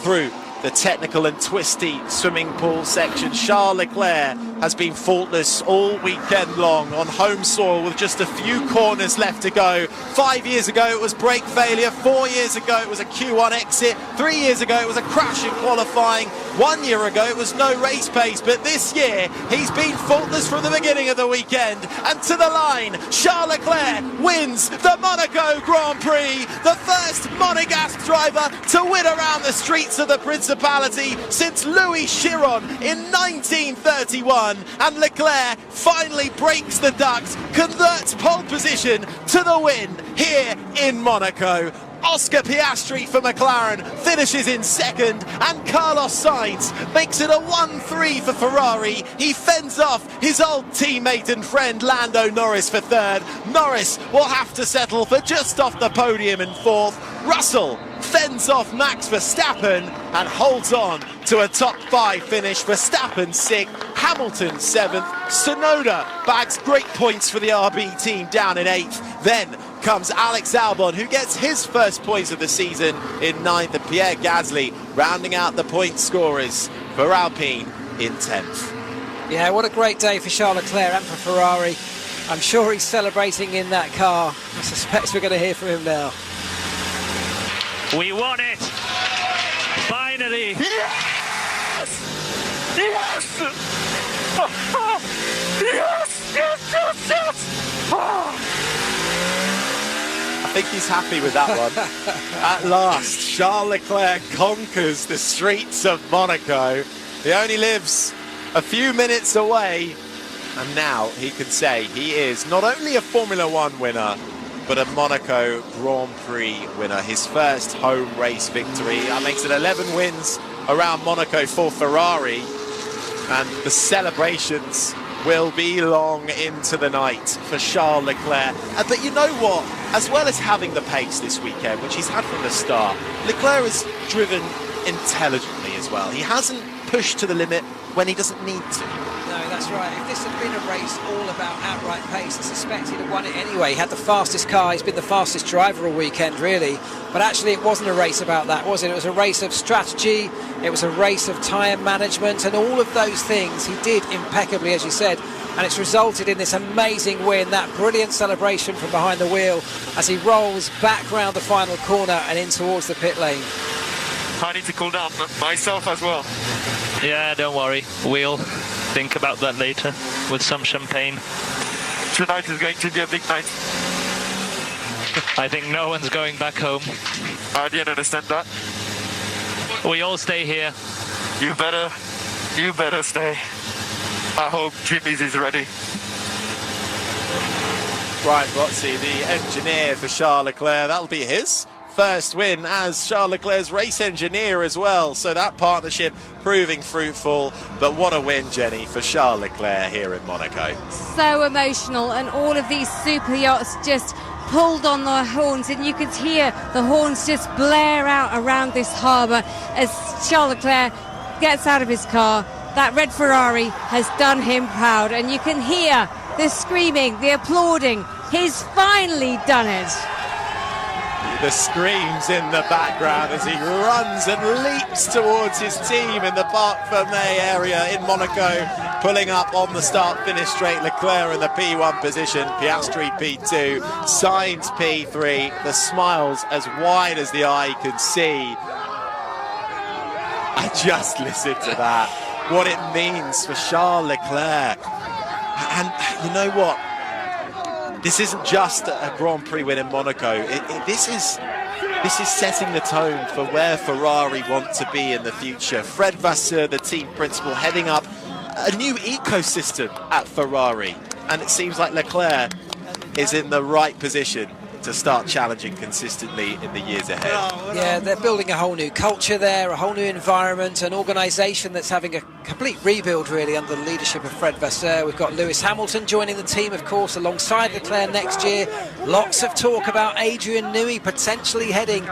through the technical and twisty swimming pool section, Charles Leclerc has been faultless all weekend long on home soil with just a few corners left to go. 5 years ago it was brake failure, 4 years ago it was a Q1 exit, 3 years ago it was a crash in qualifying, 1 year ago it was no race pace, but this year he's been faultless from the beginning of the weekend. And to the line, Charles Leclerc wins the Monaco Grand Prix, the first Monegasque driver to win around the streets of the Principality since Louis Chiron in 1931. And Leclerc finally breaks the ducks, converts pole position to the win here in Monaco. Oscar Piastri for McLaren finishes in second, and Carlos Sainz makes it a 1-3 for Ferrari. He fends off his old teammate and friend Lando Norris for third. Norris will have to settle for just off the podium in fourth. Russell fends off Max Verstappen and holds on to a top 5 finish. Verstappen 6th, Hamilton 7th, Tsunoda bags great points for the RB team down in 8th. Then comes Alex Albon, who gets his first points of the season in 9th, and Pierre Gasly rounding out the point scorers for Alpine in 10th. Yeah, what a great day for Charles Leclerc and for Ferrari. I'm sure he's celebrating in that car. I suspect we're going to hear from him now. We won it! Finally! Yes! Yes! Yes! Yes! Yes! Yes! I think he's happy with that one. At last, Charles Leclerc conquers the streets of Monaco. He only lives a few minutes away, and now he can say he is not only a Formula One winner, but a Monaco Grand Prix winner. His first home race victory. That makes it 11 wins around Monaco for Ferrari. And the celebrations will be long into the night for Charles Leclerc. But you know what? As well as having the pace this weekend, which he's had from the start, Leclerc has driven intelligently as well. He hasn't pushed to the limit when he doesn't need to. No, that's right. If this had been a race all about outright pace, I suspect he'd have won it anyway. He had the fastest car, he's been the fastest driver all weekend, really. But actually, it wasn't a race about that, was it? It was a race of strategy, it was a race of tyre management, and all of those things he did impeccably, as you said. And it's resulted in this amazing win, that brilliant celebration from behind the wheel as he rolls back round the final corner and in towards the pit lane. I need to cool down myself as well. Yeah, don't worry. We'll think about that later with some champagne. Tonight is going to be a big night. I think no one's going back home. I didn't understand that. We all stay here. You better stay. I hope Jimmy's is ready. Brian Bozzi, the engineer for Charles Leclerc, that'll be his first win as Charles Leclerc's race engineer as well. So that partnership proving fruitful. But what a win, Jenny, for Charles Leclerc here in Monaco. So emotional, and all of these super yachts just pulled on their horns, and you could hear the horns just blare out around this harbour as Charles Leclerc gets out of his car. That red Ferrari has done him proud, and you can hear the screaming, the applauding. He's finally done it. The screams in the background as he runs and leaps towards his team in the Parc Fermé area in Monaco, pulling up on the start-finish straight. Leclerc in the P1 position, Piastri P2, Sainz P3. The smiles as wide as the eye could see. I just listened to that. What it means for Charles Leclerc. And you know what? This isn't just a Grand Prix win in Monaco. This is setting the tone for where Ferrari want to be in the future. Fred Vasseur, the team principal, heading up a new ecosystem at Ferrari. And it seems like Leclerc is in the right position to start challenging consistently in the years ahead. Yeah, they're building a whole new culture there, a whole new environment, an organisation that's having a complete rebuild really under the leadership of Fred Vasseur. We've got Lewis Hamilton joining the team, of course, alongside Leclerc next year. Lots of talk about Adrian Newey potentially heading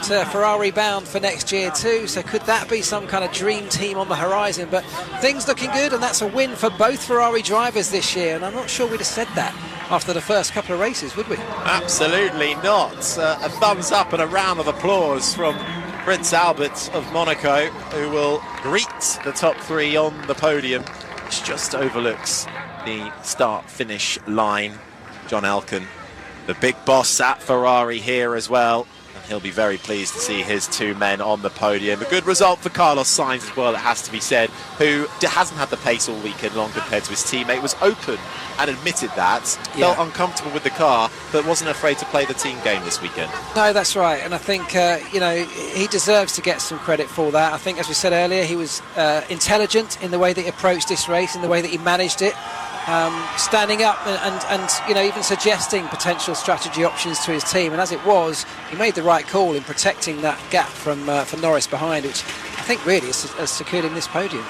to Ferrari bound for next year too, so could that be some kind of dream team on the horizon? But things looking good, and that's a win for both Ferrari drivers this year, and I'm not sure we'd have said that after the first couple of races, would we? Absolutely not. A thumbs up and a round of applause from Prince Albert of Monaco, who will greet the top three on the podium, which just overlooks the start-finish line. John Elkann, the big boss at Ferrari here as well. He'll be very pleased to see his two men on the podium. A good result for Carlos Sainz as well, it has to be said, who hasn't had the pace all weekend long compared to his teammate. Was open and admitted that. Felt uncomfortable with the car, but wasn't afraid to play the team game this weekend. No, that's right. And I think, he deserves to get some credit for that. I think, as we said earlier, he was intelligent in the way that he approached this race, in the way that he managed it. Standing up and even suggesting potential strategy options to his team, and as it was, he made the right call in protecting that gap from Norris behind, which I think really has secured him this podium.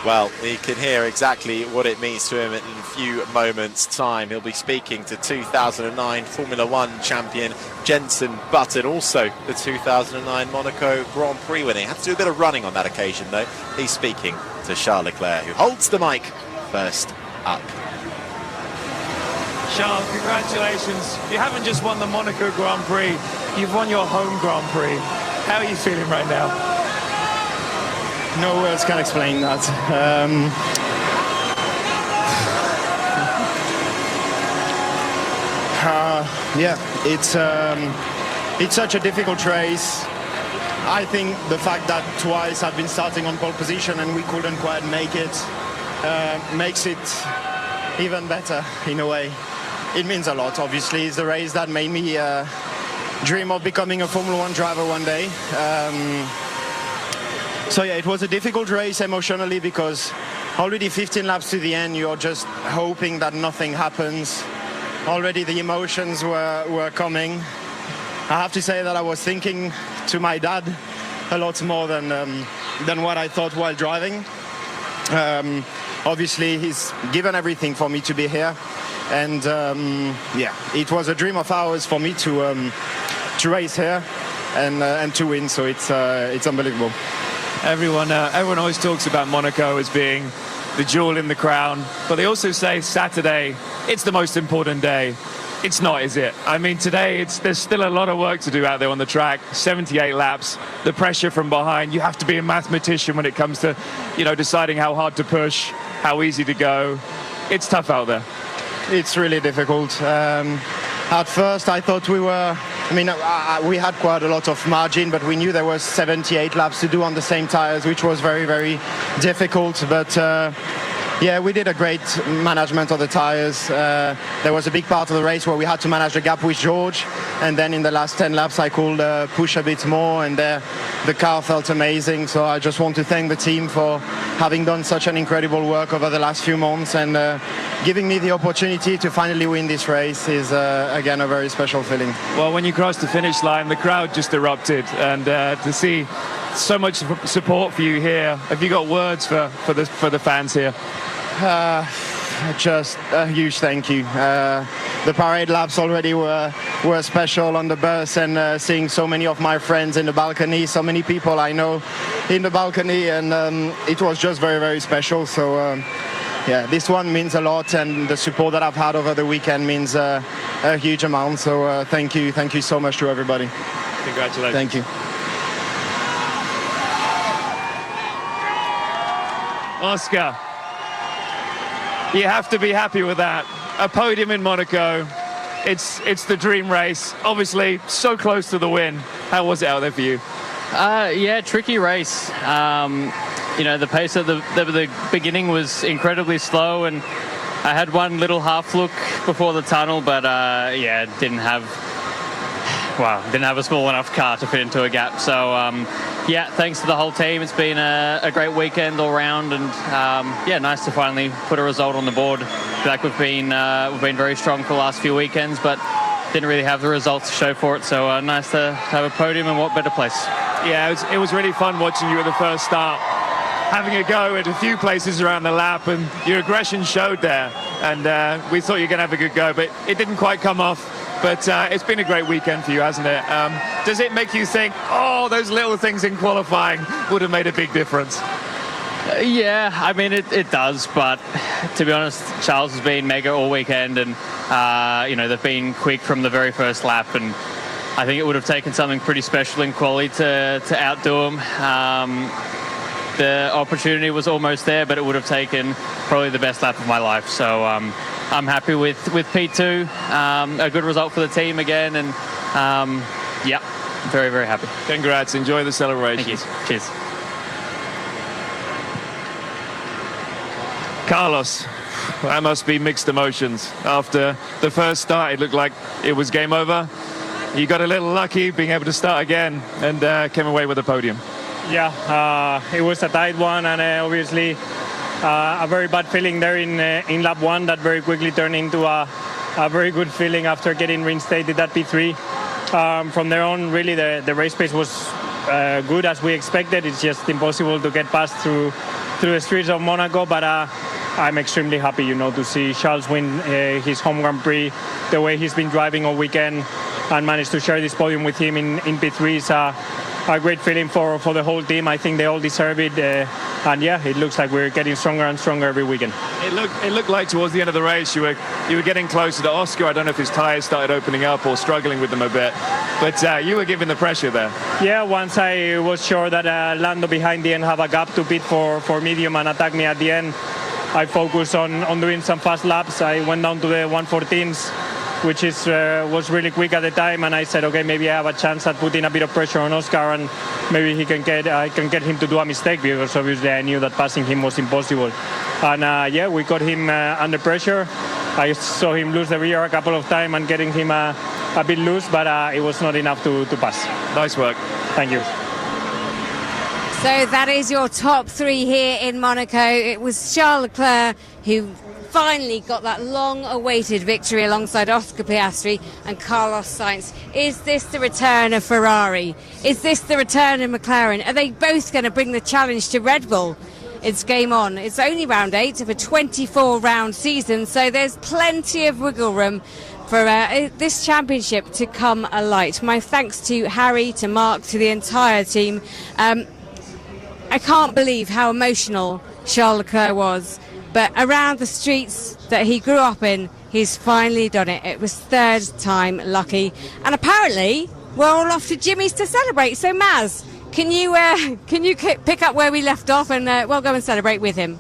Well, he can hear exactly what it means to him in a few moments' time. He'll be speaking to 2009 Formula One champion Jenson Button, also the 2009 Monaco Grand Prix winner. He had to do a bit of running on that occasion, though. He's speaking to Charles Leclerc, who holds the mic first up. Charles, congratulations. You haven't just won the Monaco Grand Prix, you've won your home Grand Prix. How are you feeling right now? No words can explain that. It's such a difficult race. I think the fact that twice I've been starting on pole position and we couldn't quite make it makes it even better in a way. It means a lot, obviously. It's the race that made me dream of becoming a Formula One driver one day. So yeah, it was a difficult race emotionally because already 15 laps to the end, you're just hoping that nothing happens. Already the emotions were coming. I have to say that I was thinking to my dad a lot more than what I thought while driving. obviously he's given everything for me to be here, and it was a dream of ours for me to race here and to win. So it's unbelievable. Everyone always talks about Monaco as being the jewel in the crown, but they also say Saturday, it's the most important day. It's not, is it? I mean, today there's still a lot of work to do out there on the track. 78 laps, the pressure from behind. You have to be a mathematician when it comes to, deciding how hard to push, how easy to go. It's tough out there. It's really difficult. At first, I thought we had quite a lot of margin, but we knew there was 78 laps to do on the same tires, which was very, very difficult. But we did a great management of the tires. There was a big part of the race where we had to manage the gap with George, and then in the last 10 laps I could push a bit more, and the car felt amazing. So I just want to thank the team for having done such an incredible work over the last few months, and giving me the opportunity to finally win this race is again a very special feeling. Well, when you crossed the finish line, the crowd just erupted, and to see so much support for you here, have you got words for the fans here? Just a huge thank you. The parade laps already were special on the bus, and seeing so many of my friends in the balcony, so many people I know in the balcony, and it was just very, very special. So this one means a lot, and the support that I've had over the weekend means a huge amount. So thank you so much to everybody. Congratulations. Thank you. Oscar, you have to be happy with that. A podium in Monaco. It's the dream race. Obviously, so close to the win. How was it out there for you? Tricky race. The pace at the beginning was incredibly slow, and I had one little half look before the tunnel, but didn't have a small enough car to fit into a gap. So thanks to the whole team. It's been a great weekend all round, and nice to finally put a result on the board. I feel like we've been very strong for the last few weekends, but didn't really have the results to show for it. So nice to have a podium, and what better place? Yeah, it was really fun watching you at the first start, having a go at a few places around the lap, and your aggression showed there. And we thought you were going to have a good go, but it didn't quite come off. But it's been a great weekend for you, hasn't it? Does it make you think, those little things in qualifying would have made a big difference? It does. But to be honest, Charles has been mega all weekend, and they've been quick from the very first lap, and I think it would have taken something pretty special in quali to outdo him. The opportunity was almost there, but it would have taken probably the best lap of my life. So I'm happy with P2. A good result for the team again, and very, very happy. Congrats. Enjoy the celebration. Thank you. Cheers. Carlos, that must be mixed emotions. After the first start, it looked like it was game over. You got a little lucky being able to start again, and came away with a podium. It was a tight one, and obviously a very bad feeling there in lap 1 that very quickly turned into a very good feeling after getting reinstated at P3. From there on, really the race pace was good as we expected. It's just impossible to get past through the streets of Monaco, but I'm extremely happy, to see Charles win his home Grand Prix the way he's been driving all weekend, and manage to share this podium with him in P3 is a great feeling for the whole team. I think they all deserve it, and it looks like we're getting stronger and stronger every weekend. It looked like towards the end of the race you were getting closer to Oscar. I don't know if his tyres started opening up or struggling with them a bit, but you were giving the pressure there. Once I was sure that Lando behind the end have a gap to pit for medium and attack me at the end, I focused on doing some fast laps. I went down to the 114s, which was really quick at the time, and I said, okay, maybe I have a chance at putting a bit of pressure on Oscar, and maybe I can get him to do a mistake, because obviously I knew that passing him was impossible. And we got him under pressure. I saw him lose the rear a couple of times and getting him a bit loose, but it was not enough to pass. Nice work. Thank you. So that is your top 3 here in Monaco. It was Charles Leclerc who finally got that long-awaited victory alongside Oscar Piastri and Carlos Sainz. Is this the return of Ferrari? Is this the return of McLaren? Are they both going to bring the challenge to Red Bull? it's game on. It's only round 8 of a 24-round season, so there's plenty of wiggle room for this championship to come alight. My thanks to Harry, to Mark, to the entire team. I can't believe how emotional Charles Leclerc was, but around the streets that he grew up in, he's finally done it. It was third time lucky, and apparently we're all off to Jimmy's to celebrate. So Maz, can you pick up where we left off, and we'll go and celebrate with him?